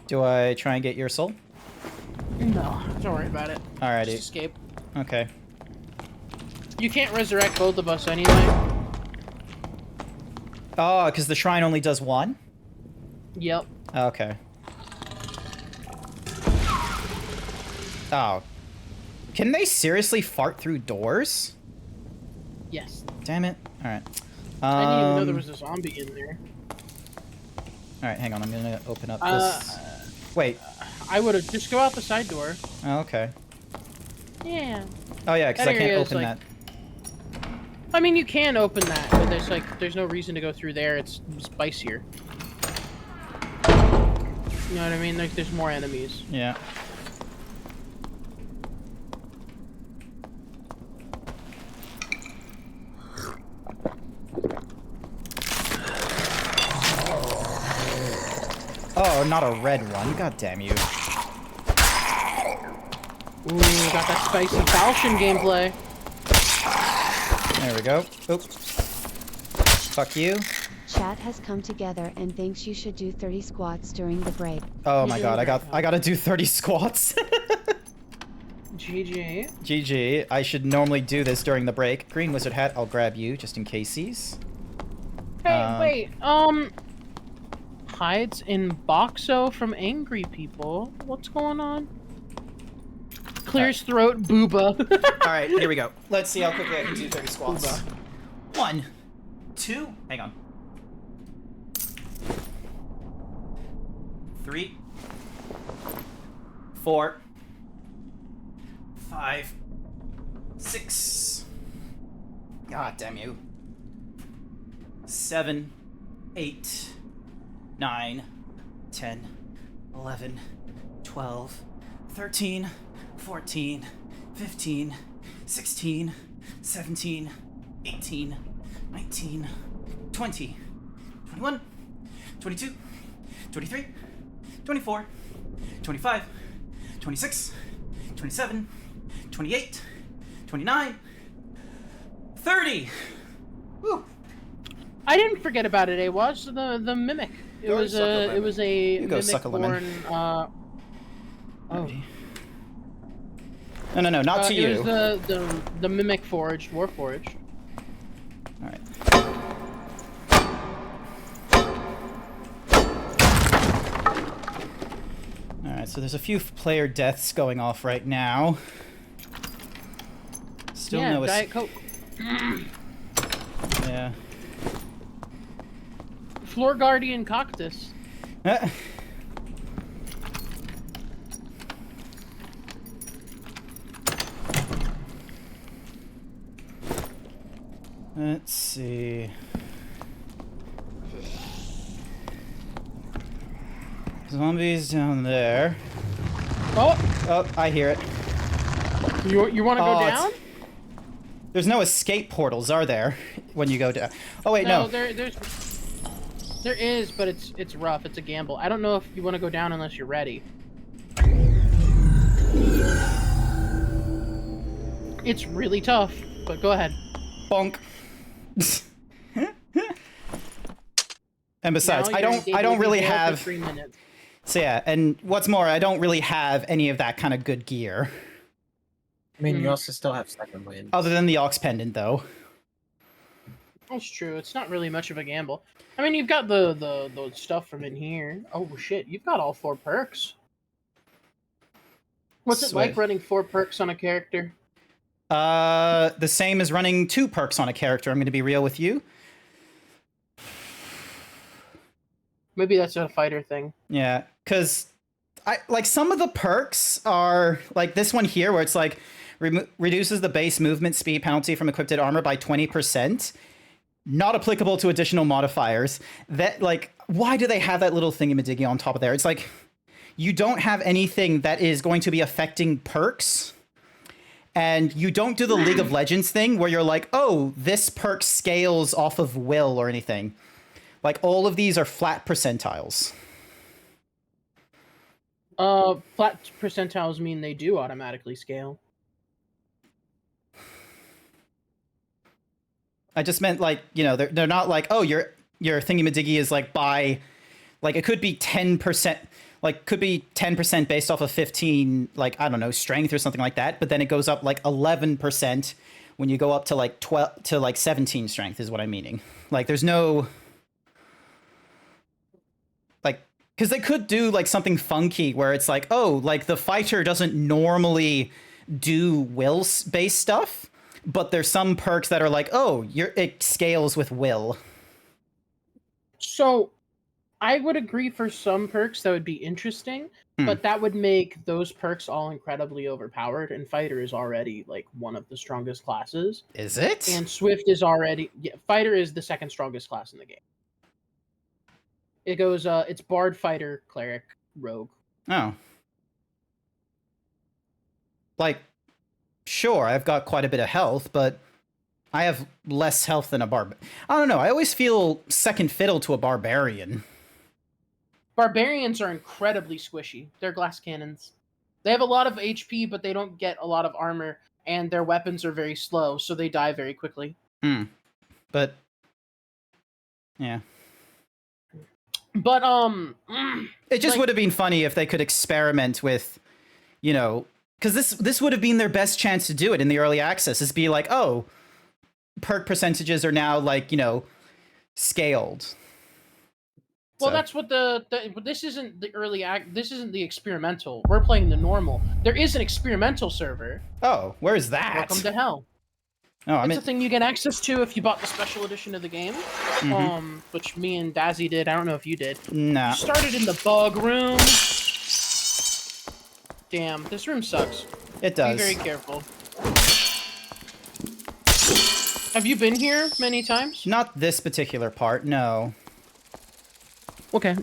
Do I try and get your soul? No, don't worry about it. Alrighty. Just escape. Okay. You can't resurrect both of us anyway. Oh, because the shrine only does one? Yep. Okay. Oh. Can they seriously fart through doors? Yes. Damn it. Alright. I didn't even know there was a zombie in there. Alright, hang on. I'm gonna open up this... Wait. I would have just go out the side door. Oh, okay. Yeah. Oh, yeah, because That I can't area is, open like- that. I mean, you can open that, but there's no reason to go through there. It's spicier. You know what I mean? Like, there's more enemies. Yeah. Oh, not a red one. God damn you. Ooh, got that spicy falchion gameplay. There we go. Oop. Fuck you. Chat has come together and thinks you should do 30 squats during the break. Oh my god, I gotta do 30 squats. GG. GG. I should normally do this during the break. Green wizard hat, I'll grab you just in casesies. Hey, wait. Hides in Boxo from angry people. What's going on? Clears throat, booba. Alright, here we go. Let's see how quickly I can do 30 squats. 1, 2, hang on. 3, 4, 5, 6. God damn you. 7, 8, 9, 10, 11, 12, 13, 14, 15, 16, 17, 18, 19, 20, 21, 22, 23, 24, 25, 26, 27, 28, 29, 30! Woo! I didn't forget about it, Watch the mimic. It was a You go suck a lemon. oh. No, not to you. It was the mimic forge, warforged. Alright. Alright, so there's a few player deaths going off right now. Still yeah, no Diet Coke. Yeah. Floor Guardian Cactus. Let's see. Zombies down there. Oh! Oh, I hear it. You want to go Oh, down? There's no escape portals, are there? When you go down. Oh wait, no. There is, but it's rough. It's a gamble. I don't know if you want to go down unless you're ready. It's really tough, but go ahead. Bonk. And besides, Now I you're don't really engaged for have. 3 minutes. So yeah, and what's more, I don't really have any of that kind of good gear. I mean, you also still have second wind. Other than the Ox Pendant, though. That's true. It's not really much of a gamble. I mean, you've got the stuff from in here. Oh shit, you've got all 4 perks. What's it like Sweet. running 4 perks on a character? The same as running 2 perks on a character, I'm going to be real with you. Maybe that's a fighter thing. Yeah, because some of the perks are like this one here, where it's like reduces the base movement speed penalty from equipped armor by 20%. Not applicable to additional modifiers. That why do they have that little thingy-majiggy on top of there? It's like you don't have anything that is going to be affecting perks. And you don't do the League of Legends thing where you're like, oh, this perk scales off of will or anything. Like, all of these are flat percentiles. Flat percentiles mean they do automatically scale. I just meant, like, you know, they're not like, oh, your thingy-majiggy is, like, by... Like, it could be 10%... Like, could be 10% based off of 15, like, I don't know, strength or something like that. But then it goes up, like, 11% when you go up to, like, 12... to, like, 17 strength is what I'm meaning. Like, there's no... Like, because they could do, like, something funky where it's like, oh, like, the fighter doesn't normally do will-based stuff, but there's some perks that are like, oh, it scales with will. So, I would agree for some perks that would be interesting, but that would make those perks all incredibly overpowered, and Fighter is already, like, one of the strongest classes. Is it? And Swift is already... Yeah, Fighter is the 2nd strongest class in the game. It goes, it's Bard, Fighter, Cleric, Rogue. Oh. Like, sure, I've got quite a bit of health, but I have less health than a I don't know, I always feel second fiddle to a barbarian. Barbarians are incredibly squishy. They're glass cannons. They have a lot of HP, but they don't get a lot of armor, and their weapons are very slow, so they die very quickly. But, yeah. But, it just would have been funny if they could experiment with, you know, because this would have been their best chance to do it in the early access, is be like, oh, perk percentages are now, like, you know, scaled. Well, that's what this isn't the early this isn't the experimental. We're playing the normal. There is an experimental server. Oh, where is that? Welcome to hell. Oh, It's a thing you get access to if you bought the special edition of the game, which me and Dazzy did. I don't know if you did. Nah. Started in the bug room. Damn, this room sucks. It does. Be very careful. Have you been here many times? Not this particular part, no. Okay.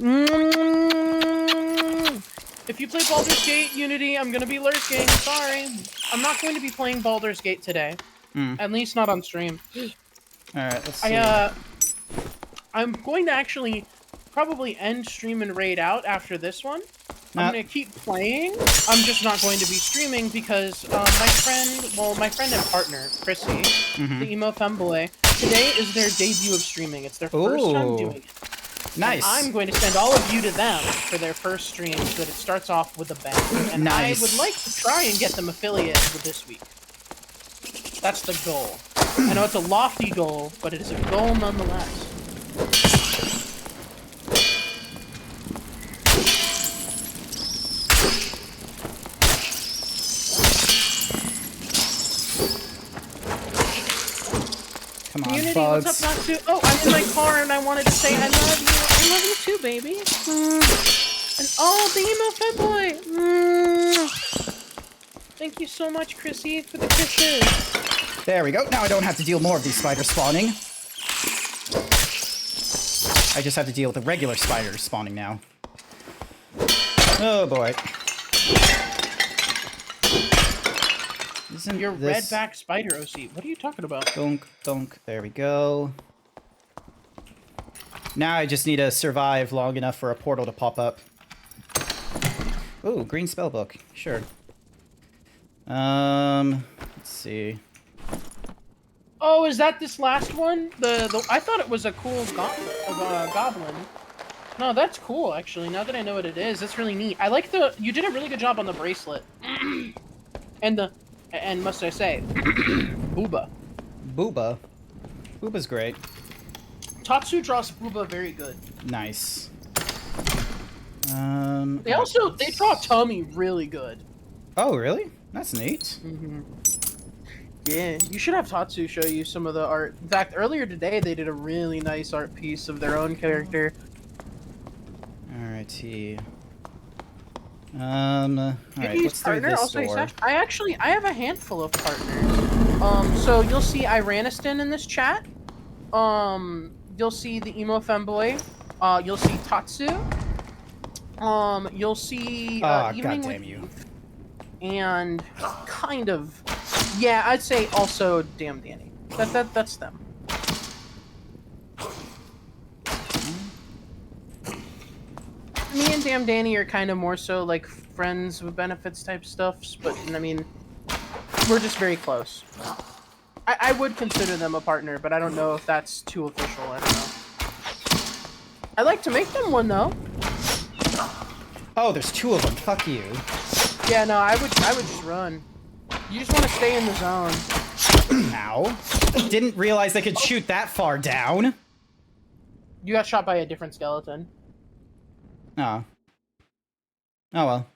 If you play Baldur's Gate Unity, I'm gonna be lurking. Sorry. I'm not going to be playing Baldur's Gate today. At least not on stream. Alright, let's see. I'm going to actually probably end stream and raid out after this one. I'm gonna keep playing. I'm just not going to be streaming because my friend and partner, Chrissy, the emo femboy, today is their debut of streaming. It's their first time doing it. Nice. And I'm going to send all of you to them for their first stream so that it starts off with a bang. And nice. I would like to try and get them affiliated with this week. That's the goal. I know it's a lofty goal, but it is a goal nonetheless. Come on, Community, bugs. what's up, Natsu? Oh, I'm in my car and I wanted to say I love you. I love you too, baby. And oh, the emo fanboy. Thank you so much, Chrissy, for the kisses. There we go. Now I don't have to deal more of these spiders spawning. I just have to deal with the regular spiders spawning now. Oh boy. Isn't Your this... redback spider, OC. What are you talking about? Donk, donk. There we go. Now I just need to survive long enough for a portal to pop up. Ooh, green spellbook. Sure. Let's see. Oh, is that this last one? I thought it was a cool goblin. No, that's cool, actually. Now that I know what it is, that's really neat. I like you did a really good job on the bracelet. And must I say, Booba. Booba. Booba's great. Tatsu draws Booba very good. Nice. They draw Tummy really good. Oh, really? That's neat. Yeah, you should have Tatsu show you some of the art. In fact, earlier today they did a really nice art piece of their own character. Alrighty. Alright, let's do this door. I have a handful of partners. So you'll see Iraniston in this chat. You'll see the emo femboy. You'll see Tatsu. You'll see Evening goddamn with you. And kind of, yeah, I'd say also Damn Danny. That's them. Me and Damn Danny are kind of more so like friends with benefits type stuffs, but I mean, we're just very close. I would consider them a partner, but I don't know if that's too official. I don't know. I like to make them one though. Oh, there's two of them. Fuck you. Yeah, no, I would just run. You just want to stay in the zone. Ow. Didn't realize they could shoot that far down. You got shot by a different skeleton. Oh. Oh well.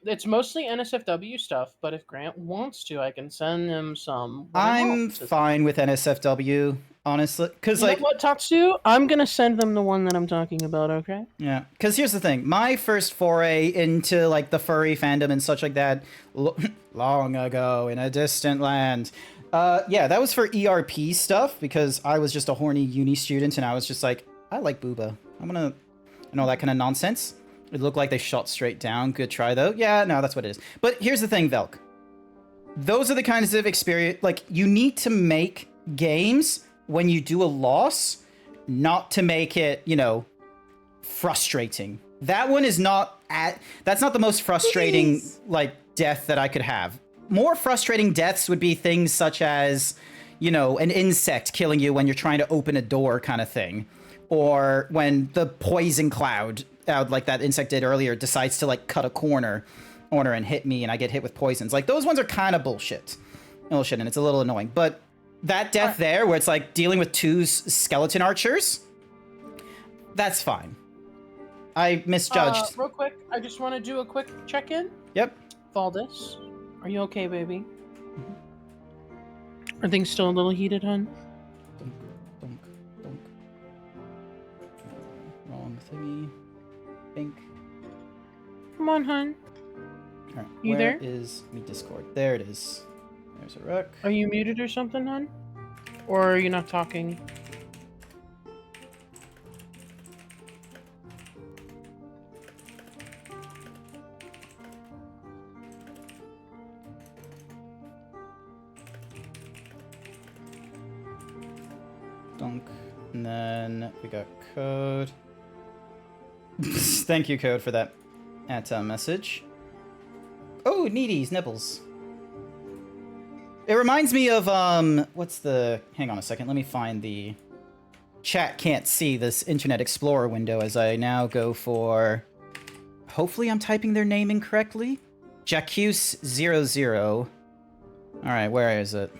It's mostly NSFW stuff, but if Grant wants to, I can send him some. I'm fine with NSFW, honestly, because You know what, Tatsu? I'm gonna send them the one that I'm talking about, okay? Yeah, because here's the thing. My first foray into, like, the furry fandom and such like that, long ago in a distant land, yeah, that was for ERP stuff, because I was just a horny uni student, and I was just like, I like booba. I'm gonna... and all that kind of nonsense. It looked like they shot straight down. Good try, though. Yeah, no, that's what it is. But here's the thing, Velk. Those are the kinds of experience... like, you need to make games when you do a loss, not to make it, you know, frustrating. That one is not that's not the most frustrating, like, death that I could have. More frustrating deaths would be things such as, you know, an insect killing you when you're trying to open a door kind of thing. Or when the poison cloud, like that insect did earlier, decides to, like, cut a corner and hit me and I get hit with poisons. Like, those ones are kind of bullshit. Bullshit, and it's a little annoying. But that death there, where it's like dealing with two skeleton archers, that's fine. I misjudged. Real quick, I just want to do a quick check-in. Yep. Valdis, are you okay, baby? Are things still a little heated, hun? Donk, donk. Wrong thingy. Pink. Come on, hun. All right, You where there? is me Discord? There it is. There's a wreck. Are you muted or something, hun? Or are you not talking? Donk. And then we got Code. Thank you, Code, for that message. Oh, Needy's nipples. It reminds me of, what's the... hang on a second, let me find the... Chat can't see this Internet Explorer window as I now go for... hopefully I'm typing their name incorrectly. Jacuse00. Alright, where is it?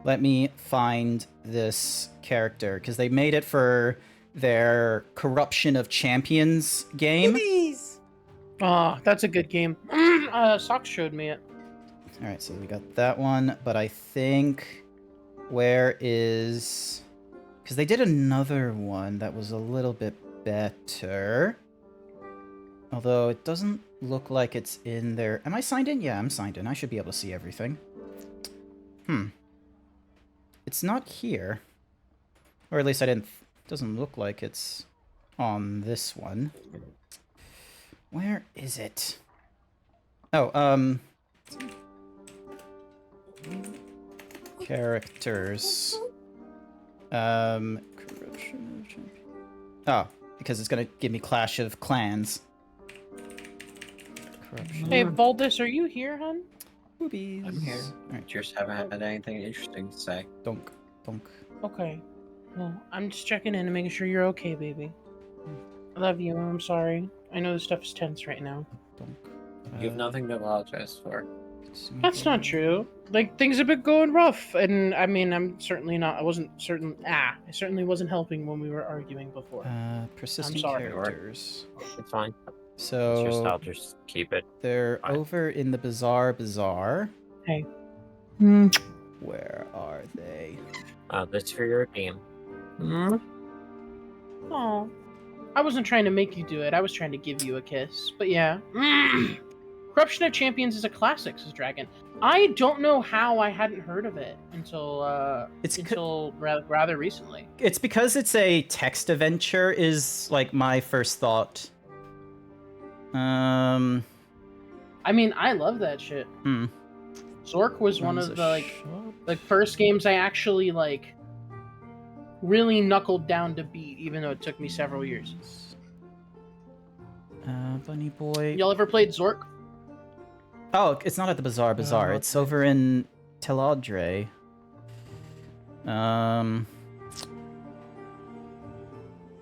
Let me find this character, because they made it for their Corruption of Champions game. Ah, that's a good game. Sox showed me it. Alright, so we got that one, but I think... where is... because they did another one that was a little bit better. Although it doesn't look like it's in there. Am I signed in? Yeah, I'm signed in. I should be able to see everything. It's not here. Or at least I didn't... doesn't look like it's on this one. Where is it? Oh, Characters. Corruption of Champions. Oh, because it's gonna give me Clash of Clans. Corruption. Hey, Baldus, are you here, hun? Boobies. I'm here. Alright. Just haven't had anything interesting to say. Donk. Donk. Okay. Well, I'm just checking in and making sure you're okay, baby. I love you. I'm sorry. I know this stuff is tense right now. Donk. You have nothing to apologize for. That's not true. Like, things have been going rough, and I mean, I certainly wasn't helping when we were arguing before. Persistent I'm sorry. characters. It's fine. So It's your style, just keep it. they're Fine. over in the Bazaar. Hey. Where are they? That's for your game. Oh, I wasn't trying to make you do it. I was trying to give you a kiss. But yeah. Corruption of Champions is a classic, says Dragon. I don't know how I hadn't heard of it until rather recently. It's because it's a text adventure is like my first thought. I mean, I love that shit. Zork was one of the first games I actually really knuckled down to beat, even though it took me several years. Bunny Boy. Y'all ever played Zork? Oh, it's not at the Bazaar. It's over in Teladre.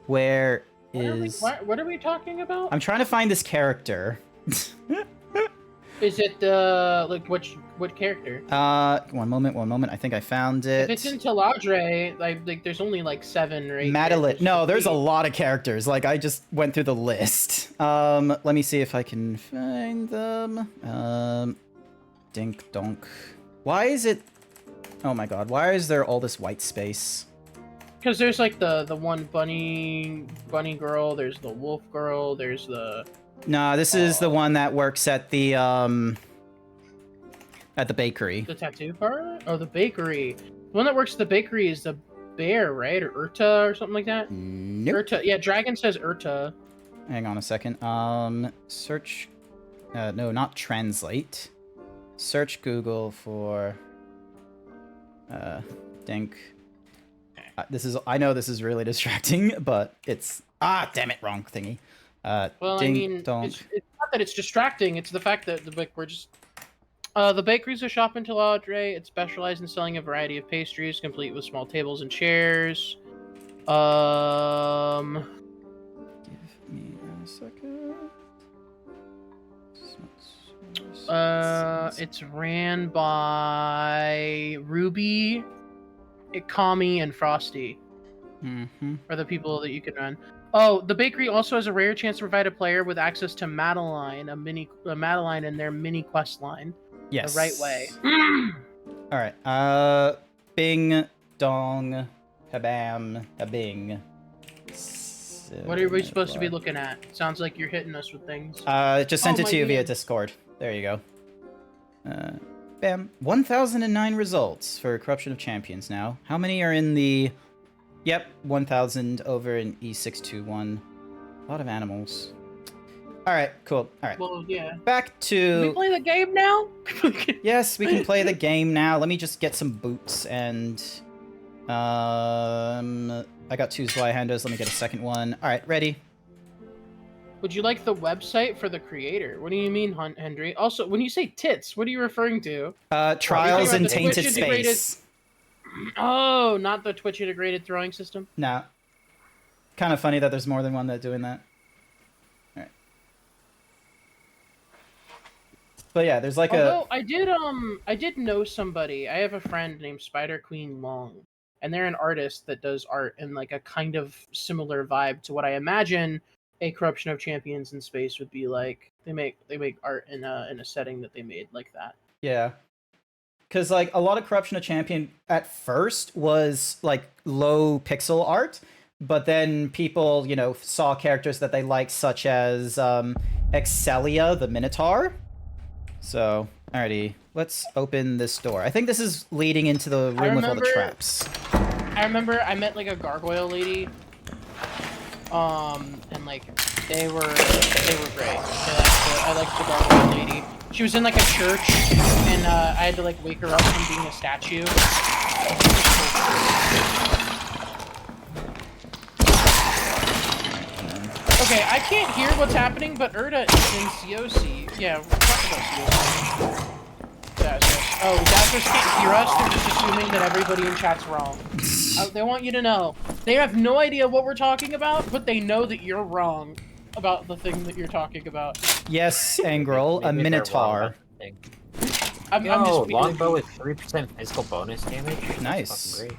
Where is... What are we talking about? I'm trying to find this character. Is it what character? One moment. I think I found it. If it's in Teladre, like there's only 7 or 8. Madeline. No, there's a lot of characters. Like I just went through the list. Let me see if I can find them. Dink donk. Why is it? Oh my god. Why is there all this white space? Because there's the one bunny girl. There's the wolf girl. There's the. No, this is the one that works at the bakery. The tattoo parlor? Oh, the bakery. The one that works at the bakery is the bear, right? Or Urta or something like that? Nope. Urta. Yeah, Dragon says Urta. Hang on a second. Search. No, not translate. Search Google for. Dink. I know this is really distracting, but it's. Ah, damn it, wrong thingy. Well, ding, I mean, donk. it's not that it's distracting. It's the fact that we're just. The bakery's a shop in Teladre. It's specialized in selling a variety of pastries, complete with small tables and chairs. Give me a second. It's ran by Ruby, Ikami, and Frosty. Are the people that you can run. Oh, the bakery also has a rare chance to provide a player with access to Madeline, a Madeline in their mini quest line. Yes. The right way. All right. Bing, dong, kabam, kabing. What are we supposed to be looking at? Sounds like you're hitting us with things. Just sent it my to you via goodness. Discord. There you go. Bam. 1,009 results for Corruption of Champions now. How many are in the... Yep, 1,000 over in E621. A lot of animals. Alright, cool. Alright. Well, yeah. Back to... Can we play the game now? Yes, we can play the game now. Let me just get some boots and... I got 2 Zweihanders. Let me get a second one. Alright, ready. Would you like the website for the creator? What do you mean, Henry? Also, when you say tits, what are you referring to? Trials in the Tainted Twitch integrated- Space. Oh, not the Twitch integrated throwing system? No. Kind of funny that there's more than one that's doing that. Alright. But yeah, there's like Although, I did know somebody. I have a friend named Spider Queen Long, and they're an artist that does art in like a kind of similar vibe to what I imagine a Corruption of Champions in space would be like. They make art in a setting that they made like that. Yeah. Because, like, a lot of Corruption of Champion at first was, like, low pixel art, but then people, you know, saw characters that they liked, such as Excelia, the Minotaur. So, alrighty, let's open this door. I think this is leading into the room with all the traps. I remember I met, like, a gargoyle lady And like they were great. I liked the gargoyle lady. She was in like a church, and I had to like wake her up from being a statue. Okay, I can't hear what's happening, but Erda is in COC. Yeah, we're talking about COC. Oh, Dazzlers can't hear us, they're just assuming that everybody in chat's wrong. They want you to know. They have no idea what we're talking about, but they know that you're wrong about the thing that you're talking about. Yes, Angrel, a Minotaur. I'm just longbow with 3% physical bonus damage. Nice. That's fucking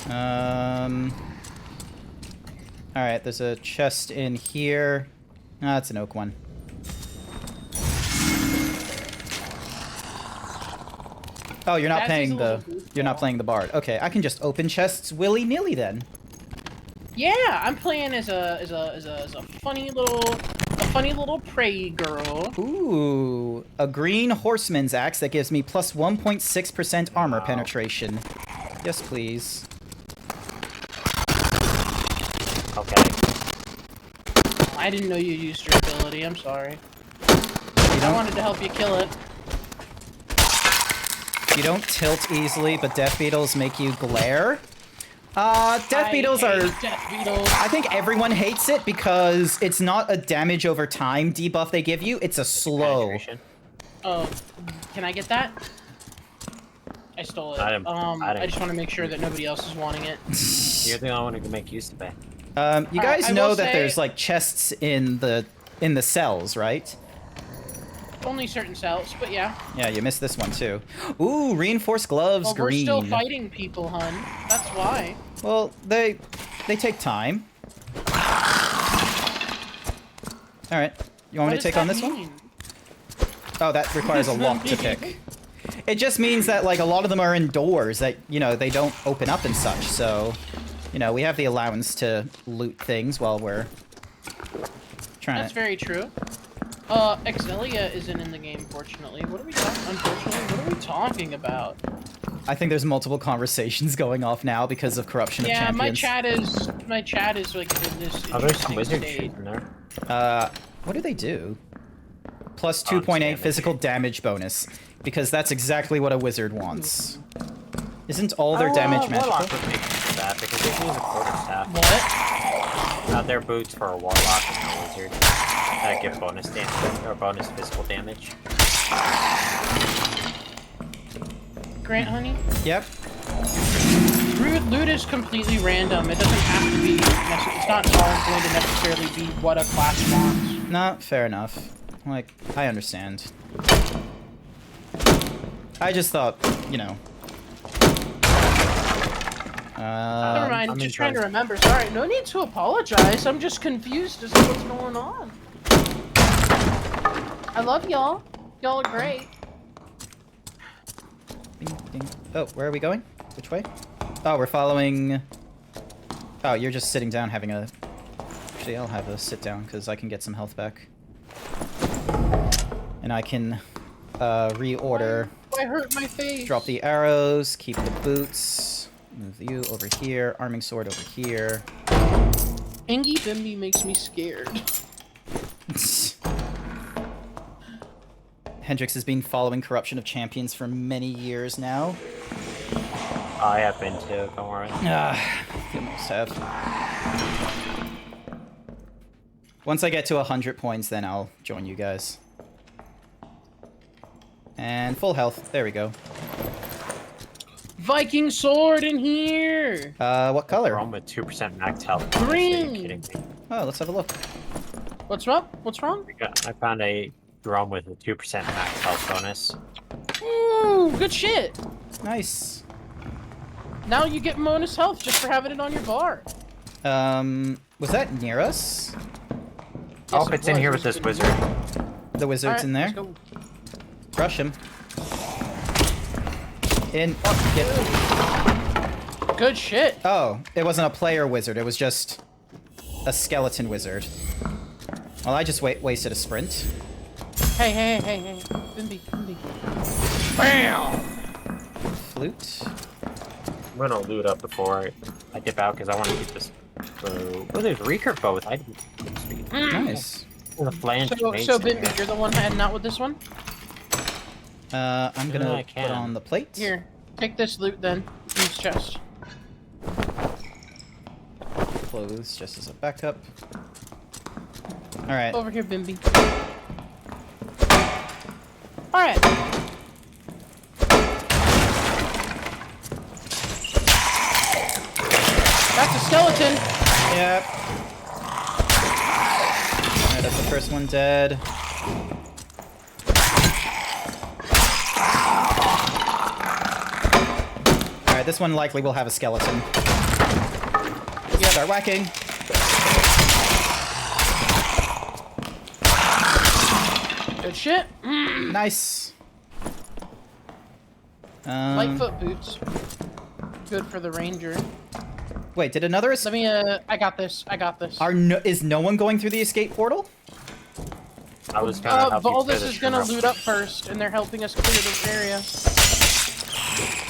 great. Alright, there's a chest in here. Ah, it's an oak one. Oh, you're not playing the bard. Okay, I can just open chests willy-nilly then. Yeah, I'm playing as a funny little prey girl. Ooh, a green horseman's axe that gives me plus 1.6% armor penetration. Yes, please. Okay. I didn't know you used your ability. I'm sorry. I wanted to help you kill it. You don't tilt easily, but death beetles make you glare. Death beetles are... Death beetles. I think everyone hates it because it's not a damage over time debuff they give you, it's a slow. Oh, can I get that? I stole it. I just want to make sure that nobody else is wanting it. You're the only one who can make use of it. You guys know that there's like chests in the cells, right? Only certain cells, but yeah. Yeah, you missed this one too. Ooh, reinforced gloves, well, green. We're still fighting people, hun. That's why. Well, they take time. All right, you want me to take on this one? Oh, that requires a lock to pick. It just means that like a lot of them are indoors that, you know, they don't open up and such. So, you know, we have the allowance to loot things while we're trying That's very true. Excelia isn't in the game, fortunately. Unfortunately, what are we talking about? I think there's multiple conversations going off now because of corruption of champions. Yeah, my chat is like in this. Oh, there's some wizard shit in there. What do they do? Plus 2.8 physical damage bonus, because that's exactly what a wizard wants. Isn't all their damage magical? Warlock would make that because they use a quarterstaff. What? They're boots for a warlock and a wizard. That give bonus damage or bonus physical damage. Grant, honey? Yep. Loot is completely random. It doesn't have to be. It's not all going to necessarily be what a class wants. No, fair enough. Like, I understand. I just thought, you know. Never mind, I'm just trying to remember. Sorry, no need to apologize. I'm just confused as to what's going on. I love y'all. Y'all are great. Ding, ding. Oh, where are we going? Which way? Oh, we're following... Oh, you're just sitting down having a... Actually, I'll have a sit down because I can get some health back. And I can reorder. I hurt my face. Drop the arrows, keep the boots, move you over here, arming sword over here. Engie Bimby makes me scared. Hendrix has been following corruption of champions for many years now. I have been too, don't worry. You must have. Once I get to 100 points, then I'll join you guys. And full health. There we go. Viking sword in here! What color? Wrong with 2% max health. Green! Are you kidding me? Oh, let's have a look. What's wrong? What's wrong? I found a drum with a 2% max health bonus. Ooh, good shit! Nice. Now you get bonus health just for having it on your bar. Was that near us? Oh, it's in here with this wizard. The wizard's in there? Let's go. Crush him. In. Good shit. Oh, it wasn't a player wizard. It was just a skeleton wizard. Well, I just wasted a sprint. Hey. Bimby. Bam! Flute. I'm gonna loot up before I dip out because I want to keep this bow. Oh, there's recurve bow with item speed. Nice. The flange So mason Bimby, here. you're the one heading out with this one? I'm gonna I put can. on the plate. Here, take this loot then. Use chest. Clothes just as a backup. Alright. Over here, Bimby. Alright. That's a skeleton. Yep. Alright, that's the first one dead. Alright, this one likely will have a skeleton. Yeah, start whacking. Good shit. Nice. Lightfoot boots. Good for the ranger. Wait, did another Let me, I got this. I got this. is no one going through the escape portal? I was gonna help you clear Valdez the is gonna shroom up. loot up first, and they're helping us clear this area.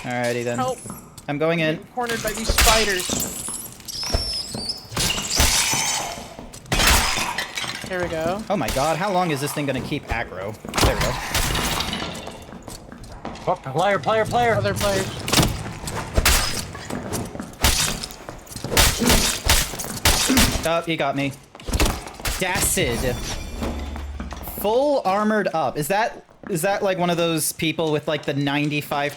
Alrighty then. Help. I'm going in. Getting cornered by these spiders. There we go. Oh my god, how long is this thing gonna keep aggro? There we go. Oh, player! Other players. Oh, he got me. Dacid. Full armored up. Is that like one of those people with like the 95%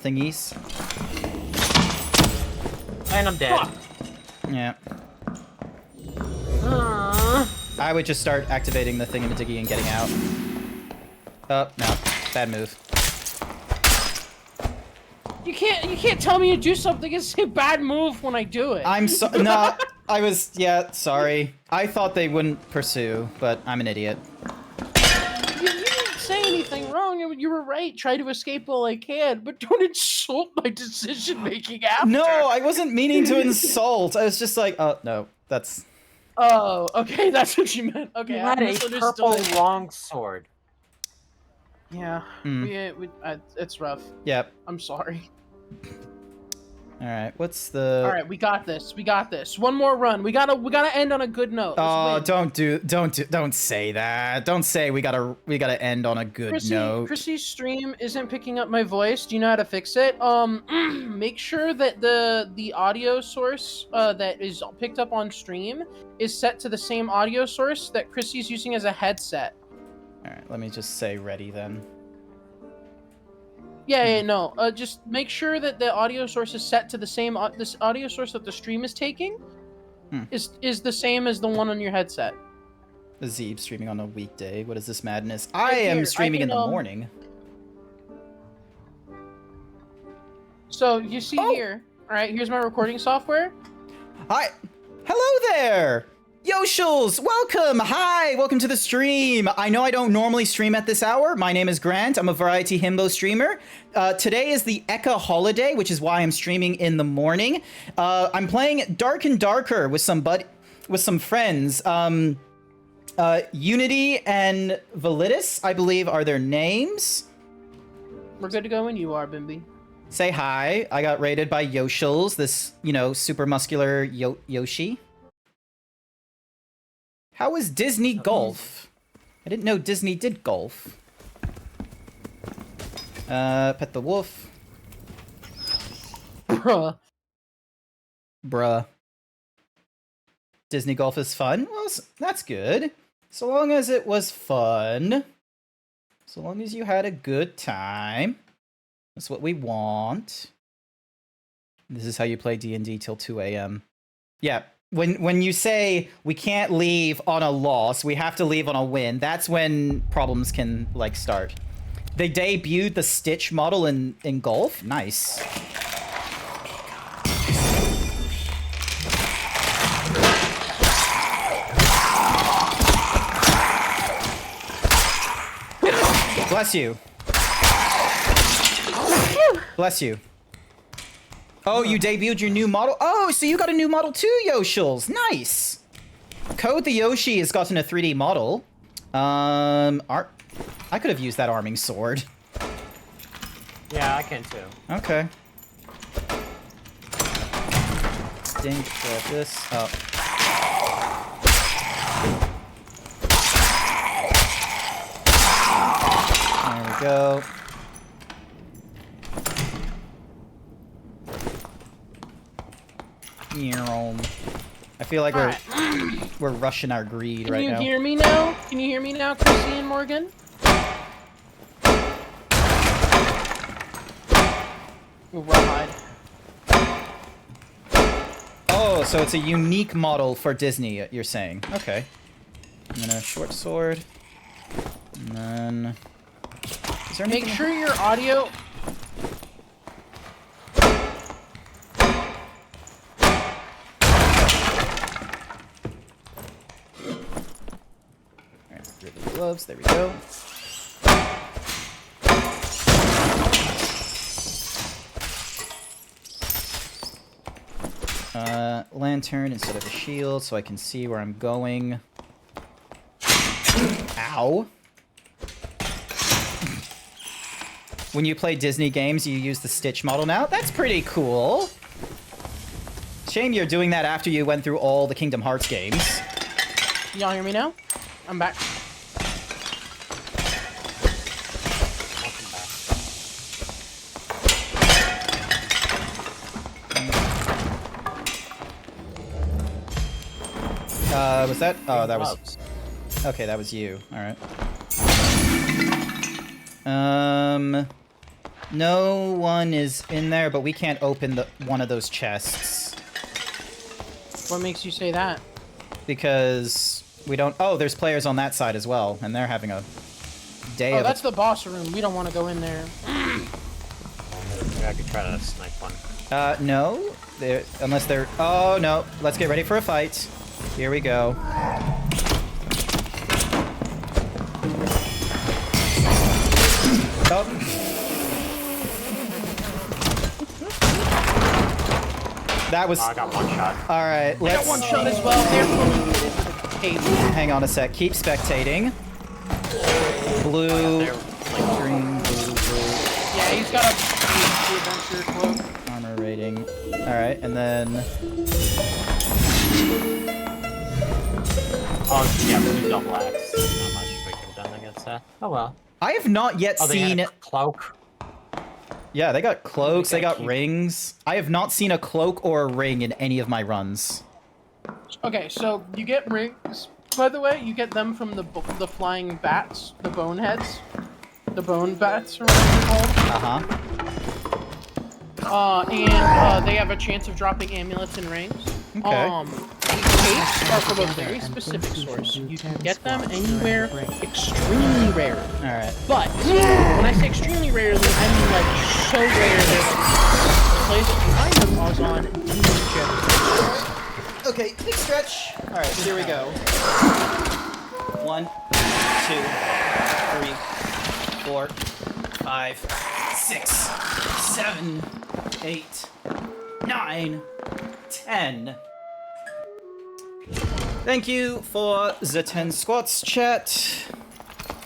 thingies? And I'm dead. Yeah. I would just start activating the thingamajiggy and getting out. Oh, no. Bad move. You can't tell me to do something and say bad move when I do it. I'm so- no, I was- yeah, sorry. I thought they wouldn't pursue, but I'm an idiot. You didn't say anything wrong. You were right. Try to escape while I can, but don't insult my decision making after. No, I wasn't meaning to insult. I was just like, oh, no, that's... Oh, okay, that's what you meant. Okay, You I had a misunderstood. purple longsword. Yeah, it's rough. Yep. I'm sorry. Alright, what's the... All right, we got this. We got this. One more run. We gotta end on a good note. Let's Oh, win. don't say that. Don't say we gotta end on a good note. Chrissy's stream isn't picking up my voice. Do you know how to fix it? Make sure that the audio source that is picked up on stream is set to the same audio source that Chrissy's using as a headset. Alright, let me just say ready then. Yeah, no. Just make sure that the audio source is set to the same this audio source that the stream is taking is the same as the one on your headset. The Zeeb streaming on a weekday. What is this madness? Right I am here, streaming I in can, the morning. So you see here. All right, here's my recording software. Hi. Hello there. Yoshals, welcome! Hi, welcome to the stream. I know I don't normally stream at this hour. My name is Grant. I'm a variety himbo streamer. Today is the EKKA holiday, which is why I'm streaming in the morning. I'm playing Dark and Darker with some friends. Unity and Validus, I believe, are their names. We're good to go when you are, Bimby. Say hi. I got raided by Yoshals, this, super muscular Yoshi. How is Disney golf? I didn't know Disney did golf. Pet the wolf. Bruh. Disney golf is fun? Well, that's good. So long as it was fun. So long as you had a good time. That's what we want. This is how you play D&D till 2 a.m. Yeah. When you say we can't leave on a loss, we have to leave on a win, that's when problems can, start. They debuted the Stitch model in golf? Nice. Bless you. Bless you. Oh, you debuted your new model? Oh, so you got a new model too, Yoshals. Nice. Code the Yoshi has gotten a 3D model. I could have used that arming sword. Yeah, I can too. Okay. ding, grab this. Oh. There we go. I feel like we're rushing our greed right now. Can you hear me now? Can you hear me now, Chrissy and Morgan? Rawhide. Oh, so it's a unique model for Disney, you're saying. Okay. I'm gonna short sword. And then... Is there Make anything... sure your audio... Alright, rid of the gloves. There we go. Lantern instead of a shield so I can see where I'm going. Ow. When you play Disney games, you use the Stitch model now? That's pretty cool. Shame you're doing that after you went through all the Kingdom Hearts games. Y'all hear me now? I'm back. Was that? Oh, that was... Okay, that was you. Alright. No one is in there, but we can't open one of those chests. What makes you say that? Because we don't... Oh, there's players on that side as well, and they're having a day of... Oh, that's the boss room. We don't want to go in there. I could try to snipe one. No. Unless they're... Oh, no. Let's get ready for a fight. Here we go. Oh. That was... Oh, I got one shot. Alright, let's... I got one shot as well. They're Hang on a sec. Keep spectating. Blue, green, blue. Yeah, he's got a adventure cloak. Armor rating. Alright, and then... Oh, yeah, blue double axe. Not much we could have done against that. Oh well. I have not yet seen... cloak. Yeah, they got cloaks, they got rings. I have not seen a cloak or a ring in any of my runs. Okay, so you get rings. By the way, you get them from the flying bats, the boneheads. The bone bats, or whatever they're called. And they have a chance of dropping amulets and rings. Okay. Capes are from a very specific source. You can get them anywhere extremely rare. Alright. But, when I say extremely rarely, I mean like so rare that the place to find them was on Demon Gem. Okay, big stretch. Alright, here we go. 1, 2, 3, 4, 5, 6, 7, 8, 9, 10. Thank you for the 10 squats, chat.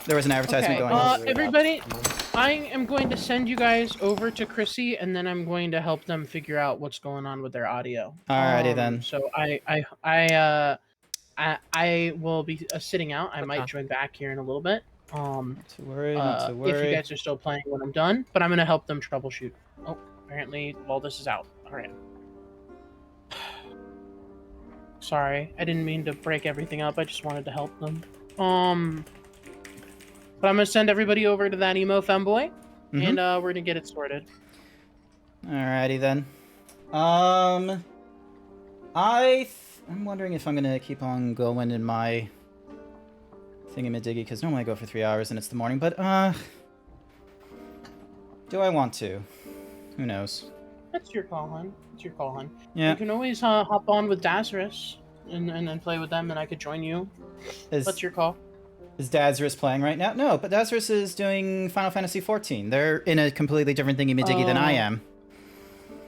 There was an advertisement going on. Everybody, I am going to send you guys over to Chrissy, and then I'm going to help them figure out what's going on with their audio. Alrighty then. So I will be sitting out. I might join back here in a little bit. Not to worry, not to worry. If you guys are still playing when I'm done, but I'm gonna help them troubleshoot. Oh, apparently, well, this is out. All right. Sorry, I didn't mean to break everything up. I just wanted to help them. But I'm gonna send everybody over to that emo femboy, and we're gonna get it sorted. Alrighty then. I'm wondering if I'm gonna keep on going in my thingamadiggy, because normally I go for 3 hours and it's the morning, but do I want to? Who knows? That's your call, hon. It's your call, hon. Yeah. You can always hop on with Dazarus and play with them, and I could join you. What's your call? Is Dazarus playing right now? No, but Dazarus is doing Final Fantasy XIV. They're in a completely different thingamadiggy than I am.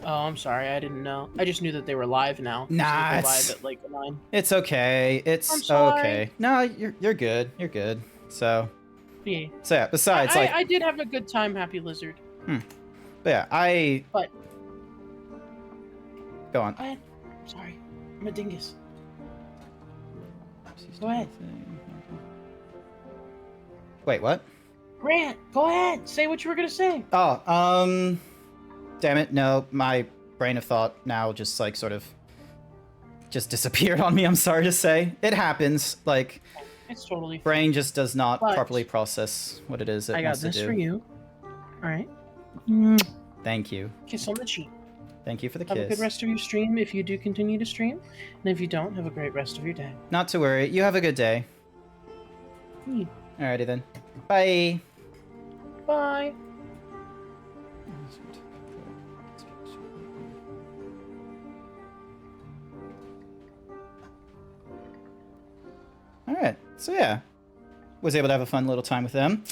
Oh, I'm sorry. I didn't know. I just knew that they were live now. Nah, they're live at like 9. It's okay. It's okay. No, you're good. You're good. So. Yeah. So yeah. Besides, I did have a good time, Happy Lizard. But yeah, But. Go on. Sorry. I'm a dingus. Go ahead. Wait, what? Grant, go ahead. Say what you were gonna say. Oh, damn it, no, my brain of thought now just, like, sort of just disappeared on me, I'm sorry to say. It happens, like, It's totally fine. brain just does not But properly process what it is it I got wants to this do. for you. Alright. Thank you. Kiss on the cheek. Thank you for the Have a kiss. good rest of your stream if you do continue to stream. And if you don't, have a great rest of your day. Not to worry, you have a good day. Alrighty then. Bye! Bye. Alright, so yeah. Was able to have a fun little time with them.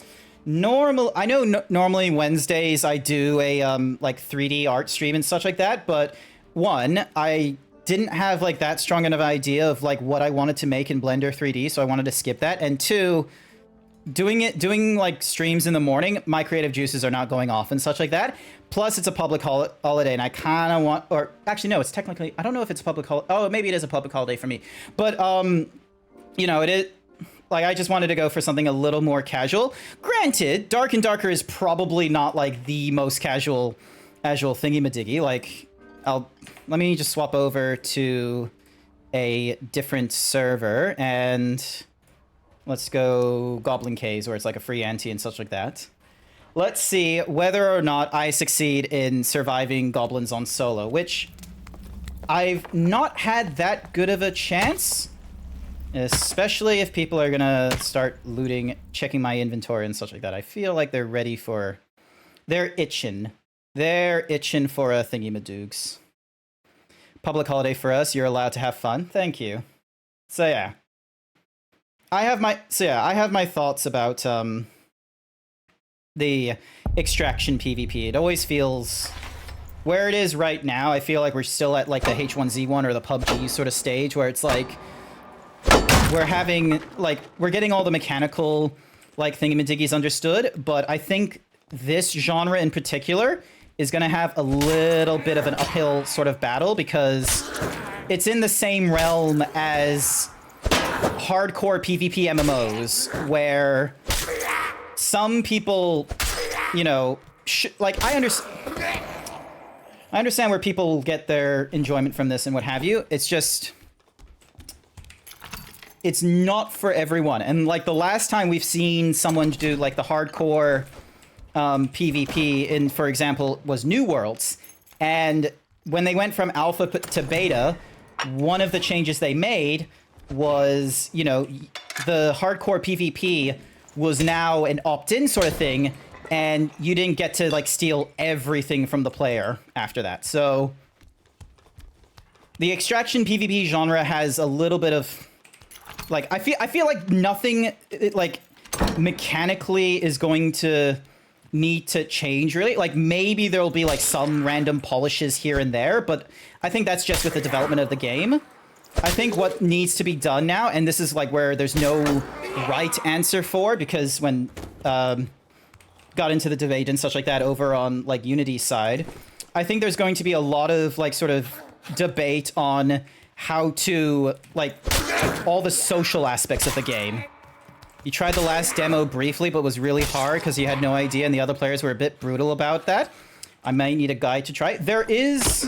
Normally Wednesdays I do a like 3D art stream and such like that, but one, I didn't have like that strong enough idea of like what I wanted to make in Blender 3D, so I wanted to skip that. And two, doing like streams in the morning, my creative juices are not going off and such like that. Plus it's a public holiday and I kind of want, or actually no, it's technically, I don't know if it's a public holiday. Oh, maybe it is a public holiday for me. But you know, it is, like, I just wanted to go for something a little more casual. Granted, Dark and Darker is probably not, like, the most casual thingy-madiggy. Like, let me just swap over to a different server, and let's go Goblin Caves, where it's, like, a free ante and such like that. Let's see whether or not I succeed in surviving goblins on solo, which I've not had that good of a chance. Especially if people are gonna start looting, checking my inventory and such like that. I feel like they're ready for... They're itching. They're itching for a thingy-madoogs. Public holiday for us. You're allowed to have fun. Thank you. So yeah. I have my thoughts about the extraction PvP. It always feels... Where it is right now, I feel like we're still at like the H1Z1 or the PUBG sort of stage where it's like... We're having, like, we're getting all the mechanical, like, thingamadiggies understood, but I think this genre in particular is going to have a little bit of an uphill sort of battle because it's in the same realm as hardcore PvP MMOs, where some people, you know, like, I understand where people get their enjoyment from this and what have you. It's just... It's not for everyone. And, like, the last time we've seen someone do, like, the hardcore PvP in, for example, was New Worlds. And when they went from alpha to beta, one of the changes they made was, you know, the hardcore PvP was now an opt-in sort of thing, and you didn't get to, like, steal everything from the player after that. So the extraction PvP genre has a little bit of... Like, I feel like nothing, like, mechanically is going to need to change, really. Like, maybe there'll be, like, some random polishes here and there, but I think that's just with the development of the game. I think what needs to be done now, and this is, like, where there's no right answer for, because when got into the debate and such like that over on, like, Unity's side, I think there's going to be a lot of, like, sort of debate on how to, like, all the social aspects of the game. You tried the last demo briefly, but was really hard because you had no idea and the other players were a bit brutal about that. I might need a guide to try. There is...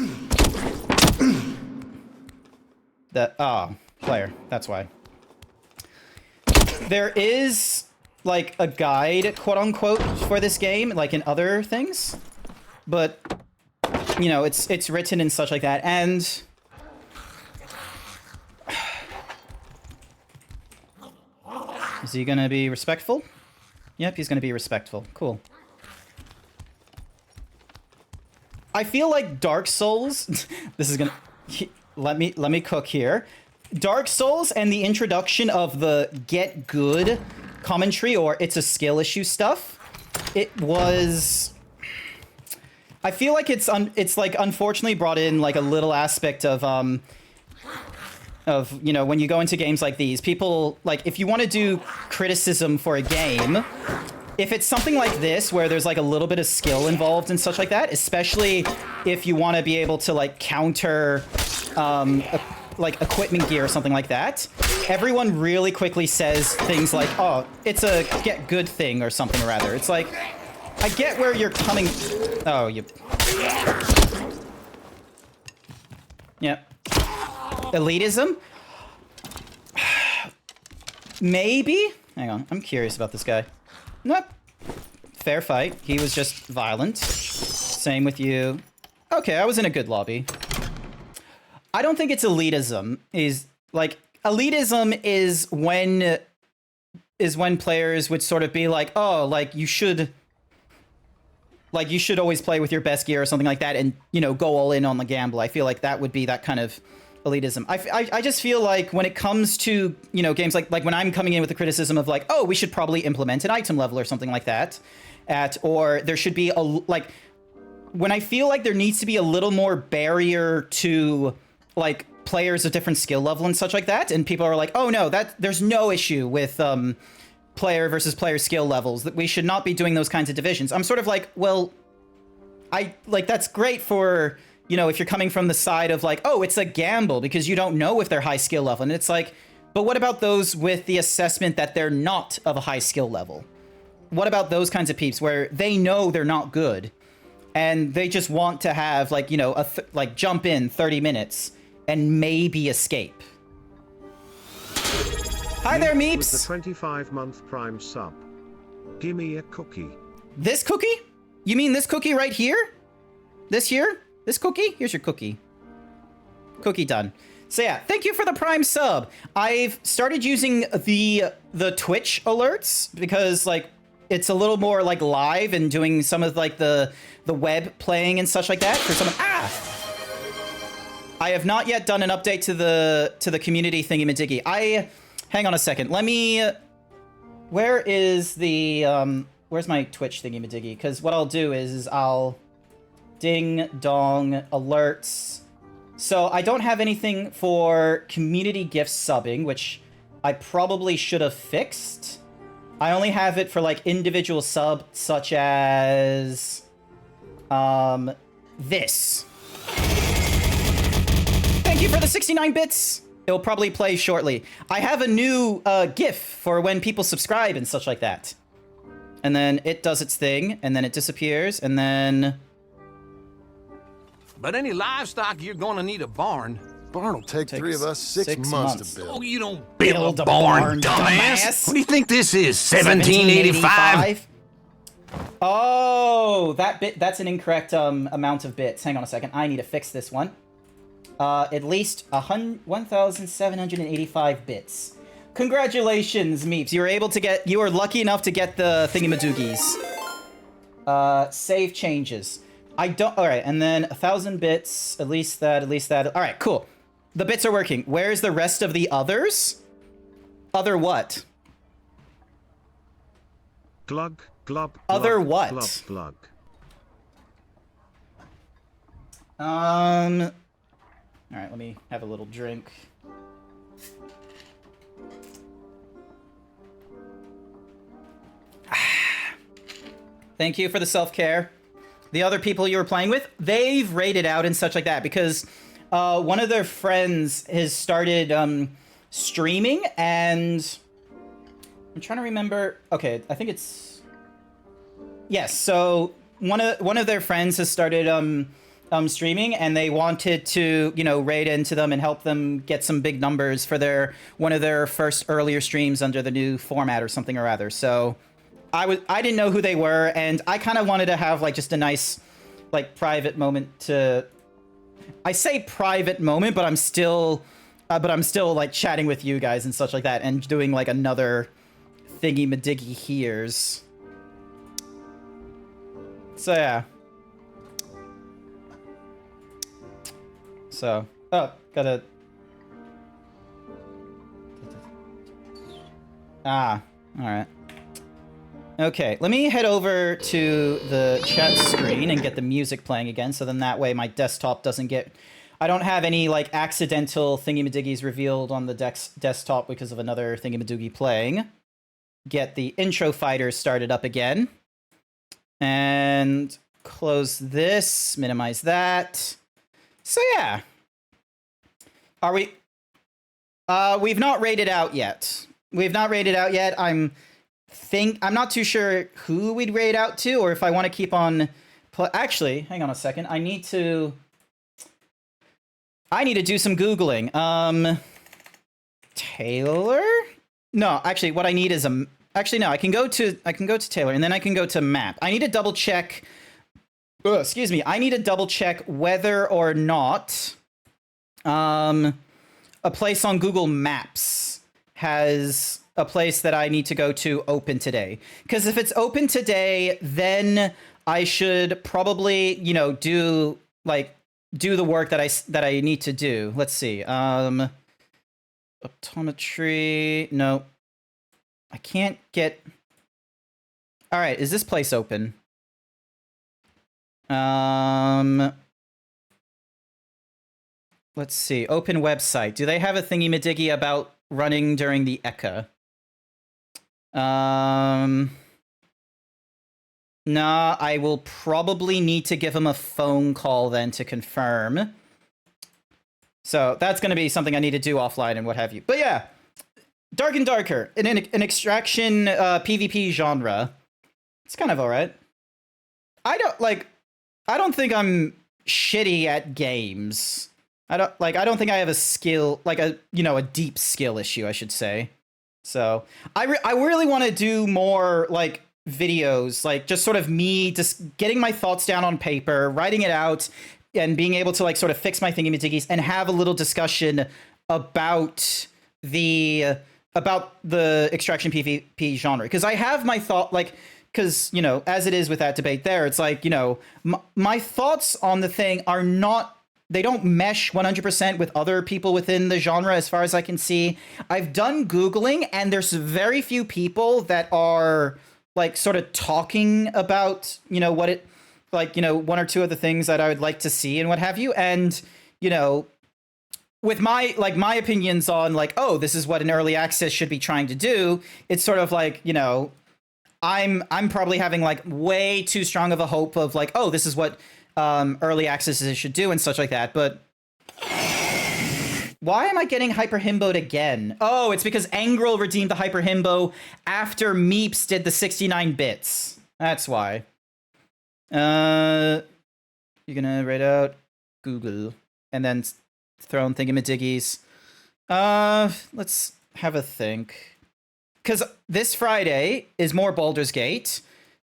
player. That's why. There is, like, a guide, quote-unquote, for this game, like in other things. But, you know, it's written and such like that, and... Is he gonna be respectful? Yep, he's gonna be respectful. Cool. I feel like Dark Souls... This is gonna... Let me cook here. Dark Souls and the introduction of the get good commentary, or it's a skill issue stuff, it was... I feel like it's like unfortunately brought in like a little aspect of you know, when you go into games like these, people, like, if you want to do criticism for a game, if it's something like this, where there's, like, a little bit of skill involved and such like that, especially if you want to be able to, like, counter like equipment gear or something like that, everyone really quickly says things like, "Oh, it's a get good thing" or something or other. It's like, I get where you're coming. Oh, you. Yeah. Elitism? Maybe? Hang on, I'm curious about this guy. Nope. Fair fight. He was just violent. Same with you. Okay, I was in a good lobby. I don't think it's elitism. Elitism is when players would sort of be like, oh, like you should always play with your best gear or something like that, and go all in on the gamble. I feel like that would be that kind of elitism. I just feel like when it comes to games like when I'm coming in with the criticism of like, oh, we should probably implement an item level or something like that, or there should be when I feel like there needs to be a little more barrier to like players of different skill level and such like that, and people are like, oh no, there's no issue with player versus player skill levels, that we should not be doing those kinds of divisions. I'm sort of like, well, that's great for if you're coming from the side of like, oh, it's a gamble because you don't know if they're high skill level, and it's like, but what about those with the assessment that they're not of a high skill level? What about those kinds of peeps where they know they're not good and they just want to have like jump in 30 minutes and maybe escape? Hi there, Meeps! With the 25-month Prime sub. Gimme a cookie. This cookie? You mean this cookie right here? This here? This cookie? Here's your cookie. Cookie done. So yeah, thank you for the Prime sub. I've started using the Twitch alerts because like it's a little more like live and doing some of like the web playing and such like that for some. I have not yet done an update to the community thingy-majiggy. Hang on a second. Let me... Where is the... Where's my Twitch thingy-majiggy? Because what I'll do is I'll... Ding, dong, alerts. So I don't have anything for community gift subbing, which I probably should have fixed. I only have it for like individual sub, such as... this. Thank you for the 69 bits. It'll probably play shortly. I have a new GIF for when people subscribe and such like that. And then it does its thing, and then it disappears, and then... But any livestock, you're gonna need a barn. Barn will take three of us six months to build. Oh, you don't build a barn, dumbass. What do you think this is, 1785? Oh, that's an incorrect amount of bits. Hang on a second. I need to fix this one. At least 1,785 bits. Congratulations, Meeps. You were lucky enough to get the thingamadoogies. Save changes. Alright, and then 1,000 bits. At least that. Alright, cool. The bits are working. Where's the rest of the others? Other what? Glug, glub, Other glug, what? glug, glug. Alright, let me have a little drink. Thank you for the self-care. The other people you were playing with, they've raided out and such like that because one of their friends has started streaming, and I'm trying to remember. Okay, I think it's... Yes, so one of their friends has started streaming, and they wanted to, raid into them and help them get some big numbers for one of their first earlier streams under the new format or something or other. So I didn't know who they were, and I kind of wanted to have like just a nice like private moment to... I say private moment, but I'm still like chatting with you guys and such like that, and doing like another thingy-madiggy here's. So yeah. So, gotta... Alright. Okay, let me head over to the chat screen and get the music playing again, so then that way my desktop doesn't get... I don't have any, like, accidental thingy-madiggies revealed on the desktop because of another thingy-madoogie playing. Get the intro fighters started up again. And close this, minimize that. So yeah. Are we... We've not rated out yet. We've not rated out yet. I'm not too sure who we'd raid out to, or if I want to keep on. Actually, hang on a second. I need to do some Googling. Taylor? No, actually, what I need is a. Actually, no. I can go to Taylor, and then I can go to map. I need to double check. Excuse me. I need to double check whether or not a place on Google Maps has a place that I need to go to open today. Because if it's open today, then I should probably, you know, do the work that I need to do. Let's see. Optometry. No. I can't get. All right, is this place open? Let's see. Open website. Do they have a thingy-majiggy about running during the EKKA? Nah, I will probably need to give him a phone call then to confirm. So that's going to be something I need to do offline and what have you. But yeah, Dark and Darker, an extraction PvP genre. It's kind of alright. I don't think I'm shitty at games. I don't think I have a skill, like a deep skill issue, I should say. So I really want to do more like videos, like just sort of me just getting my thoughts down on paper, writing it out, and being able to like sort of fix my thingy-majiggies and have a little discussion about the extraction PvP genre. Because I have my thought, like, because, you know, as it is with that debate there, it's like, you know, my thoughts on the thing are not, they don't mesh 100% with other people within the genre as far as I can see. I've done Googling, and there's very few people that are like sort of talking about, you know, what it, like, you know, one or two of the things that I would like to see and what have you. And, you know, with my opinions on like, oh, this is what an early access should be trying to do. It's sort of like, you know, I'm probably having like way too strong of a hope of like, oh, this is what early accesses should do and such like that. But why am I getting hyper himboed again? Oh, it's because Angrel redeemed the hyper himbo after Meeps did the 69 bits. That's why. You're gonna write out Google and then throw in thingamadiggies. Let's have a think. Because this Friday is more Baldur's Gate,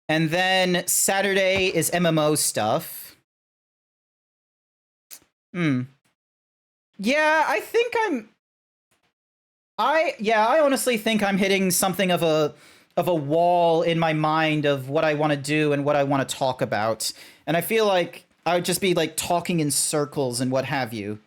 and then Saturday is MMO stuff. Yeah, I think I honestly think I'm hitting something of a wall in my mind of what I want to do and what I want to talk about. And I feel like I would just be like talking in circles and what have you.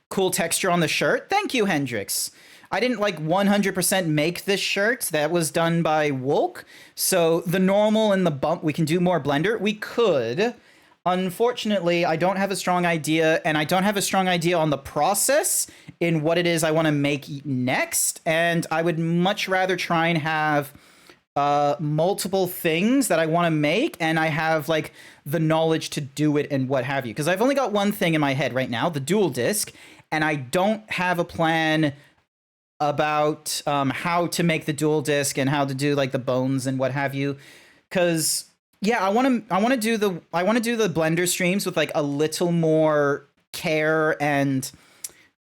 Cool texture on the shirt. Thank you, Hendrix. I didn't like 100% make this shirt. That was done by Wolk. So the normal and the bump, we can do more Blender. We could. Unfortunately, I don't have a strong idea, and I don't have a strong idea on the process in what it is I want to make next. And I would much rather try and have multiple things that I want to make, and I have like the knowledge to do it and what have you. Because I've only got one thing in my head right now, the dual disc, and I don't have a plan about how to make the dual disc and how to do like the bones and what have you. Because yeah, I want to do the Blender streams with like a little more care and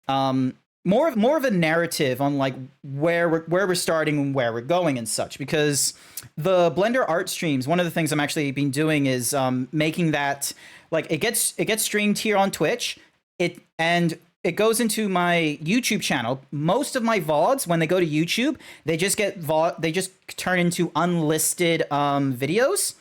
more of a narrative on like where we're starting and where we're going and such. Because the Blender art streams, one of the things I'm actually been doing is making that like it gets streamed here on Twitch. It goes into my YouTube channel. Most of my VODs, when they go to YouTube, they just turn into unlisted videos.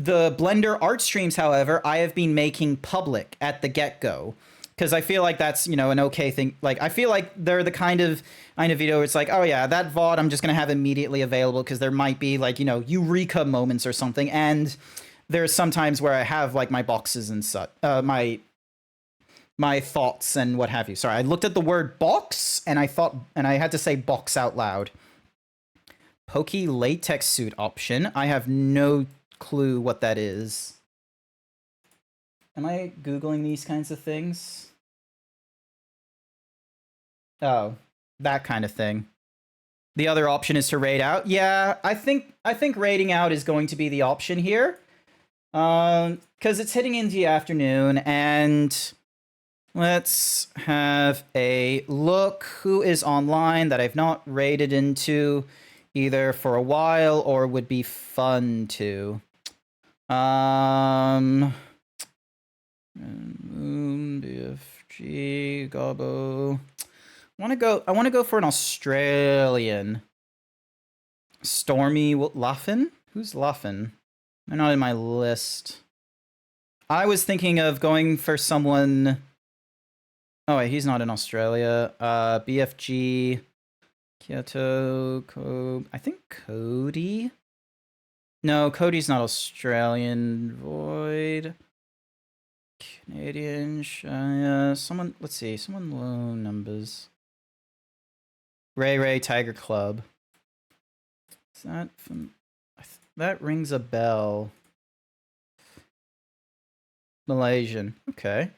The Blender art streams, however, I have been making public at the get-go. Because I feel like that's, you know, an okay thing. Like, I feel like they're the kind of video where it's like, oh yeah, that VOD I'm just going to have immediately available because there might be like, you know, eureka moments or something. And there's sometimes where I have like my boxes and such, my thoughts and what have you. Sorry, I looked at the word box and I had to say box out loud. Pokey latex suit option. I have no clue what that is. Am I Googling these kinds of things? Oh, that kind of thing. The other option is to raid out. Yeah, I think raiding out is going to be the option here. Because it's hitting into the afternoon, and let's have a look who is online that I've not raided into either for a while or would be fun to. BFG, Gobbo. I want to go for an Australian. Stormy Luffin? Who's Luffin? They're not in my list. I was thinking of going for someone... Oh, wait, he's not in Australia. BFG, Kyoto, I think Cody? No, Cody's not Australian. Void. Canadian, Shia, someone, let's see, someone low numbers. Ray Tiger Club. Is that from... That rings a bell. Malaysian. Okay.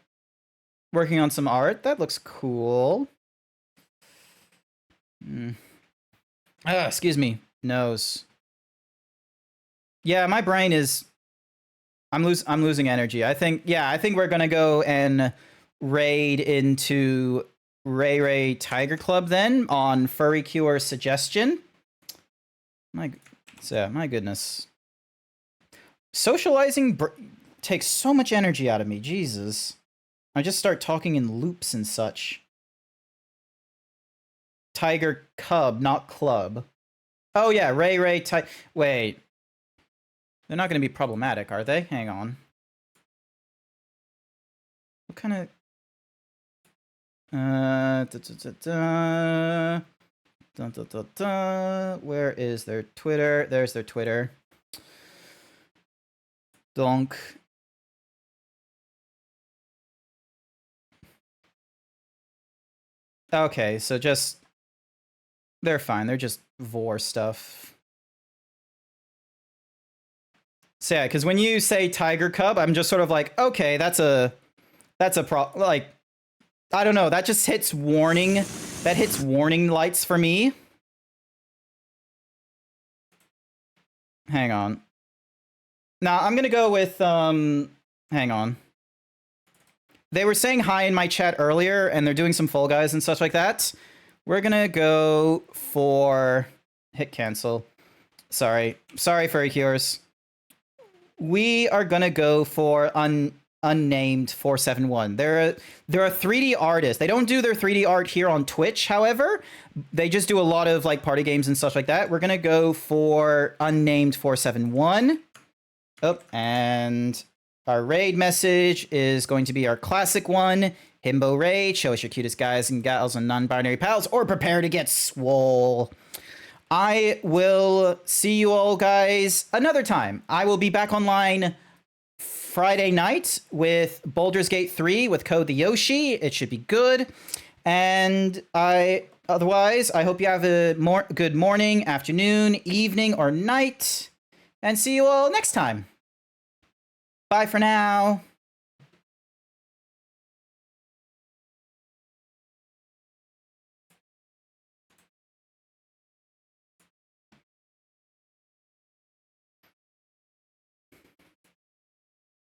Working on some art. That looks cool. Excuse me. Nose. Yeah, my brain is... I'm losing energy. I think we're gonna go and raid into Ray Tiger Club then on Furry Cure's suggestion. My goodness. Socializing takes so much energy out of me. Jesus. I just start talking in loops and such. Tiger Cub, not Club. Oh yeah, Ray Wait. They're not going to be problematic, are they? Hang on. What kind of... Where is their Twitter? There's their Twitter. Donk. Okay, so just... They're fine. They're just vor stuff. So yeah, because when you say Tiger Cub, I'm just sort of like, okay, that's a like, I don't know, that just hits warning. That hits warning lights for me. Hang on. Now I'm gonna go with hang on. They were saying hi in my chat earlier, and they're doing some Fall Guys and such like that. We're gonna go for hit cancel. Sorry, Furry Cures. We are gonna go for unnamed 471. They're a 3D artist. They don't do their 3D art here on Twitch, however. They just do a lot of like party games and stuff like that. We're gonna go for unnamed 471. Oh, and our raid message is going to be our classic one. Himbo Raid, show us your cutest guys and gals and non-binary pals, or prepare to get swole. I will see you all guys another time. I will be back online Friday night with Baldur's Gate 3 with Code the Yoshi. It should be good. And otherwise, I hope you have a good morning, afternoon, evening, or night. And see you all next time. Bye for now.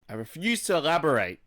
I refuse to elaborate.